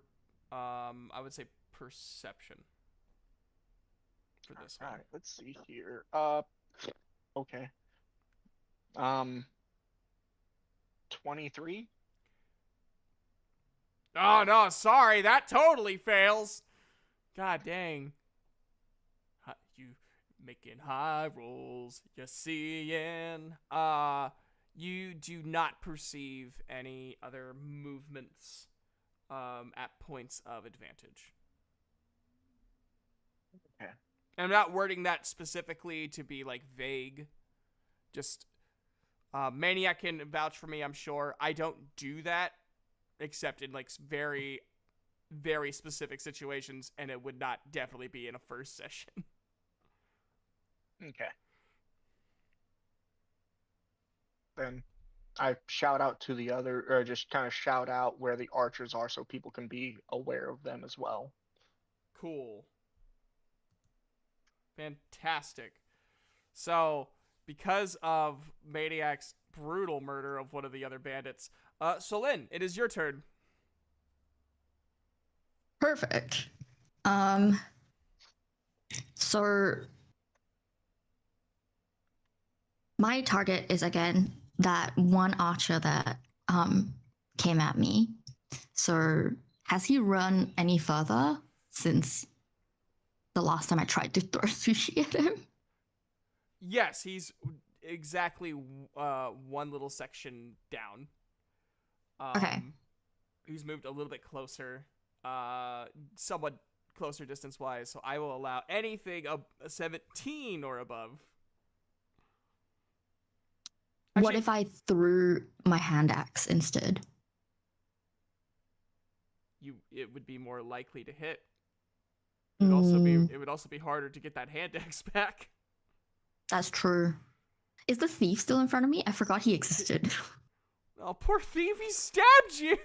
Speaker 1: I would say perception for this
Speaker 4: All
Speaker 1: one.
Speaker 4: right, let's see here. Okay. 23.
Speaker 1: Oh no, sorry, that totally fails. God dang. You making high rolls, you seeing. You do not perceive any other movements at points of advantage.
Speaker 4: Okay.
Speaker 1: And I'm not wording that specifically to be like vague. Just Maniac can vouch for me, I'm sure. I don't do that except in like very, very specific situations, and it would not definitely be in a first session.
Speaker 4: Okay. Then I shout out to the other, or just kind of shout out where the archers are so people can be aware of them as well.
Speaker 1: Cool. Fantastic. So, because of Maniac's brutal murder of one of the other bandits, Solin, it is your turn.
Speaker 3: Perfect. So my target is again that one archer that came at me. So has he run any further since the last time I tried to throw sushi at him?
Speaker 1: Yes, he's exactly one little section down.
Speaker 3: Okay.
Speaker 1: He's moved a little bit closer, somewhat closer distance-wise, so I will allow anything a 17 or above.
Speaker 3: What
Speaker 1: Actually,
Speaker 3: if I threw my hand axe instead?
Speaker 1: it would be more likely to hit. It would also be harder to get that hand axe back.
Speaker 3: That's true. Is the thief still in front of me? I forgot he existed.
Speaker 1: Oh, poor thief, he stabbed you.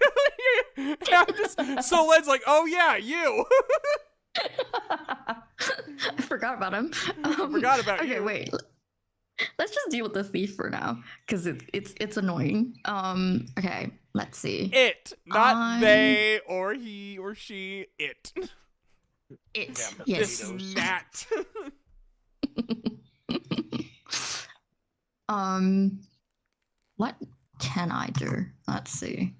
Speaker 1: Solen's like, oh yeah, you.
Speaker 3: I forgot about him.
Speaker 1: I forgot about
Speaker 3: okay,
Speaker 1: you.
Speaker 3: Okay, wait. Let's just deal with the thief for now, because it's annoying. Okay, let's see.
Speaker 1: It, not they or he or she. It.
Speaker 3: It.
Speaker 4: Damn
Speaker 3: Yes.
Speaker 1: This gnat.
Speaker 3: What can I do? Let's see.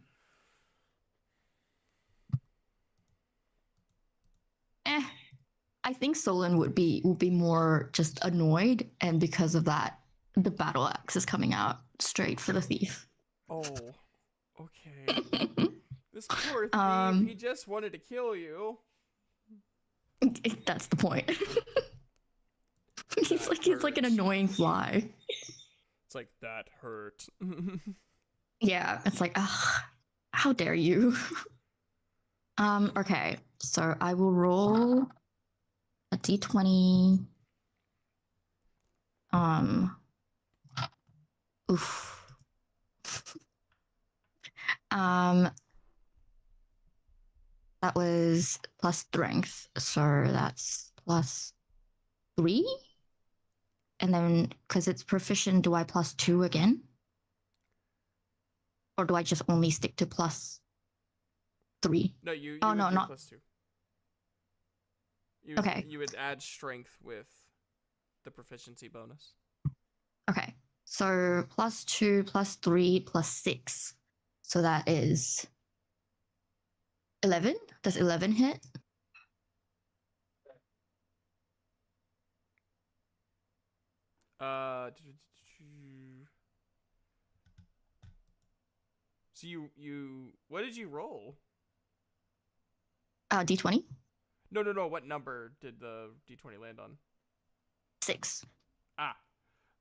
Speaker 3: I think Solon would be more just annoyed, and because of that, the battle axe is coming out straight for the thief.
Speaker 1: Oh, okay. This poor thief, he just wanted to kill you.
Speaker 3: That's the point. he's like an annoying fly.
Speaker 1: It's like, that hurt.
Speaker 3: Yeah, it's like, ugh, how dare you? Okay, so I will roll a d20. Oof. That was plus strength, so that's +3. And then, because it's proficient, do I +2 again? Or do I just only stick to +3?
Speaker 1: No, you
Speaker 3: Oh,
Speaker 1: would
Speaker 3: no,
Speaker 1: do
Speaker 3: not.
Speaker 1: +2.
Speaker 3: Okay.
Speaker 1: You would add strength with the proficiency bonus.
Speaker 3: Okay. So +2, +3, +6. So that is 11. Does 11 hit?
Speaker 1: So you what did you roll?
Speaker 3: D20.
Speaker 1: No. What number did the D20 land on?
Speaker 3: 6.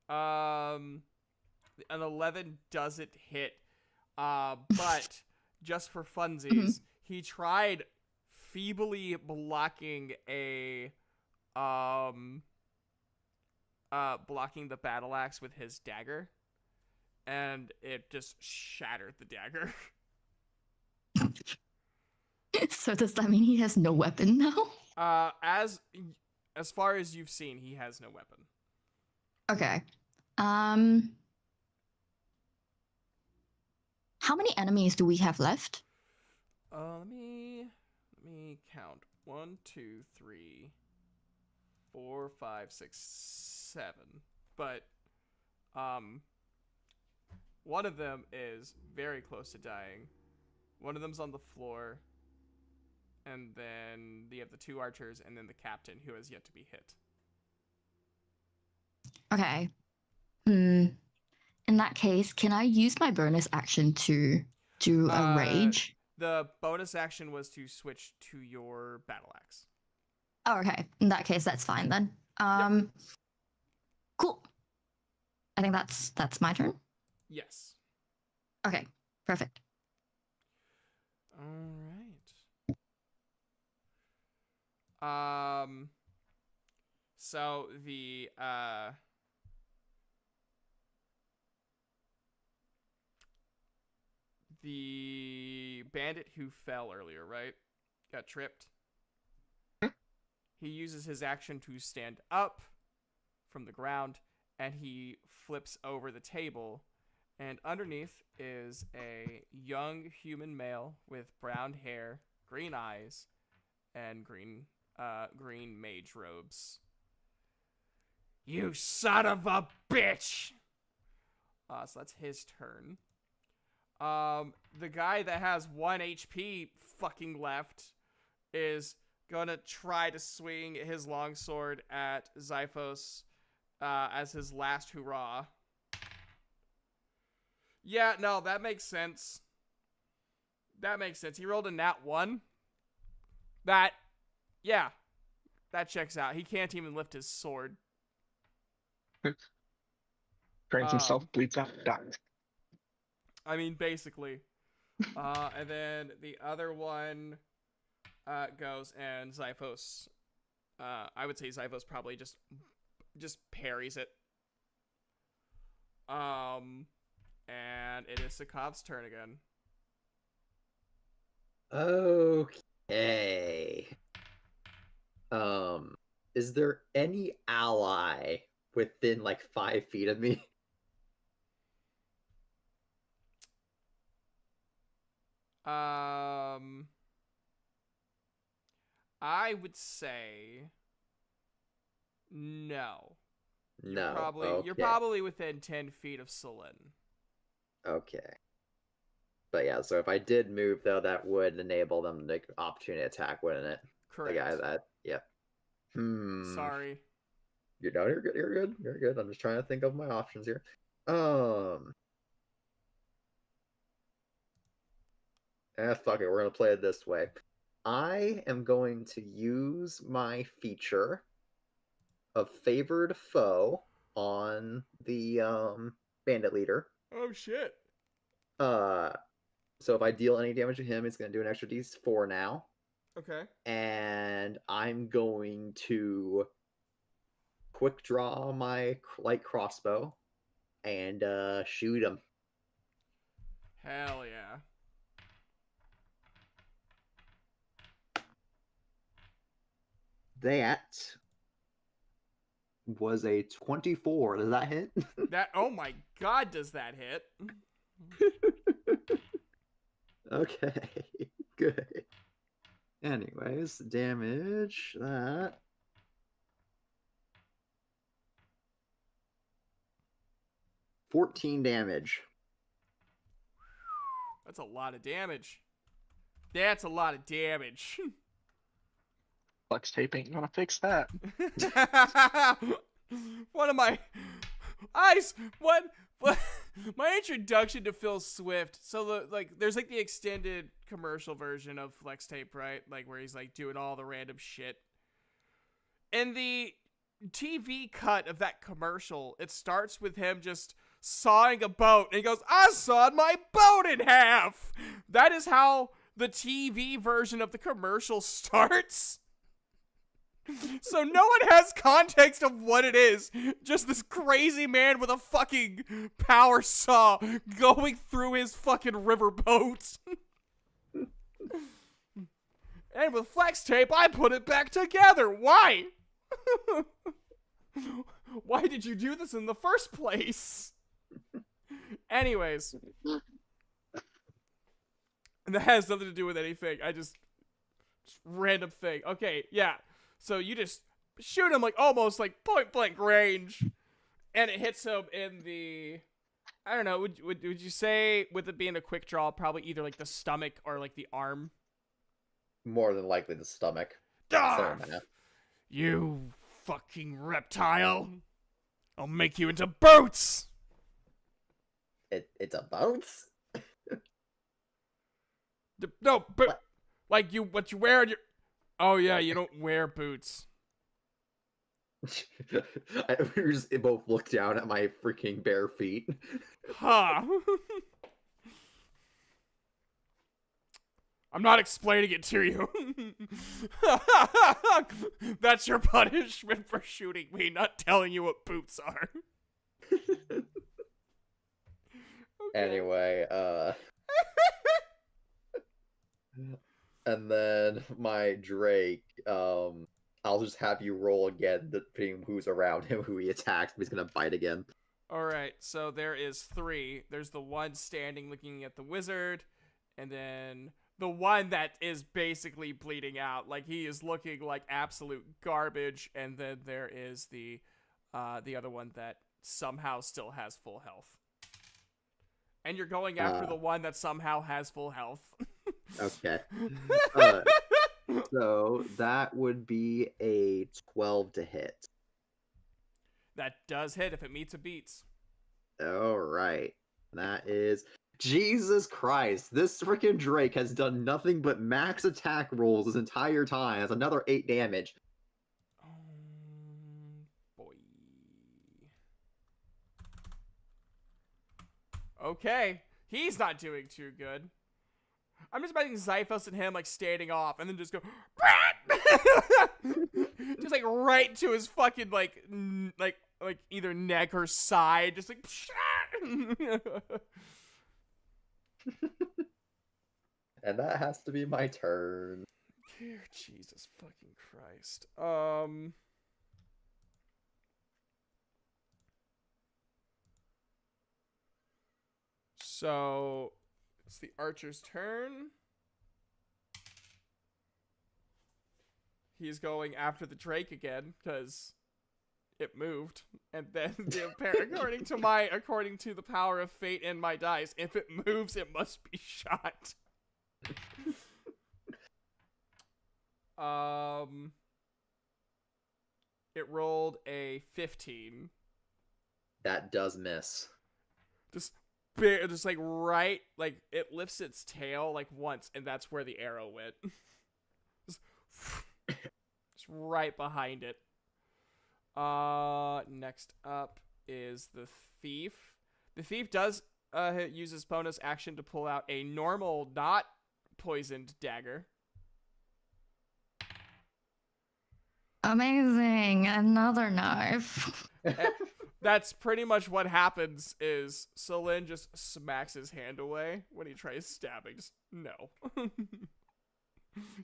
Speaker 1: An 11 doesn't hit. But just for funsies, he tried feebly blocking blocking the battle axe with his dagger, and it just shattered the dagger.
Speaker 3: So does that mean he has no weapon now?
Speaker 1: As far as you've seen, he has no weapon.
Speaker 3: Okay. How many enemies do we have left?
Speaker 1: Let me count. 1, 2, 3, 4, 5, 6, 7. But one of them is very close to dying. One of them's on the floor. And then you have the 2 archers and then the captain who has yet to be hit.
Speaker 3: Okay. In that case, can I use my bonus action to do a rage?
Speaker 1: The bonus action was to switch to your battle axe.
Speaker 3: Oh, okay. In that case, that's fine then. Cool. I think that's my turn.
Speaker 1: Yes.
Speaker 3: Okay, perfect.
Speaker 1: All right. So the bandit who fell earlier, right? Got tripped. He uses his action to stand up from the ground, and he flips over the table, and underneath is a young human male with brown hair, green eyes, and green mage robes. You son of a bitch! So that's his turn. The guy that has 1 HP fucking left is gonna try to swing his longsword at Xiphos as his last hurrah. Yeah, no, that makes sense. That makes sense. He rolled a nat 1. That checks out. He can't even lift his sword.
Speaker 4: Drains himself, bleeds out, dies.
Speaker 1: I mean, basically. And then the other one goes, and Xiphos. I would say Xiphos probably just parries it. And it is Sokov's turn again.
Speaker 2: Okay. Is there any ally within like 5 feet of me?
Speaker 1: I would say no.
Speaker 2: No.
Speaker 1: You're probably within 10 feet of Selin.
Speaker 2: Okay. But yeah, so if I did move though, that would enable them to make an opportunity attack, wouldn't it?
Speaker 1: Correct.
Speaker 2: The guy that, yep.
Speaker 1: Sorry.
Speaker 2: You're good. You're good. I'm just trying to think of my options here. Fuck it. We're gonna play it this way. I am going to use my feature of favored foe on the bandit leader.
Speaker 1: Oh shit.
Speaker 2: So if I deal any damage to him, it's gonna do an extra d4 now.
Speaker 1: Okay.
Speaker 2: And I'm going to quick draw my light crossbow and shoot him.
Speaker 1: Hell yeah.
Speaker 2: That was a 24. Does that hit?
Speaker 1: Oh my god, does that hit?
Speaker 2: Okay, good. Anyways, damage that. $14 damage.
Speaker 1: That's a lot of damage. That's a lot of damage.
Speaker 4: Flex tape ain't gonna fix that.
Speaker 1: One of my eyes. What? My introduction to Phil Swift. So there's like the extended commercial version of Flex Tape, right? Like where he's like doing all the random shit. In the TV cut of that commercial, it starts with him just sawing a boat, and he goes, "I sawed my boat in half." That is how the TV version of the commercial starts. So no one has context of what it is. Just this crazy man with a fucking power saw going through his fucking riverboat. And with flex tape, I put it back together. Why? Why did you do this in the first place? Anyways. And that has nothing to do with anything. Just random thing. Okay, yeah. So you just shoot him like almost like point blank range. And it hits him in the... I don't know, would you say, with it being a quick draw, probably either like the stomach or like the arm?
Speaker 2: More than likely the stomach.
Speaker 1: Ah,
Speaker 2: So, man.
Speaker 1: you fucking reptile. I'll make you into boots!
Speaker 2: It's a bounce?
Speaker 1: No, but
Speaker 2: What?
Speaker 1: like what you wear in your... Oh yeah, you don't wear boots.
Speaker 2: We just both look down at my freaking bare feet.
Speaker 1: Huh. I'm not explaining it to you. That's your punishment for shooting me, not telling you what boots are. Okay.
Speaker 2: Anyway, and then my Drake, I'll just have you roll again, depending who's around him, who he attacks, but he's gonna bite again.
Speaker 1: Alright, so there is 3. There's the one standing looking at the wizard, and then the one that is basically bleeding out. Like, he is looking like absolute garbage, and then there is the other one that somehow still has full health. And you're going after the one that somehow has full health.
Speaker 2: Okay. So that would be a 12 to hit.
Speaker 1: That does hit if it meets or beats.
Speaker 2: All right. That is... Jesus Christ. This freaking Drake has done nothing but max attack rolls this entire time. That's another 8 damage.
Speaker 1: Boy. Okay. He's not doing too good. I'm just imagining Zyphos and him like standing off and then just go just like right to his fucking like either neck or side, just like
Speaker 2: And that has to be my turn.
Speaker 1: Dear Jesus fucking Christ. So it's the archer's turn. He's going after the Drake again because it moved, and then according to the power of fate and my dice, if it moves, it must be shot. It rolled a 15.
Speaker 2: That does miss.
Speaker 1: Just like right, like it lifts its tail like once, and that's where the arrow went. just right behind it. Next up is the thief. The thief does use his bonus action to pull out a normal, not poisoned dagger.
Speaker 3: Amazing. Another knife.
Speaker 1: That's pretty much what happens is Selin just smacks his hand away when he tries stabbing. Just, no.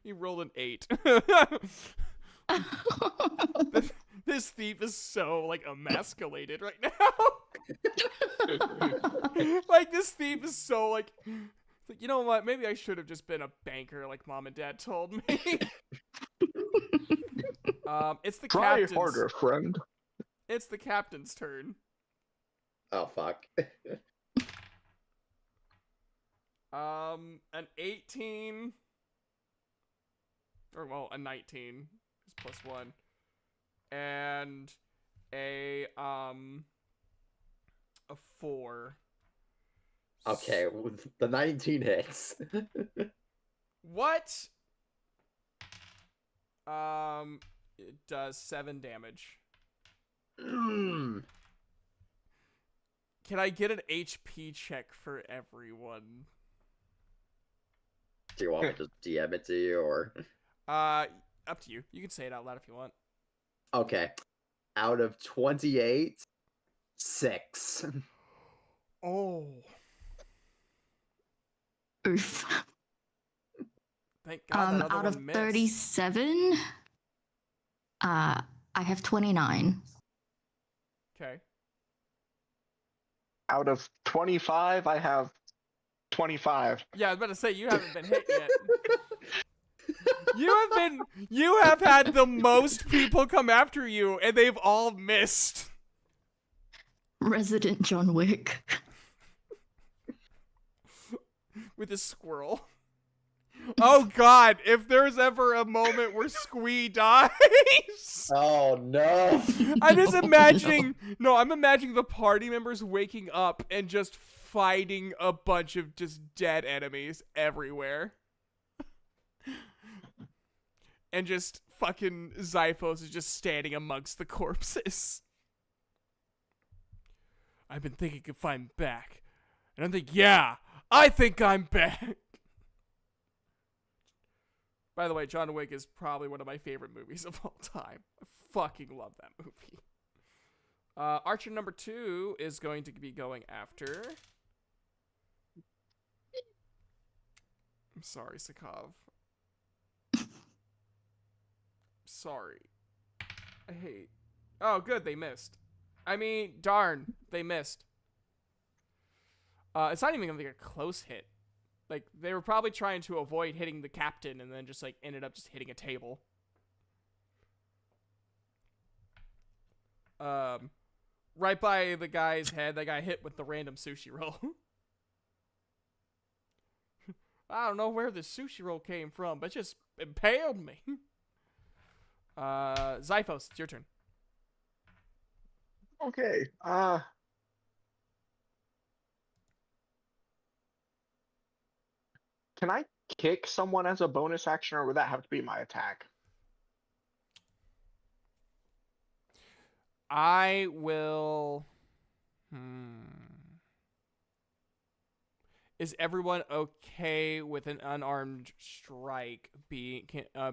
Speaker 1: He rolled an 8. This thief is so, like, emasculated right now. Like, this thief is so, like, you know what? Maybe I should have just been a banker like Mom and Dad told me. It's the
Speaker 4: Try
Speaker 1: captain's...
Speaker 4: harder, friend.
Speaker 1: It's the captain's turn.
Speaker 2: Oh, fuck.
Speaker 1: An 18... Or, well, a 19 is +1. And a 4.
Speaker 2: Okay, the 19 hits.
Speaker 1: What? It does 7 damage.
Speaker 2: Mm.
Speaker 1: Can I get an HP check for everyone?
Speaker 2: Do you want me to DM it to you, or?
Speaker 1: Up to you. You can say it out loud if you want.
Speaker 2: Okay. Out of 28, 6.
Speaker 1: Oh.
Speaker 3: Oof.
Speaker 1: Thank God that other
Speaker 3: Out
Speaker 1: one
Speaker 3: of
Speaker 1: missed.
Speaker 3: 37, I have 29.
Speaker 1: Okay.
Speaker 4: Out of 25, I have 25.
Speaker 1: Yeah, I was about to say you haven't been hit yet. You have had the most people come after you, and they've all missed.
Speaker 3: Resident John Wick.
Speaker 1: With a squirrel. Oh God, if there's ever a moment where Squee dies.
Speaker 2: Oh no.
Speaker 1: I'm just imagining I'm imagining the party members waking up and just fighting a bunch of just dead enemies everywhere. And just fucking Zyphos is just standing amongst the corpses. I've been thinking if I'm back. And I'm thinking, yeah, I think I'm back. By the way, John Wick is probably one of my favorite movies of all time. I fucking love that movie. Archer number 2 is going to be going after... I'm sorry, Sakov. Sorry. I hate... Oh, good, they missed. I mean, darn, they missed. It's not even gonna be a close hit. Like, they were probably trying to avoid hitting the captain and then just, like, ended up just hitting a table. Right by the guy's head, that got hit with the random sushi roll. I don't know where the sushi roll came from, but it just impaled me. Zyphos, it's your turn.
Speaker 4: Okay. Can I kick someone as a bonus action, or would that have to be my attack?
Speaker 1: I will... Is everyone okay with an unarmed strike being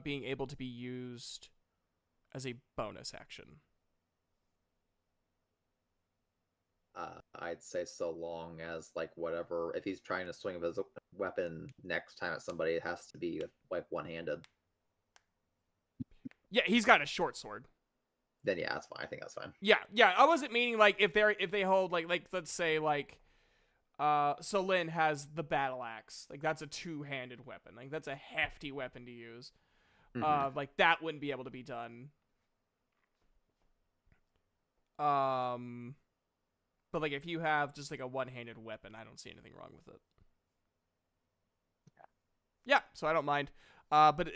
Speaker 1: able to be used as a bonus action?
Speaker 2: I'd say so long as, like, whatever, if he's trying to swing his weapon next time at somebody, it has to be, like, one-handed.
Speaker 1: Yeah, he's got a short sword.
Speaker 2: Then yeah, that's fine. I think that's fine.
Speaker 1: Yeah. I wasn't meaning, like, if they hold, like let's say, like, Solin has the battle axe. Like, that's a two-handed weapon. Like, that's a hefty weapon to use.
Speaker 2: Mhm.
Speaker 1: Like, that wouldn't be able to be done. But, like, if you have just, like, a one-handed weapon, I don't see anything wrong with it. Yeah, so I don't mind. But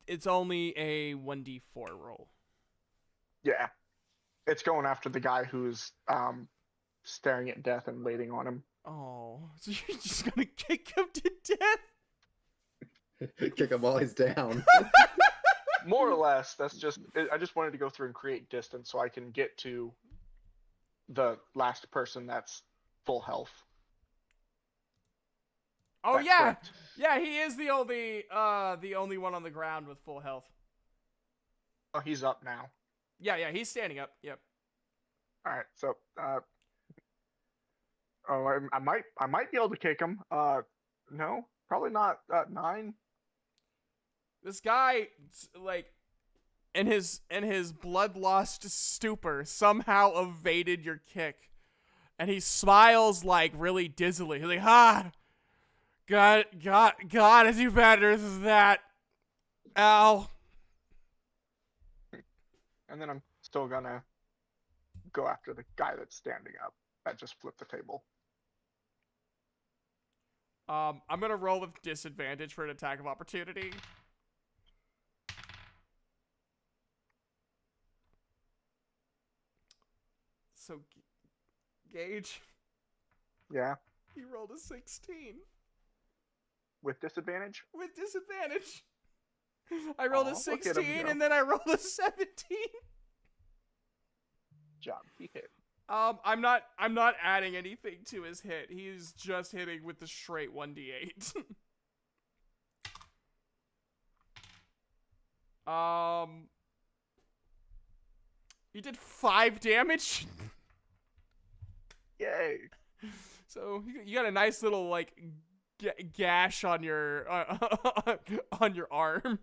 Speaker 1: it's only a 1d4 roll.
Speaker 4: Yeah. It's going after the guy who's staring at death and waiting on him.
Speaker 1: Oh, so you're just gonna kick him to death?
Speaker 2: Kick him while he's down.
Speaker 4: More or less, that's just... I just wanted to go through and create distance so I can get to the last person that's full health.
Speaker 1: Oh,
Speaker 4: That's
Speaker 1: yeah!
Speaker 4: correct.
Speaker 1: Yeah, he is the only one on the ground with full health.
Speaker 4: Oh, he's up now.
Speaker 1: Yeah, he's standing up. Yep.
Speaker 4: All right, so I might be able to kick him. No, probably not. 9.
Speaker 1: This guy, like, in his blood-lost stupor, somehow evaded your kick, and he smiles, like, really dizzily. He's like, "Ha! God, do better than that. Ow."
Speaker 4: And then I'm still gonna go after the guy that's standing up. That just flipped the table.
Speaker 1: I'm gonna roll with disadvantage for an attack of opportunity. So, Gage,
Speaker 4: Yeah,
Speaker 1: you rolled a 16
Speaker 4: with disadvantage.
Speaker 1: with disadvantage. I rolled
Speaker 4: Aw,
Speaker 1: a
Speaker 4: look at him
Speaker 1: 16
Speaker 4: go.
Speaker 1: and then I rolled a 17.
Speaker 4: Job, he hit.
Speaker 1: I'm not adding anything to his hit. He's just hitting with the straight 1d8. He did 5 damage.
Speaker 4: Yay!
Speaker 1: So you got a nice little, like, gash on your arm.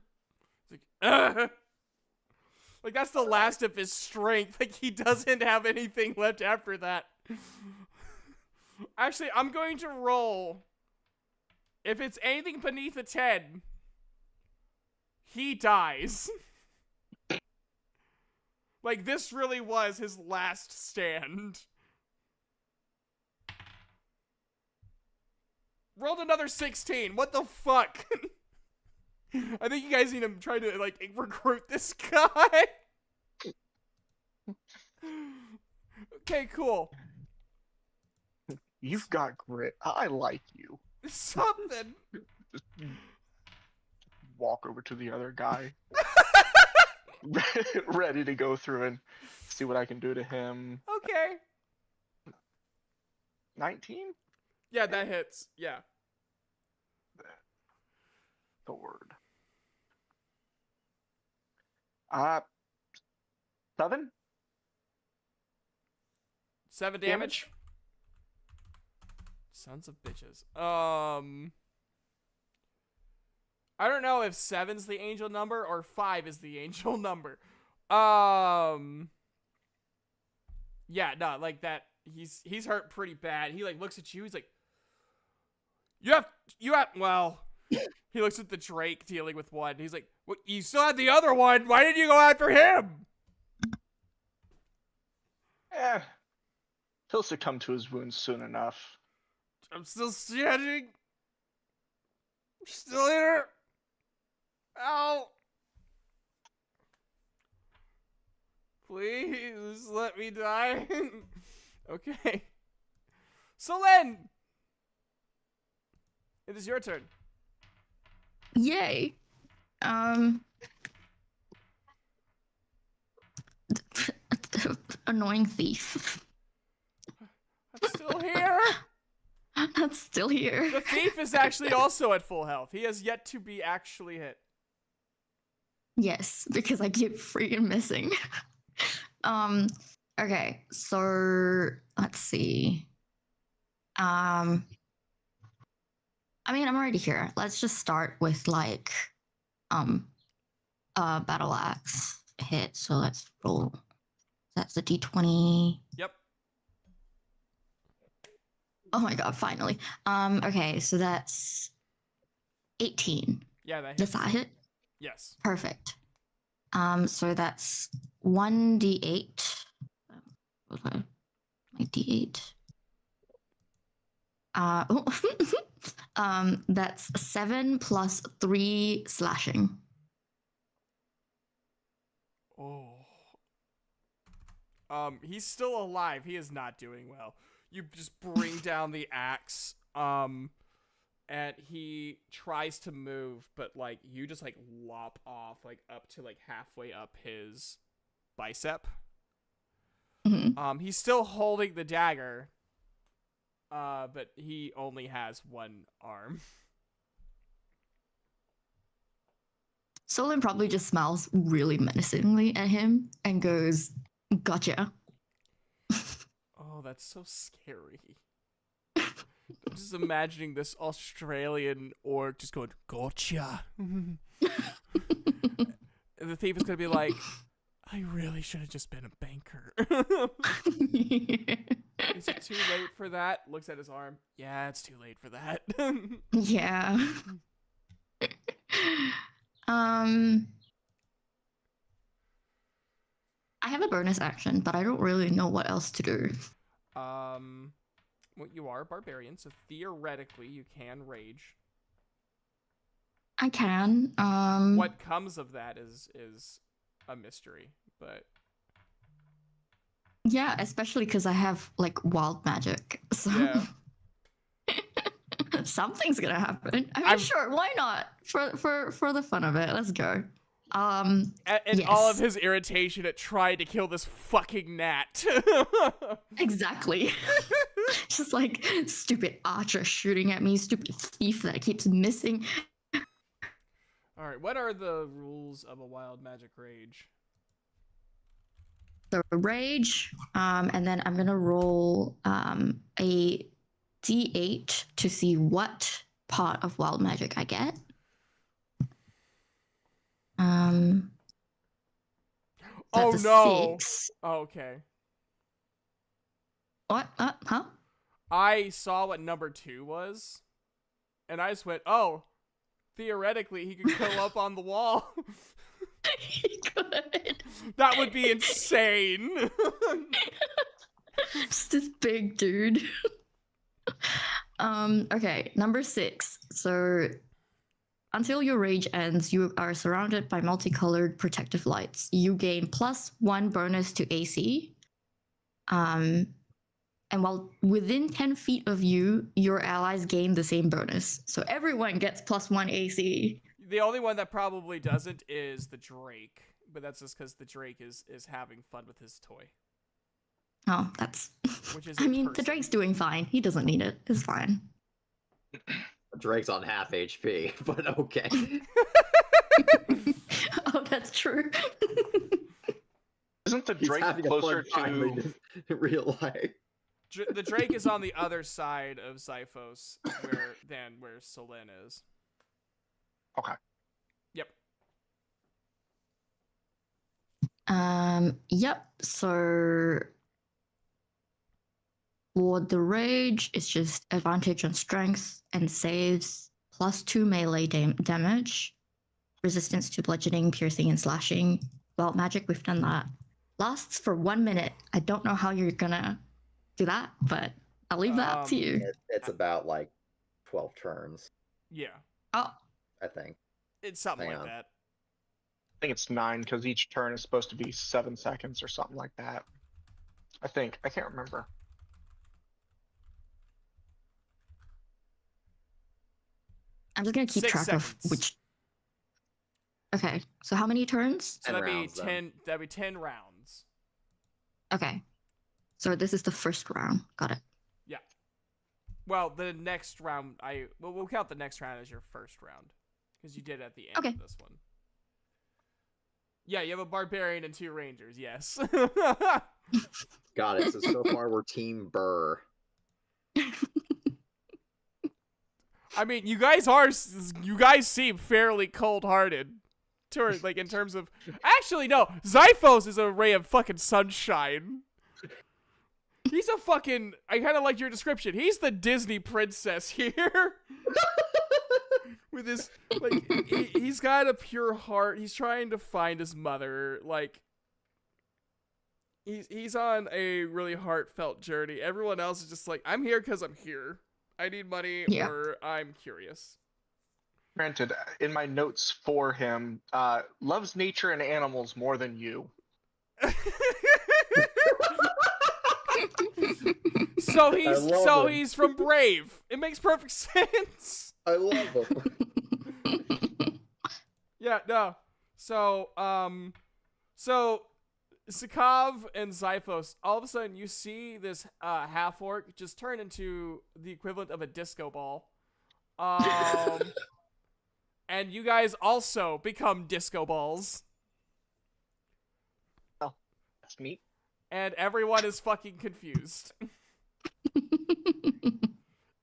Speaker 1: It's like, ugh. Like that's the last of his strength. Like he doesn't have anything left after that. Actually, I'm going to roll. If it's anything beneath a 10, he dies. Like this really was his last stand. Rolled another 16. What the fuck? I think you guys need to try to like recruit this guy. Okay, cool.
Speaker 4: You've got grit. I like you.
Speaker 1: Something.
Speaker 4: Just walk over to the other guy. Ready to go through and see what I can do to him.
Speaker 1: Okay.
Speaker 4: 19?
Speaker 1: Yeah, that hits. Yeah.
Speaker 4: The word. 7?
Speaker 1: 7 damage. Sons of bitches. I don't know if 7's the angel number or 5 is the angel number. Yeah, no, like that. He's hurt pretty bad. He like looks at you. He's like, you have. Well, he looks at the Drake dealing with one. He's like, well, you still had the other one. Why didn't you go after him?
Speaker 4: He'll succumb to his wounds soon enough.
Speaker 1: I'm still standing. I'm still here. Ow. Please let me die. Okay. Solen! It is your turn.
Speaker 3: Yay. Annoying thief.
Speaker 1: I'm still here.
Speaker 3: That's still here.
Speaker 1: The thief is actually also at full health. He has yet to be actually hit.
Speaker 3: Yes, because I keep freaking missing. Okay, so let's see. I mean, I'm already here. Let's just start with like battle axe hit. So let's roll. That's a d20.
Speaker 1: Yep.
Speaker 3: Oh my god, finally. Okay, so that's 18.
Speaker 1: Yeah, that
Speaker 3: Does
Speaker 1: hits.
Speaker 3: that hit?
Speaker 1: Yes.
Speaker 3: Perfect. So that's 1d8. My d8. That's 7 plus 3 slashing.
Speaker 1: Oh. He's still alive. He is not doing well. You just bring down the axe, and he tries to move, but like you just like lop off like up to like halfway up his bicep.
Speaker 3: Mm-hmm.
Speaker 1: He's still holding the dagger, but he only has one arm.
Speaker 3: Solon probably just smiles really menacingly at him and goes, "Gotcha."
Speaker 1: Oh, that's so scary. I'm just imagining this Australian orc just going, "Gotcha." And the thief is gonna be like, I really should have just been a banker. Is it too late for that? Looks at his arm. Yeah, it's too late for that.
Speaker 3: Yeah. I have a bonus action, but I don't really know what else to do.
Speaker 1: Well, you are a barbarian, so theoretically you can rage.
Speaker 3: I can.
Speaker 1: What comes of that is a mystery, but
Speaker 3: yeah, especially because I have like wild magic, so
Speaker 1: yeah.
Speaker 3: something's gonna happen. I mean, sure, why not? For the fun of it, let's go.
Speaker 1: And
Speaker 3: yes.
Speaker 1: all of his irritation at trying to kill this fucking gnat.
Speaker 3: Exactly. Just like stupid archer shooting at me, stupid thief that keeps missing.
Speaker 1: All right, what are the rules of a wild magic rage?
Speaker 3: The rage, and then I'm gonna roll a d8 to see what part of wild magic I get.
Speaker 1: Oh
Speaker 3: That's a
Speaker 1: no.
Speaker 3: 6.
Speaker 1: Oh, okay.
Speaker 3: What? Huh?
Speaker 1: I saw what number 2 was, and I just went, oh, theoretically he could go up on the wall.
Speaker 3: He could.
Speaker 1: That would be insane.
Speaker 3: Just this big dude. Okay, number 6. So until your rage ends, you are surrounded by multicolored protective lights. You gain +1 bonus to AC. And while within 10 feet of you, your allies gain the same bonus. So everyone gets +1 AC.
Speaker 1: The only one that probably doesn't is the Drake, but that's just because the Drake is having fun with his toy.
Speaker 3: Oh, that's...
Speaker 1: Which is
Speaker 3: I mean, the
Speaker 1: person.
Speaker 3: Drake's doing fine. He doesn't need it. It's fine.
Speaker 2: Drake's on half HP, but okay.
Speaker 3: Oh, that's true.
Speaker 4: Isn't the
Speaker 2: He's
Speaker 4: Drake
Speaker 2: having a
Speaker 4: closer
Speaker 2: fun time
Speaker 4: to?
Speaker 2: in real life.
Speaker 1: The Drake is on the other side of Xiphos where Selene is.
Speaker 4: Okay.
Speaker 1: Yep.
Speaker 3: Yep. So for the rage, it's just advantage on strength and saves, +2 melee damage, resistance to bludgeoning, piercing, and slashing. Wild magic, we've done that. Lasts for 1 minute. I don't know how you're gonna do that, but I'll leave that up to you.
Speaker 2: It's about like 12 turns,
Speaker 1: Yeah.
Speaker 3: Oh,
Speaker 2: I think.
Speaker 1: It's something
Speaker 2: Hang
Speaker 1: like
Speaker 2: on.
Speaker 1: that.
Speaker 4: I think it's 9 because each turn is supposed to be 7 seconds or something like that. I think. I can't remember.
Speaker 3: I'm just gonna keep
Speaker 1: 6
Speaker 3: track
Speaker 1: seconds.
Speaker 3: of which. Okay, so how many turns?
Speaker 1: So
Speaker 2: 10
Speaker 1: that'd be
Speaker 2: rounds, then.
Speaker 1: 10. That'd be 10 rounds.
Speaker 3: Okay, so this is the first round. Got it.
Speaker 1: Yeah. Well, the next round, we'll count the next round as your first round because you did it at the end
Speaker 3: Okay.
Speaker 1: of this one. Yeah, you have a barbarian and 2 rangers. Yes.
Speaker 2: Got it. So far we're Team Burr.
Speaker 1: I mean, you guys seem fairly cold-hearted. Like, in terms of... Actually, no. Xiphos is a ray of fucking sunshine. He's a fucking... I kind of like your description. He's the Disney princess here. With his... Like, he's got a pure heart. He's trying to find his mother. Like... He's on a really heartfelt journey. Everyone else is just like, I'm here because I'm here. I need money,
Speaker 3: Yeah.
Speaker 1: or I'm curious.
Speaker 4: Granted, in my notes for him, loves nature and animals more than you.
Speaker 1: So
Speaker 2: love him.
Speaker 1: he's from Brave. It makes perfect sense.
Speaker 2: I love him.
Speaker 1: Yeah, no. So Sikav and Xiphos, all of a sudden you see this half-orc just turn into the equivalent of a disco ball. And you guys also become disco balls.
Speaker 4: Oh, that's neat.
Speaker 1: And everyone is fucking confused.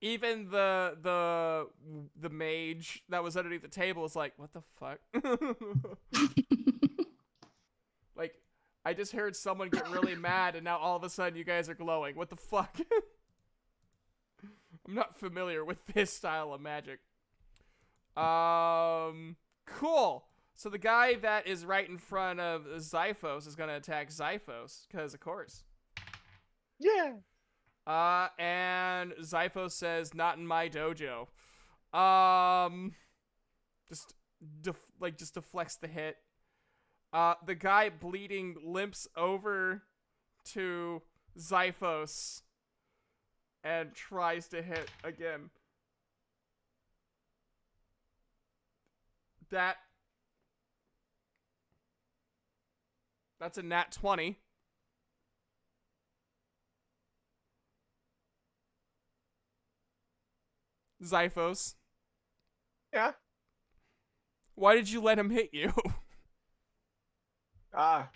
Speaker 1: Even the mage that was underneath the table is like, what the fuck? Like, I just heard someone get really mad and now all of a sudden you guys are glowing. What the fuck? I'm not familiar with this style of magic. Cool. So the guy that is right in front of Xiphos is going to attack Xiphos, because of course.
Speaker 4: Yeah.
Speaker 1: And Xiphos says, not in my dojo. Just deflects the hit. The guy bleeding limps over to Xiphos and tries to hit again. That's a nat 20. Xiphos,
Speaker 4: Yeah.
Speaker 1: why did you let him hit you?
Speaker 4: I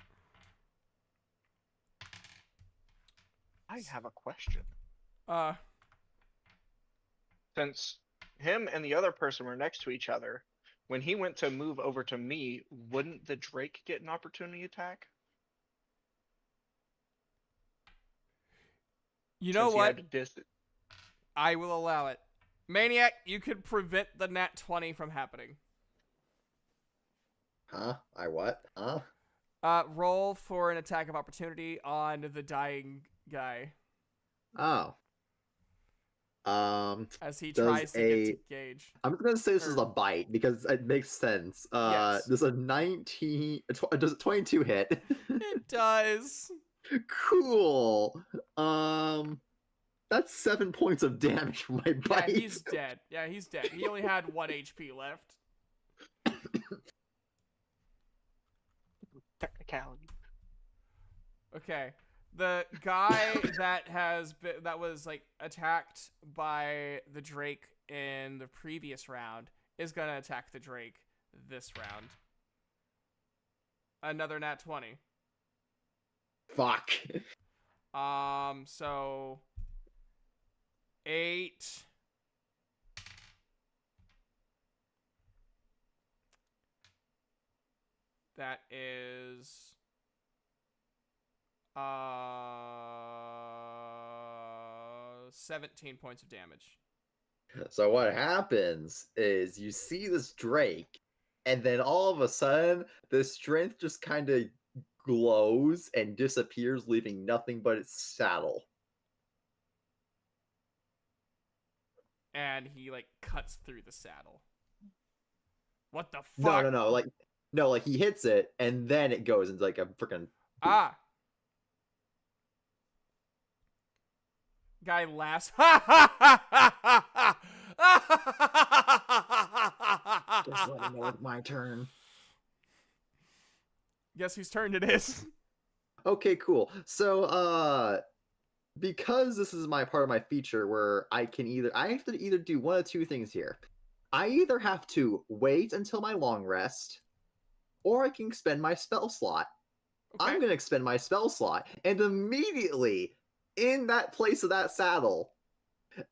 Speaker 4: have a question.
Speaker 1: Uh,
Speaker 4: Since him and the other person were next to each other. When he went to move over to me, wouldn't the Drake get an opportunity attack?
Speaker 1: You know
Speaker 4: Since he had
Speaker 1: what?
Speaker 4: to dis-
Speaker 1: I will allow it. Maniac, you could prevent the nat 20 from happening.
Speaker 2: Huh? I what? Huh?
Speaker 1: Roll for an attack of opportunity on the dying guy
Speaker 2: Oh.
Speaker 1: as he
Speaker 2: Does
Speaker 1: tries to get to Gage.
Speaker 2: I'm just gonna say this is
Speaker 1: Or-
Speaker 2: a bite because it makes sense.
Speaker 1: Yes.
Speaker 2: Does a 19 does a 22 hit?
Speaker 1: It does.
Speaker 2: Cool. That's 7 points of damage from my
Speaker 1: Yeah,
Speaker 2: bite.
Speaker 1: he's dead. Yeah, he's dead. He only had 1 HP left.
Speaker 4: technicality.
Speaker 1: Okay. The guy that was like attacked by the Drake in the previous round is gonna attack the Drake this round. Another nat 20.
Speaker 2: Fuck.
Speaker 1: So 8. That is 17 points of damage.
Speaker 2: So what happens is you see this Drake, and then all of a sudden, the strength just kind of glows and disappears, leaving nothing but its saddle.
Speaker 1: And he like cuts through the saddle. What the
Speaker 2: No,
Speaker 1: fuck?
Speaker 2: no, like he hits it, and then it goes into like a freaking.
Speaker 1: Ah. Guy laughs. Ha ha ha ha ha ha.
Speaker 5: Just let me know it's my turn.
Speaker 1: Guess whose turn it is?
Speaker 2: Okay, cool. So, because this is my part of my feature where I have to either do one of two things here. I either have to wait until my long rest, or I can expend my spell slot.
Speaker 1: Okay.
Speaker 2: I'm gonna expend my spell slot, and immediately in that place of that saddle,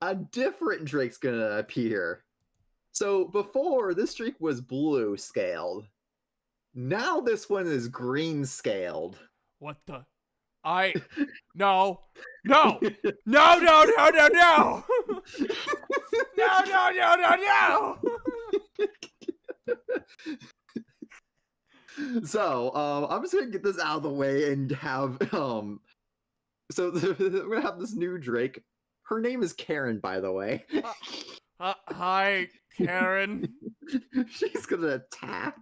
Speaker 2: a different Drake's gonna appear. So before, this Drake was blue scaled. Now this one is green scaled.
Speaker 1: What the? No. No. No, no, no, no, no. No, no, no, no, no.
Speaker 2: So, I'm just gonna get this out of the way and have so we're gonna have this new Drake. Her name is Karen, by the way.
Speaker 1: Hi, Karen.
Speaker 2: She's gonna attack.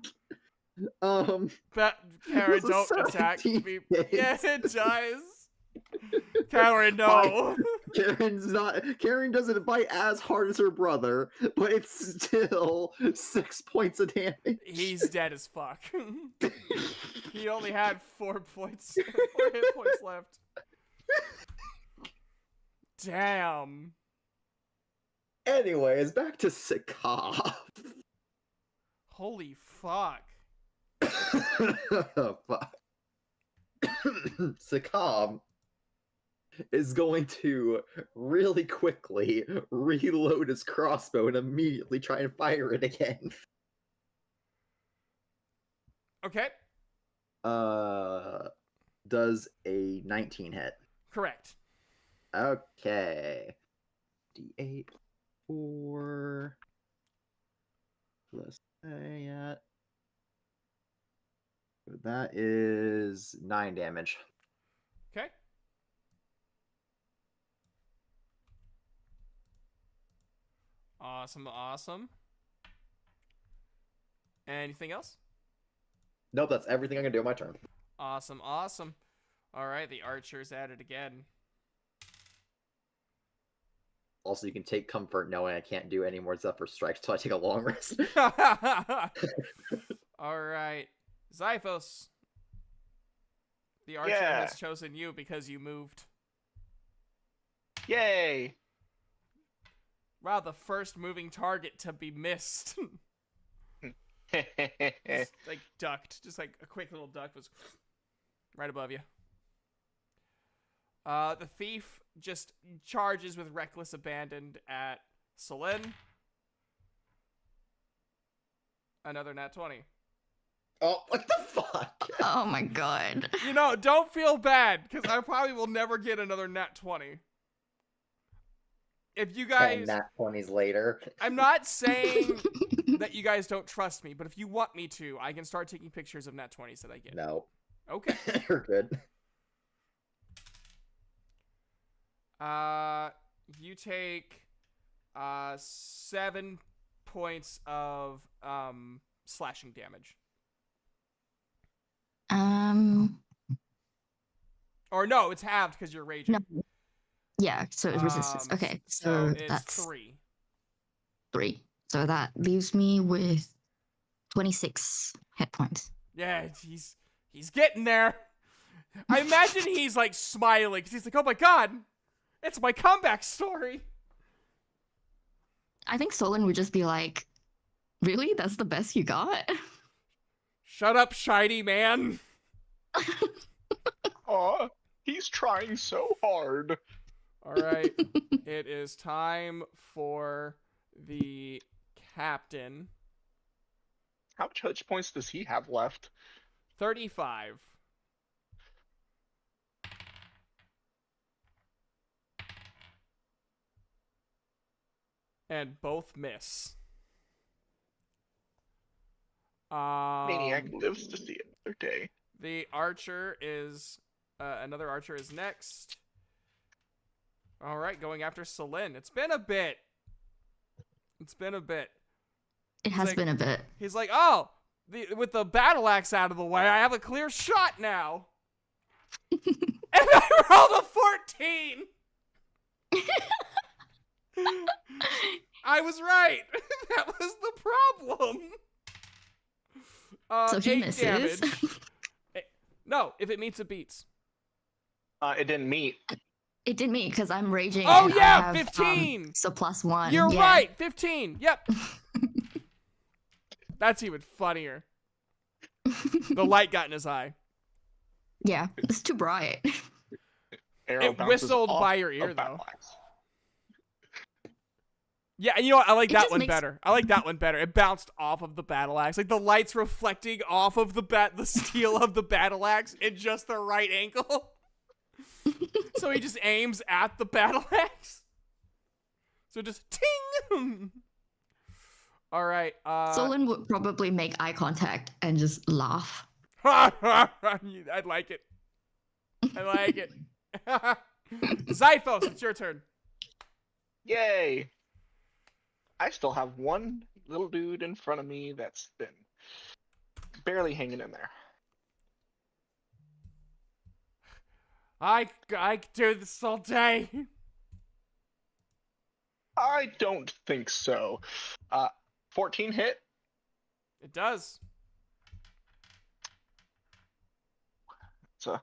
Speaker 1: Karen,
Speaker 2: That's a
Speaker 1: don't attack
Speaker 2: 17
Speaker 1: me.
Speaker 2: hit.
Speaker 1: Yeah, it does. Karen, no.
Speaker 2: Karen doesn't bite as hard as her brother, but it's still 6 points of damage.
Speaker 1: He's dead as fuck. He only had 4 hit points left. Damn.
Speaker 2: Anyways, back to Sikav.
Speaker 1: Holy fuck.
Speaker 2: Fuck. Sikav is going to really quickly reload his crossbow and immediately try and fire it again.
Speaker 1: Okay.
Speaker 2: Does a 19 hit?
Speaker 1: Correct.
Speaker 2: Okay. D8 4 plus that. That is 9 damage.
Speaker 1: Okay. Awesome, awesome. Anything else?
Speaker 2: Nope, that's everything I'm gonna do on my turn.
Speaker 1: Awesome, awesome. Alright, the archer's at it again.
Speaker 2: Also, you can take comfort knowing I can't do any more Zephyr strikes till I take a long rest.
Speaker 1: Alright. Zyphos. The archer
Speaker 4: Yeah.
Speaker 1: has chosen you because you moved.
Speaker 4: Yay!
Speaker 1: Wow, the first moving target to be missed. Just, like ducked. Just like a quick little duck was right above you. The thief just charges with reckless abandon at Selene. Another nat 20.
Speaker 2: Oh, what the fuck?
Speaker 3: Oh my god.
Speaker 1: You know, don't feel bad, because I probably will never get another nat 20. If you
Speaker 2: 10
Speaker 1: guys...
Speaker 2: nat 20s later.
Speaker 1: I'm not saying that you guys don't trust me, but if you want me to, I can start taking pictures of nat 20s that I get.
Speaker 2: No.
Speaker 1: Okay.
Speaker 2: You're good.
Speaker 1: You take 7 points of slashing damage. Or no, it's halved because you're raging.
Speaker 3: No. Yeah, so it's resistance. Okay, so
Speaker 1: it's
Speaker 3: that's
Speaker 1: 3.
Speaker 3: 3. So that leaves me with 26 hit points.
Speaker 1: Yeah, he's getting there. I imagine he's like smiling because he's like, "Oh my god, it's my comeback story."
Speaker 3: I think Solon would just be like, "Really? That's the best you got?"
Speaker 1: Shut up, shiny man.
Speaker 4: Aw, he's trying so hard.
Speaker 1: All right, it is time for the captain.
Speaker 4: How much hit points does he have left?
Speaker 1: 35. And both miss.
Speaker 4: Maniac lives to see another day.
Speaker 1: The archer is another archer is next. All right, going after Selin. It's been a bit.
Speaker 3: It has been a bit.
Speaker 1: He's like, "Oh, with the battle axe out of the way, I have a clear shot now." And I rolled a 14. I was right. That was the problem.
Speaker 3: So he
Speaker 1: 8
Speaker 3: misses.
Speaker 1: damage. No, if it meets, it beats.
Speaker 4: It didn't meet.
Speaker 3: It didn't mean because I'm raging.
Speaker 1: Oh,
Speaker 3: and
Speaker 1: yeah,
Speaker 3: I have,
Speaker 1: 15.
Speaker 3: So +1.
Speaker 1: You're
Speaker 3: yeah.
Speaker 1: right. 15. Yep. That's even funnier. The light got in his eye.
Speaker 3: Yeah, it's too bright.
Speaker 4: Arrow
Speaker 1: It
Speaker 4: bounces
Speaker 1: whistled
Speaker 4: off
Speaker 1: by your
Speaker 4: a
Speaker 1: ear, though.
Speaker 4: battle axe.
Speaker 1: Yeah, and you know what? I like
Speaker 3: It
Speaker 1: that
Speaker 3: just
Speaker 1: one
Speaker 3: makes-
Speaker 1: better. I like that one better. It bounced off of the battle axe. Like the lights reflecting off of the steel of the battle axe in just the right angle. So he just aims at the battle axe. So just ting! All right.
Speaker 3: Solon would probably make eye contact and just laugh.
Speaker 1: I'd like it. I like it. Zyphos, it's your turn.
Speaker 4: Yay! I still have one little dude in front of me that's been barely hanging in there.
Speaker 1: I could do this all day.
Speaker 4: I don't think so. 14 hit.
Speaker 1: It does.
Speaker 4: It's a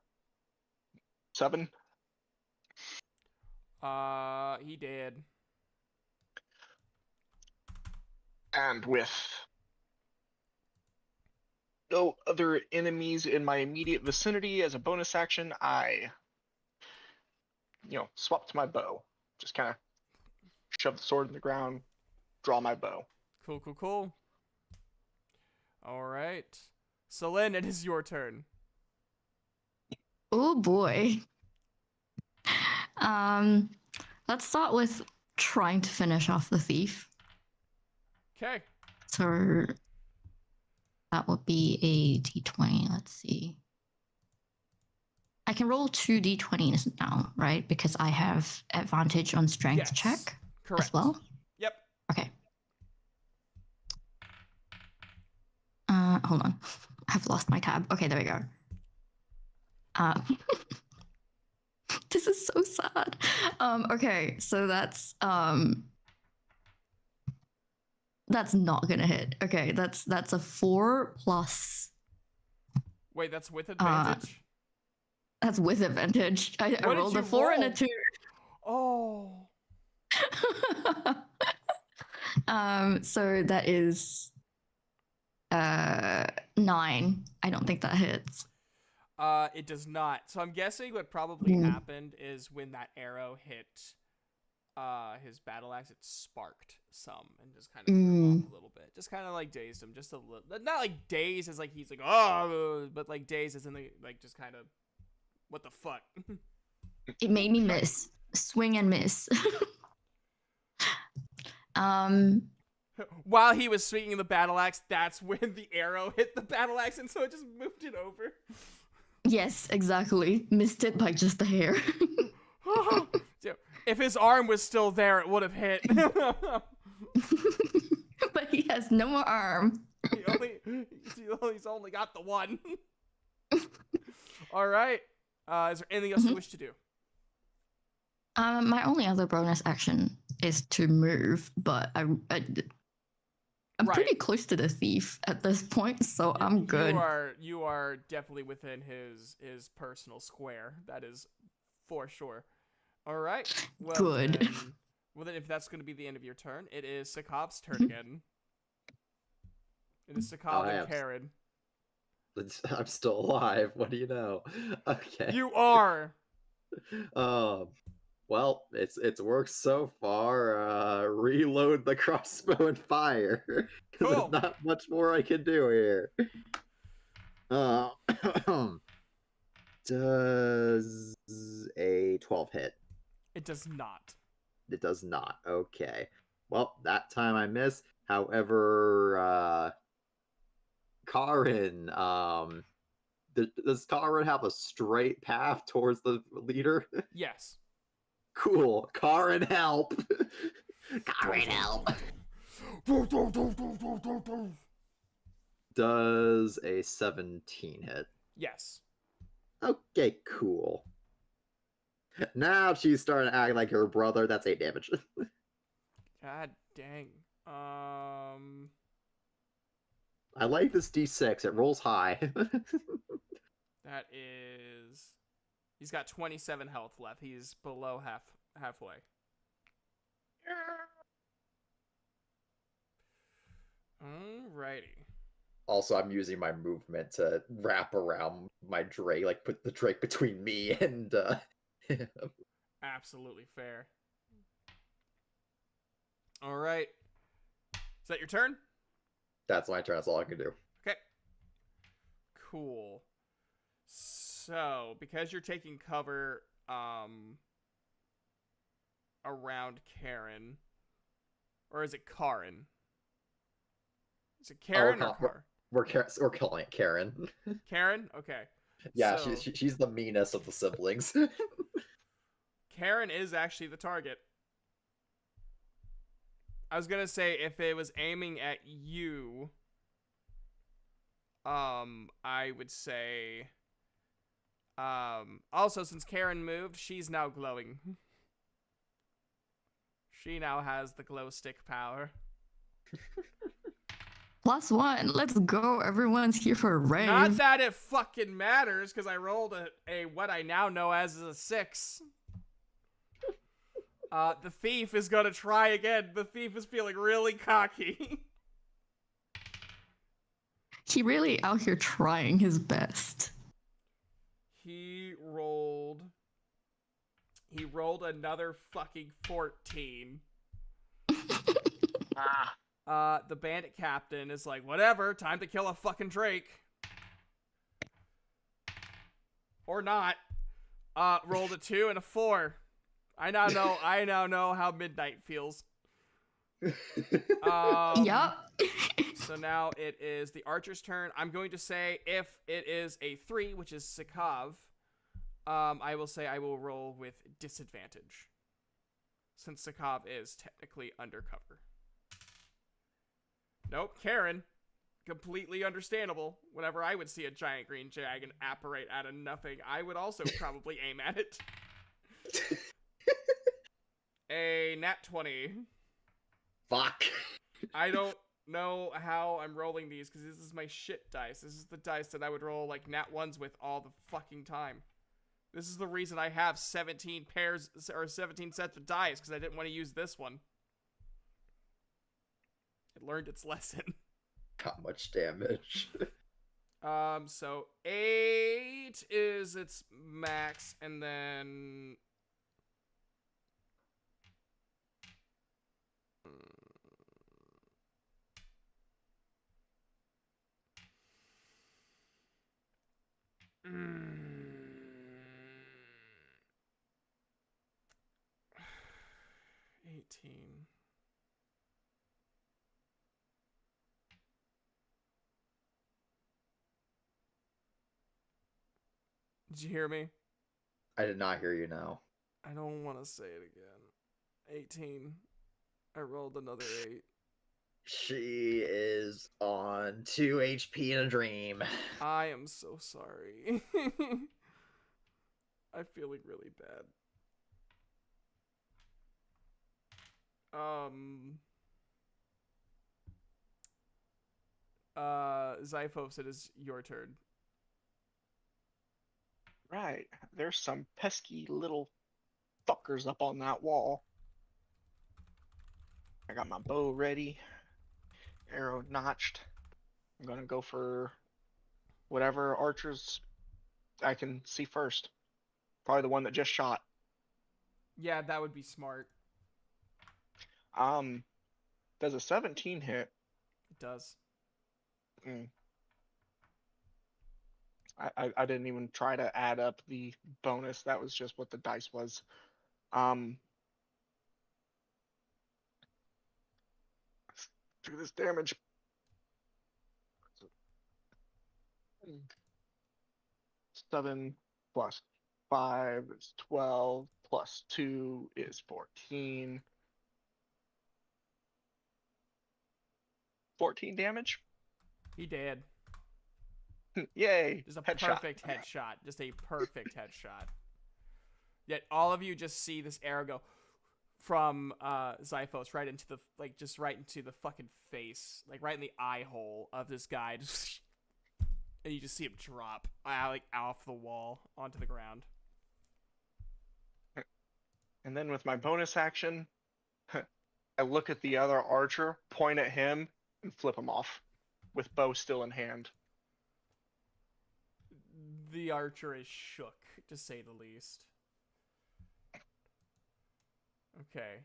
Speaker 4: 7.
Speaker 1: He did.
Speaker 4: And with no other enemies in my immediate vicinity as a bonus action, I, swap to my bow. Just kind of shove the sword in the ground, draw my bow.
Speaker 1: Cool. All right. Selene, it is your turn.
Speaker 3: Oh boy. Let's start with trying to finish off the thief.
Speaker 1: Okay.
Speaker 3: So that would be a d20. Let's see. I can roll 2 d20s now, right? Because I have advantage on strength
Speaker 1: Yes.
Speaker 3: check
Speaker 1: Correct.
Speaker 3: as well.
Speaker 1: Yep.
Speaker 3: Okay. Hold on. I've lost my tab. Okay, there we go. This is so sad. Okay, so that's not gonna hit. Okay, that's a 4 plus.
Speaker 1: Wait, that's with advantage?
Speaker 3: That's with advantage. I
Speaker 1: What did
Speaker 3: rolled
Speaker 1: you
Speaker 3: a 4 and a
Speaker 1: roll?
Speaker 3: 2.
Speaker 1: Oh.
Speaker 3: So that is 9. I don't think that hits.
Speaker 1: It does not. So I'm guessing what probably happened is when that arrow hit his battle axe, it sparked some and just kind of threw him
Speaker 3: Mm.
Speaker 1: off a little bit. Just kind of like dazed him, just a little. Not like dazed as like he's like oh, but like dazed as in the like just kind of what the fuck.
Speaker 3: It made me miss. Swing and miss. um,
Speaker 1: While he was swinging the battle axe, that's when the arrow hit the battle axe, and so it just moved it over.
Speaker 3: yes, exactly. Missed it by just a hair.
Speaker 1: If his arm was still there, it would have hit.
Speaker 3: But he has no more arm.
Speaker 1: He's only got the one. All right. Is there anything else you wish to do?
Speaker 3: My only other bonus action is to move, but I'm
Speaker 1: Right.
Speaker 3: pretty close to the thief at this point, so I'm good.
Speaker 1: You are definitely within his personal square. That is for sure. All right. Well,
Speaker 3: Good.
Speaker 1: Then if that's going to be the end of your turn, it is Sakov's turn again. It is Sakov and Karen.
Speaker 2: I'm still alive. What do you know? Okay.
Speaker 1: You are.
Speaker 2: Well, it's worked so far. Reload the crossbow and fire. 'Cause
Speaker 1: Cool.
Speaker 2: there's not much more I can do here. Does a 12 hit?
Speaker 1: It does not.
Speaker 2: It does not. Okay. Well, that time I miss. However, Karin, does Karin have a straight path towards the leader?
Speaker 1: Yes.
Speaker 2: Cool. Karin, help.
Speaker 5: Karin, help.
Speaker 2: Does a 17 hit?
Speaker 1: Yes.
Speaker 2: Okay, cool. Now she's starting to act like her brother. That's 8 damage.
Speaker 1: God dang.
Speaker 2: I like this D6. It rolls high.
Speaker 1: That is. He's got 27 health left. He's below halfway. Alrighty.
Speaker 2: Also, I'm using my movement to wrap around my Drake, like put the Drake between me and him.
Speaker 1: Absolutely fair. All right. Is that your turn?
Speaker 2: That's my turn. That's all I can do.
Speaker 1: Okay. Cool. So, because you're taking cover around Karen, or is it Karin? Is it Karen or Kar?
Speaker 2: We're calling it Karen.
Speaker 1: Karen? Okay.
Speaker 2: Yeah,
Speaker 1: So,
Speaker 2: she's the meanest of the siblings.
Speaker 1: Karen is actually the target. I was gonna say if it was aiming at you, I would say, also since Karen moved, she's now glowing. She now has the glow stick power.
Speaker 3: +1. Let's go. Everyone's here for a rave.
Speaker 1: Not that it fucking matters, because I rolled a what I now know as a 6. The thief is gonna try again. The thief is feeling really cocky.
Speaker 3: He really out here trying his best.
Speaker 1: He rolled another fucking 14. The bandit captain is like, whatever, time to kill a fucking Drake. Or not. Rolled a 2 and a 4. I now know how midnight feels.
Speaker 3: Yup.
Speaker 1: So now it is the archer's turn. I'm going to say if it is a 3, which is Sakov, I will say I will roll with disadvantage, since Sakov is technically undercover. Nope, Karen. Completely understandable. Whenever I would see a giant green dragon apparate out of nothing, I would also probably aim at it. A nat 20.
Speaker 2: Fuck.
Speaker 1: I don't know how I'm rolling these, because this is my shit dice. This is the dice that I would roll like nat 1s with all the fucking time. This is the reason I have 17 pairs, or 17 sets of dice, because I didn't want to use this one. It learned its lesson.
Speaker 2: How much damage?
Speaker 1: So 8 is its max, and then Mm. 18. Did you hear me?
Speaker 2: I did not hear you now.
Speaker 1: I don't want to say it again. 18. I rolled another 8.
Speaker 2: She is on 2 HP in a dream.
Speaker 1: I am so sorry. I'm feeling really bad. Zyphos, it is your turn.
Speaker 4: Right. There's some pesky little fuckers up on that wall. I got my bow ready, arrow notched. I'm gonna go for whatever archers I can see first. Probably the one that just shot.
Speaker 1: Yeah, that would be smart.
Speaker 4: Does a 17 hit?
Speaker 1: It does.
Speaker 4: I didn't even try to add up the bonus. That was just what the dice was. Let's do this damage. 7 plus 5 is 12, plus 2 is 14. 14 damage.
Speaker 1: He did.
Speaker 4: Yay!
Speaker 1: Just a
Speaker 4: Headshot.
Speaker 1: perfect headshot. Just a perfect headshot. Yet all of you just see this arrow go from Zyphos right into the just right into the fucking face, like right in the eye hole of this guy, just, and you just see him drop off the wall onto the ground.
Speaker 4: And then with my bonus action, I look at the other archer, point at him, and flip him off, with bow still in hand.
Speaker 1: The archer is shook, to say the least. Okay.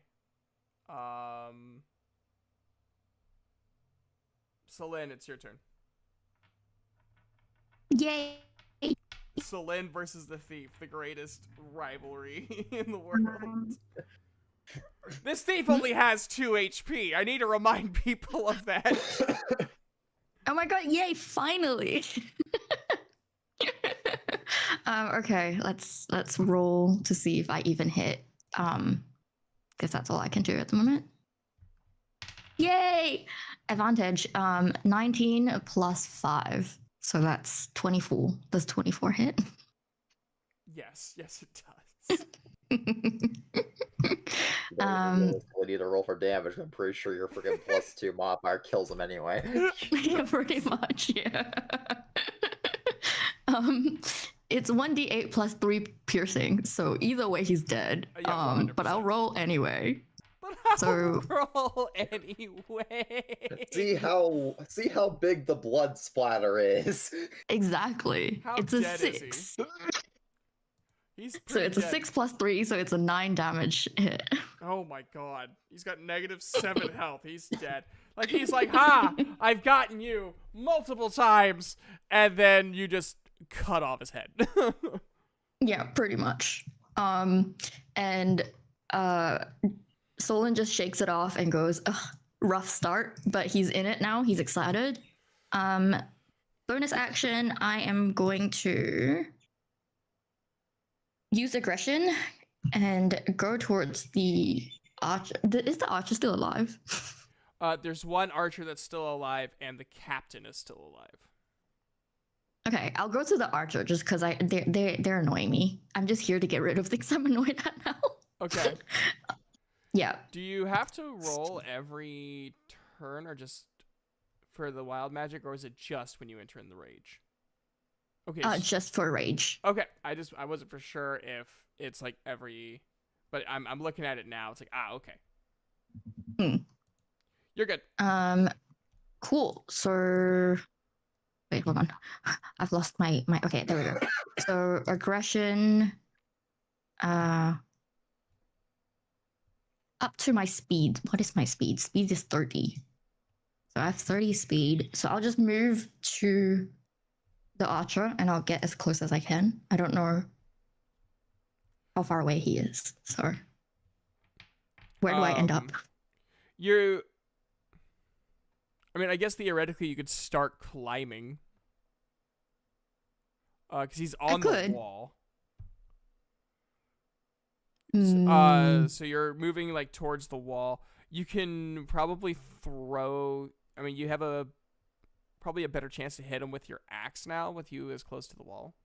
Speaker 1: Celine, it's your turn.
Speaker 3: Yay!
Speaker 1: Celine versus the thief, the greatest rivalry in the world. This thief only has 2 HP. I need to remind people of that.
Speaker 3: Oh my god, yay, finally! Okay, let's roll to see if I even hit. Because that's all I can do at the moment. Yay! Advantage. 19 plus 5. So that's 24. Does 24 hit?
Speaker 1: Yes, it does.
Speaker 2: We need to roll for damage. I'm pretty sure your freaking +2 modifier kills him anyway.
Speaker 3: Yeah, pretty much, yeah. It's 1d8 plus 3 piercing, so either way he's dead.
Speaker 1: Yeah,
Speaker 3: but I'll roll anyway.
Speaker 1: But I'll
Speaker 3: So-
Speaker 1: roll anyway.
Speaker 2: See how big the blood splatter is.
Speaker 3: Exactly.
Speaker 1: How
Speaker 3: it's a
Speaker 1: dead is he?
Speaker 3: 6.
Speaker 1: He's
Speaker 3: So
Speaker 1: pretty
Speaker 3: it's a
Speaker 1: dead.
Speaker 3: 6 plus 3, so it's a 9 damage hit.
Speaker 1: Oh my god. He's got -7 health. He's dead. Like, he's like, ha! I've gotten you multiple times. And then you just cut off his head.
Speaker 3: Yeah, pretty much. And Solon just shakes it off and goes, ugh, rough start, but he's in it now. He's excited. Bonus action, I am going to use aggression and go towards the archer. Is the archer still alive?
Speaker 1: There's one archer that's still alive, and the captain is still alive.
Speaker 3: Okay, I'll go to the archer just because they're annoying me. I'm just here to get rid of things I'm annoyed at now.
Speaker 1: Okay.
Speaker 3: Yeah.
Speaker 1: Do you have to roll every turn, or just for the wild magic, or is it just when you enter in the rage? Okay.
Speaker 3: Just for rage.
Speaker 1: Okay. I wasn't for sure if it's like every, but I'm looking at it now. It's like, okay. You're good.
Speaker 3: Cool. So wait, hold on. I've lost my okay, there we go. So aggression up to my speed. What is my speed? Speed is 30. So I have 30 speed. So I'll just move to the archer and I'll get as close as I can. I don't know how far away he is. So where do I end up?
Speaker 1: I mean, I guess theoretically you could start climbing. Because he's on the wall. So you're moving like towards the wall. You can probably throw. I mean, you have probably a better chance to hit him with your axe now, with you as close to the wall.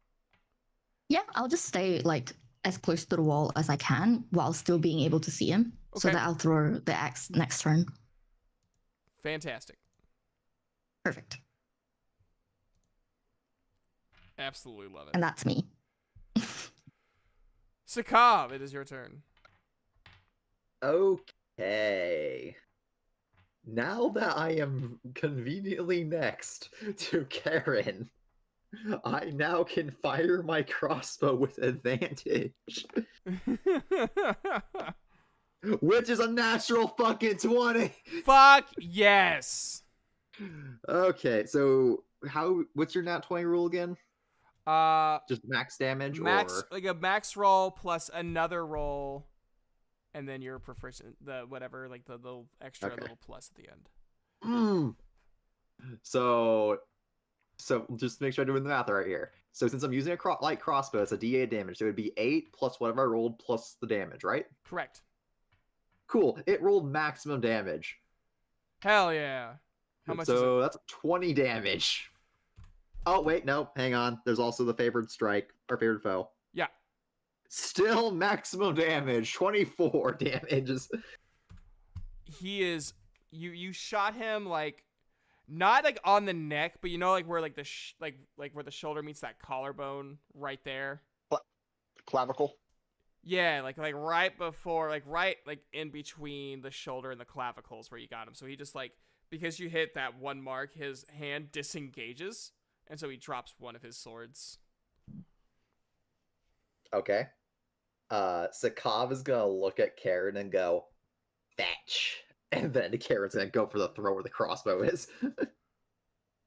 Speaker 3: Yeah, I'll just stay like as close to the wall as I can while still being able to see him, so that I'll throw the axe next turn.
Speaker 1: Fantastic.
Speaker 3: Perfect.
Speaker 1: Absolutely love it.
Speaker 3: And that's me.
Speaker 1: Sakav, it is your turn.
Speaker 2: Okay. Now that I am conveniently next to Karen, I now can fire my crossbow with advantage. Which is a natural fucking 20.
Speaker 1: Fuck yes.
Speaker 2: Okay, so what's your nat 20 rule again? Just max damage, or
Speaker 1: like a max roll plus another roll, and then your proficient, the whatever, like the little extra little plus at the end.
Speaker 2: So just to make sure I'm doing the math right here. So since I'm using a light crossbow, it's a D8 damage. So it would be 8 plus whatever I rolled plus the damage, right?
Speaker 1: Correct.
Speaker 2: Cool. It rolled maximum damage.
Speaker 1: Hell yeah. How much is it?
Speaker 2: So that's 20 damage. Oh, wait, no, hang on. There's also the favored strike, or favored foe.
Speaker 1: Yeah.
Speaker 2: Still maximum damage, 24 damages.
Speaker 1: He is, you shot him like, not like on the neck, but you know, like where like the like where the shoulder meets that collarbone right there.
Speaker 4: Clavicle.
Speaker 1: Yeah, like right before, like right like in between the shoulder and the clavicles where you got him. So he just like, because you hit that one mark, his hand disengages, and so he drops one of his swords.
Speaker 2: Okay. Sakav is gonna look at Karen and go, fetch. And then Karen's gonna go for the throw where the crossbow is.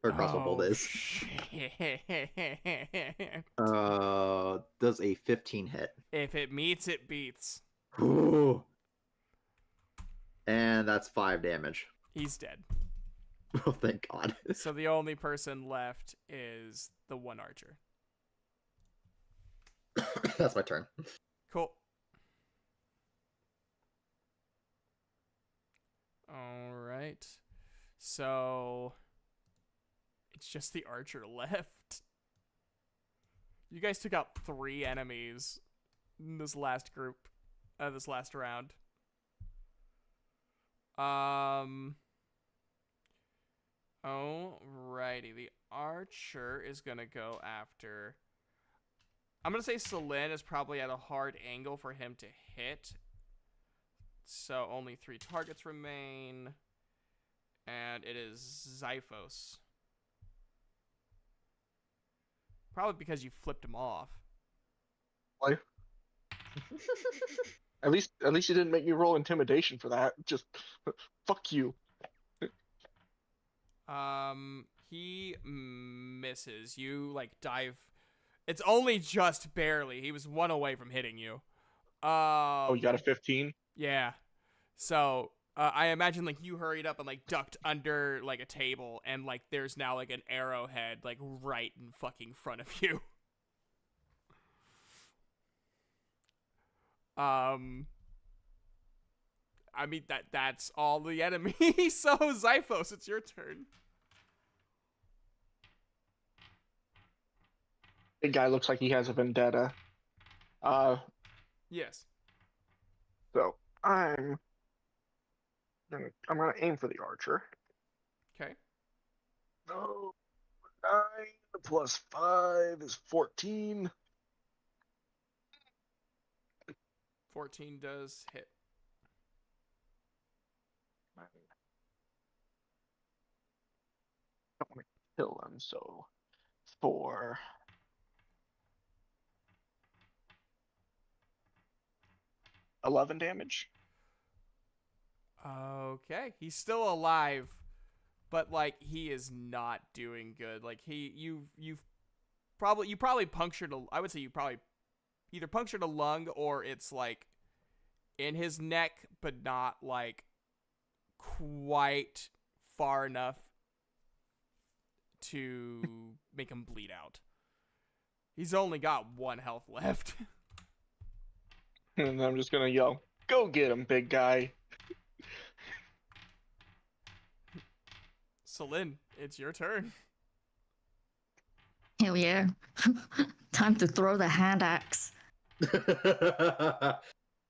Speaker 2: Or crossbow bolt is. Does a 15 hit?
Speaker 1: If it meets, it beats.
Speaker 2: Ooh. And that's 5 damage.
Speaker 1: He's dead.
Speaker 2: Oh, thank God.
Speaker 1: So the only person left is the one archer.
Speaker 2: That's my turn.
Speaker 1: Cool. All right. So it's just the archer left. You guys took out 3 enemies in this last group, this last round. Alrighty. The archer is gonna go after. I'm gonna say Selene is probably at a hard angle for him to hit. So only 3 targets remain. And it is Xiphos. Probably because you flipped him off.
Speaker 4: Why? At least you didn't make me roll intimidation for that. Just fuck you.
Speaker 1: He misses. You like dive. It's only just barely. He was 1 away from hitting you.
Speaker 4: Oh, you got a 15?
Speaker 1: Yeah. So I imagine like you hurried up and like ducked under like a table, and like there's now like an arrowhead like right in fucking front of you. I mean that's all the enemy. So Xiphos, it's your turn.
Speaker 4: Big guy looks like he has a vendetta.
Speaker 1: Yes.
Speaker 4: So I'm gonna aim for the archer.
Speaker 1: Okay.
Speaker 4: No, 9 plus 5 is 14.
Speaker 1: 14 does hit.
Speaker 4: I don't want to kill him, so for 11 damage.
Speaker 1: Okay, he's still alive, but like he is not doing good. Like you've you probably punctured I would say you probably either punctured a lung or it's like in his neck, but not like quite far enough to make him bleed out. He's only got 1 health left.
Speaker 4: And I'm just gonna yell, "Go get him, big guy!"
Speaker 1: Celine, it's your turn.
Speaker 3: Hell yeah. Time to throw the hand axe.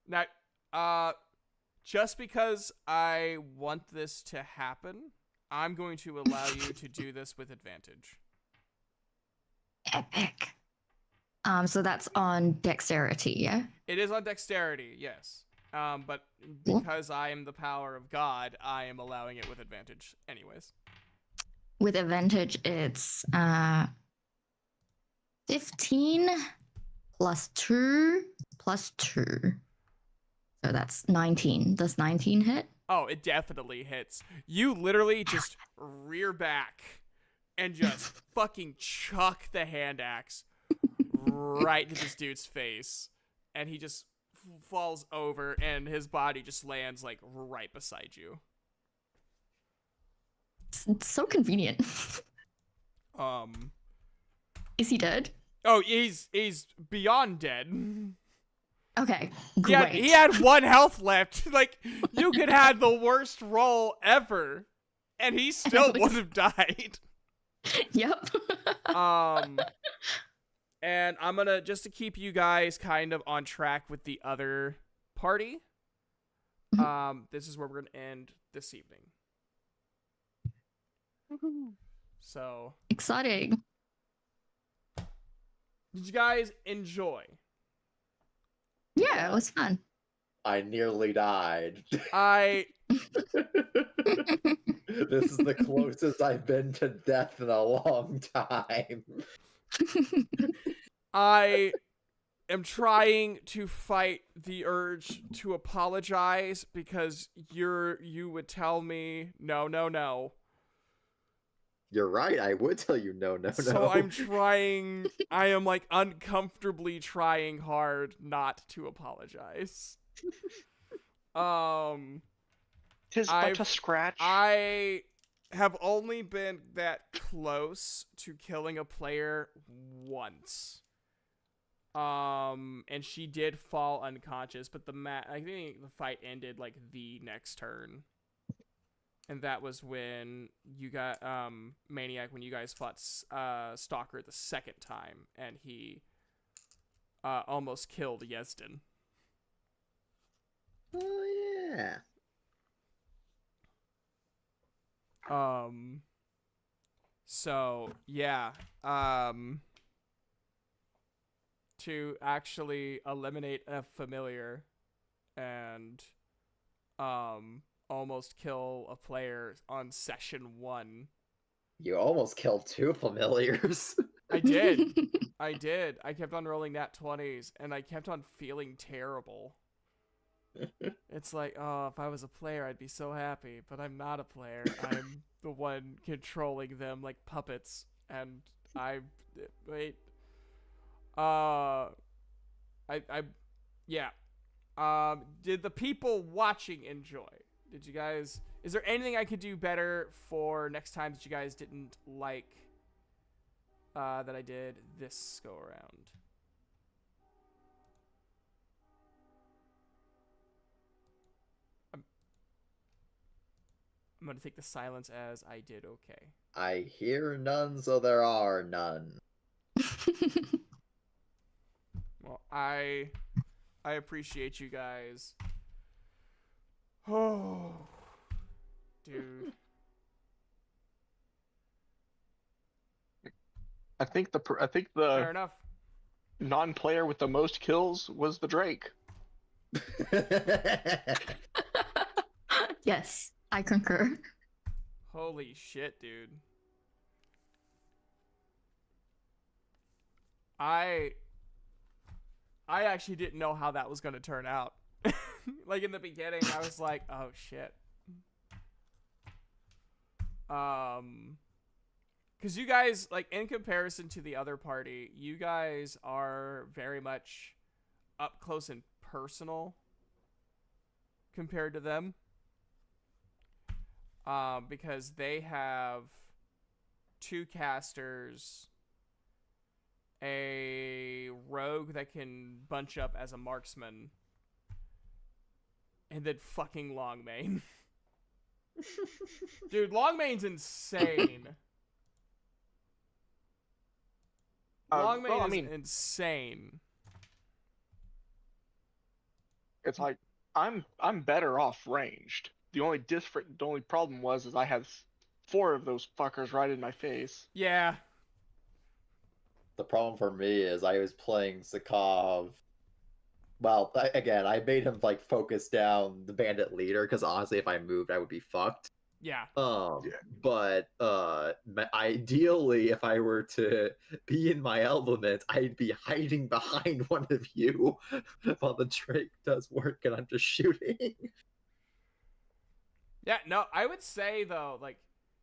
Speaker 1: Now, just because I want this to happen, I'm going to allow you to do this with advantage.
Speaker 3: Epic. So that's on dexterity, yeah?
Speaker 1: It is on dexterity, yes. But
Speaker 3: Cool.
Speaker 1: because I am the power of God, I am allowing it with advantage anyways.
Speaker 3: With advantage, it's 15 plus 2 plus 2. So that's 19. Does 19 hit?
Speaker 1: Oh, it definitely hits. You literally just rear back and just fucking chuck the hand axe right into this dude's face. And he just falls over and his body just lands like right beside you.
Speaker 3: It's so convenient. Is he dead?
Speaker 1: Oh, he's beyond dead.
Speaker 3: Okay, great.
Speaker 1: He had 1 health left. Like, you could have the worst roll ever, and he still would have died.
Speaker 3: Yep.
Speaker 1: And I'm gonna, just to keep you guys kind of on track with the other party, this is where we're gonna end this evening. So,
Speaker 3: Exciting.
Speaker 1: did you guys enjoy?
Speaker 3: Yeah, it was fun.
Speaker 2: I nearly died.
Speaker 1: This
Speaker 2: This is the closest I've been to death in a long time.
Speaker 1: I am trying to fight the urge to apologize because you would tell me no.
Speaker 2: You're right, I would tell you no.
Speaker 1: So I am like uncomfortably trying hard not to apologize.
Speaker 4: Tis but a scratch.
Speaker 1: I have only been that close to killing a player once. And she did fall unconscious, but I think the fight ended like the next turn. And that was when you got Maniac, when you guys fought Stalker the second time, and he almost killed Yesden.
Speaker 2: Oh yeah.
Speaker 1: So yeah. To actually eliminate a familiar and almost kill a player on session 1.
Speaker 2: You almost killed 2 familiars.
Speaker 1: I did. I kept on rolling nat 20s, and I kept on feeling terrible. It's like, oh, if I was a player, I'd be so happy, but I'm not a player. I'm the one controlling them like puppets, and yeah. Did the people watching enjoy? Did you guys? Is there anything I could do better for next time that you guys didn't like that I did this go around? I'm gonna take the silence as I did okay.
Speaker 2: I hear none, so there are none.
Speaker 1: Well, I appreciate you guys. Oh, dude.
Speaker 4: I think the
Speaker 1: Fair enough.
Speaker 4: non-player with the most kills was the Drake.
Speaker 3: Yes, I concur.
Speaker 1: Holy shit, dude. I actually didn't know how that was going to turn out. Like in the beginning, I was like, "Oh shit." because you guys, like, in comparison to the other party, you guys are very much up close and personal compared to them. Because they have 2 casters, a rogue that can bunch up as a marksman, and then fucking Longmane. Dude, Longmane's insane. Longmane is insane.
Speaker 4: It's like I'm better off ranged. The only problem was I had 4 of those fuckers right in my face.
Speaker 1: Yeah.
Speaker 2: The problem for me is I was playing Zakov. Well, again, I made him like focus down the bandit leader because honestly, if I moved, I would be fucked.
Speaker 1: Yeah.
Speaker 2: But ideally, if I were to be in my element, I'd be hiding behind one of you while the Drake does work, and I'm just shooting.
Speaker 1: Yeah, no, I would say though, like,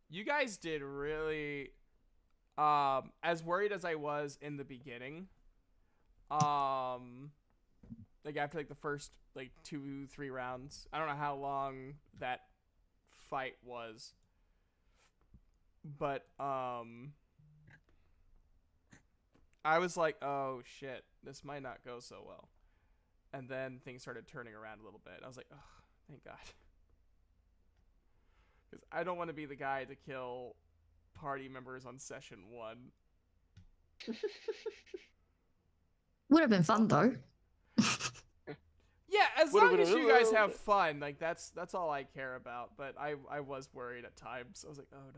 Speaker 1: you guys did really, as worried as I was in the beginning, like after like the first like 2-3 rounds, I don't know how long that fight was, but I was like, oh shit, this might not go so well, and then things started turning around a little bit. I was like, oh, thank God. Because I don't want to be the guy to kill party members on session 1.
Speaker 3: Would have been fun though.
Speaker 1: Yeah, as
Speaker 4: Would've
Speaker 1: long
Speaker 4: been
Speaker 1: as
Speaker 4: a
Speaker 1: you guys
Speaker 4: little
Speaker 1: have
Speaker 4: bit.
Speaker 1: fun, like that's all I care about. But I was worried at times. I was like, oh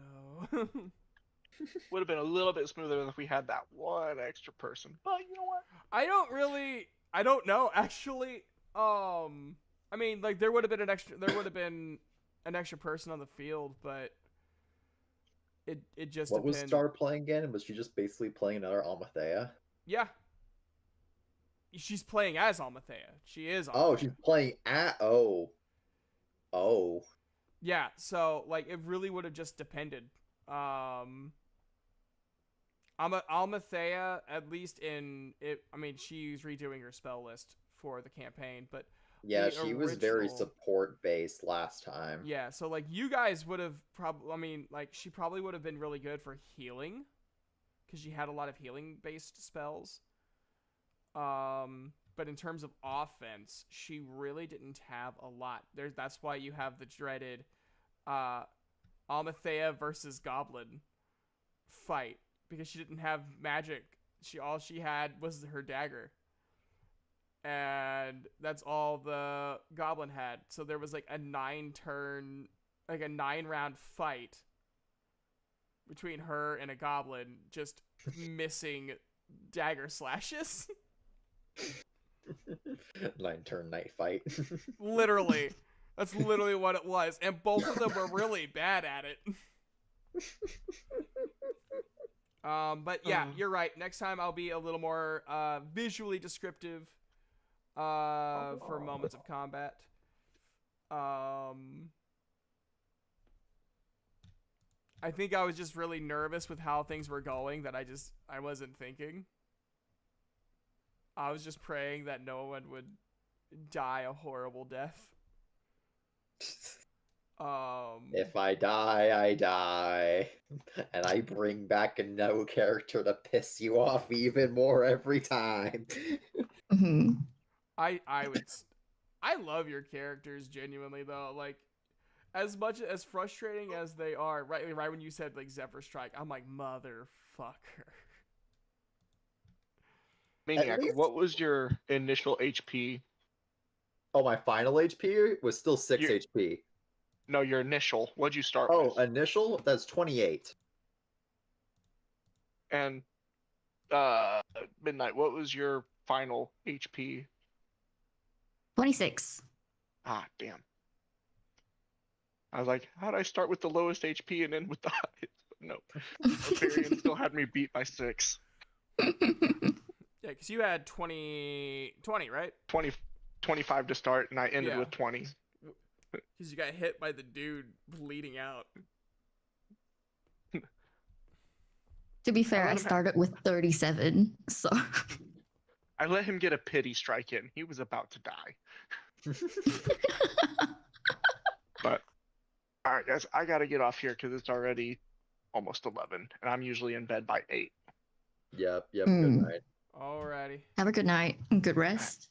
Speaker 1: no.
Speaker 4: Would have been a little bit smoother if we had that one extra person. But you know what?
Speaker 1: I don't know actually. I mean, like there would have been an extra person on the field, but it just
Speaker 2: What was
Speaker 1: depends.
Speaker 2: Star playing again? Was she just basically playing another Almathea?
Speaker 1: Yeah. She's playing as Almathea. She is Almathea.
Speaker 2: Oh, she's playing at oh.
Speaker 1: Yeah, so like it really would have just depended. Almathea, at least in it, I mean, she's redoing her spell list for the campaign, but
Speaker 2: Yeah,
Speaker 1: the
Speaker 2: she was very
Speaker 1: original-
Speaker 2: support based last time.
Speaker 1: Yeah, so like you guys would have probably, I mean, like she probably would have been really good for healing, because she had a lot of healing based spells. But in terms of offense, she really didn't have a lot. That's why you have the dreaded Almathea versus Goblin fight, because she didn't have magic. All she had was her dagger. And that's all the Goblin had. So there was like a 9-round fight between her and a Goblin, just missing dagger slashes.
Speaker 2: 9-turn night fight.
Speaker 1: Literally. That's literally what it was. And both of them were really bad at it. But yeah, you're right. Next time I'll be a little more visually descriptive for moments of combat. I think I was just really nervous with how things were going that I wasn't thinking. I was just praying that no one would die a horrible death.
Speaker 2: If I die, I die. And I bring back a no character to piss you off even more every time.
Speaker 3: Mhm.
Speaker 1: I love your characters genuinely though. Like, as much as frustrating as they are, right when you said like Zephyr Strike, I'm like, motherfucker.
Speaker 4: Maniac,
Speaker 2: least-
Speaker 4: what was your initial HP?
Speaker 2: Oh, my final HP was still 6
Speaker 4: You-
Speaker 2: HP.
Speaker 4: No, your initial. What'd you start
Speaker 2: Oh,
Speaker 4: with?
Speaker 2: initial? That's 28.
Speaker 4: And Midnight, what was your final HP?
Speaker 3: 26.
Speaker 4: Ah, damn. I was like, how'd I start with the lowest HP and end with the highest? No. Barbarian still had me beat by 6.
Speaker 1: Yeah, because you had 20, right?
Speaker 4: 25 to start, and I ended
Speaker 1: Yeah.
Speaker 4: with 20.
Speaker 1: Because you got hit by the dude bleeding out.
Speaker 3: To be fair,
Speaker 4: let
Speaker 3: I
Speaker 4: him
Speaker 3: started with 37, so
Speaker 4: I let him get a pity strike in. He was about to die. But all right, guys, I gotta get off here because it's already almost 11, and I'm usually in bed by 8.
Speaker 2: Yep. Good
Speaker 3: Mm.
Speaker 2: night.
Speaker 1: Alrighty.
Speaker 3: have a good night and good rest.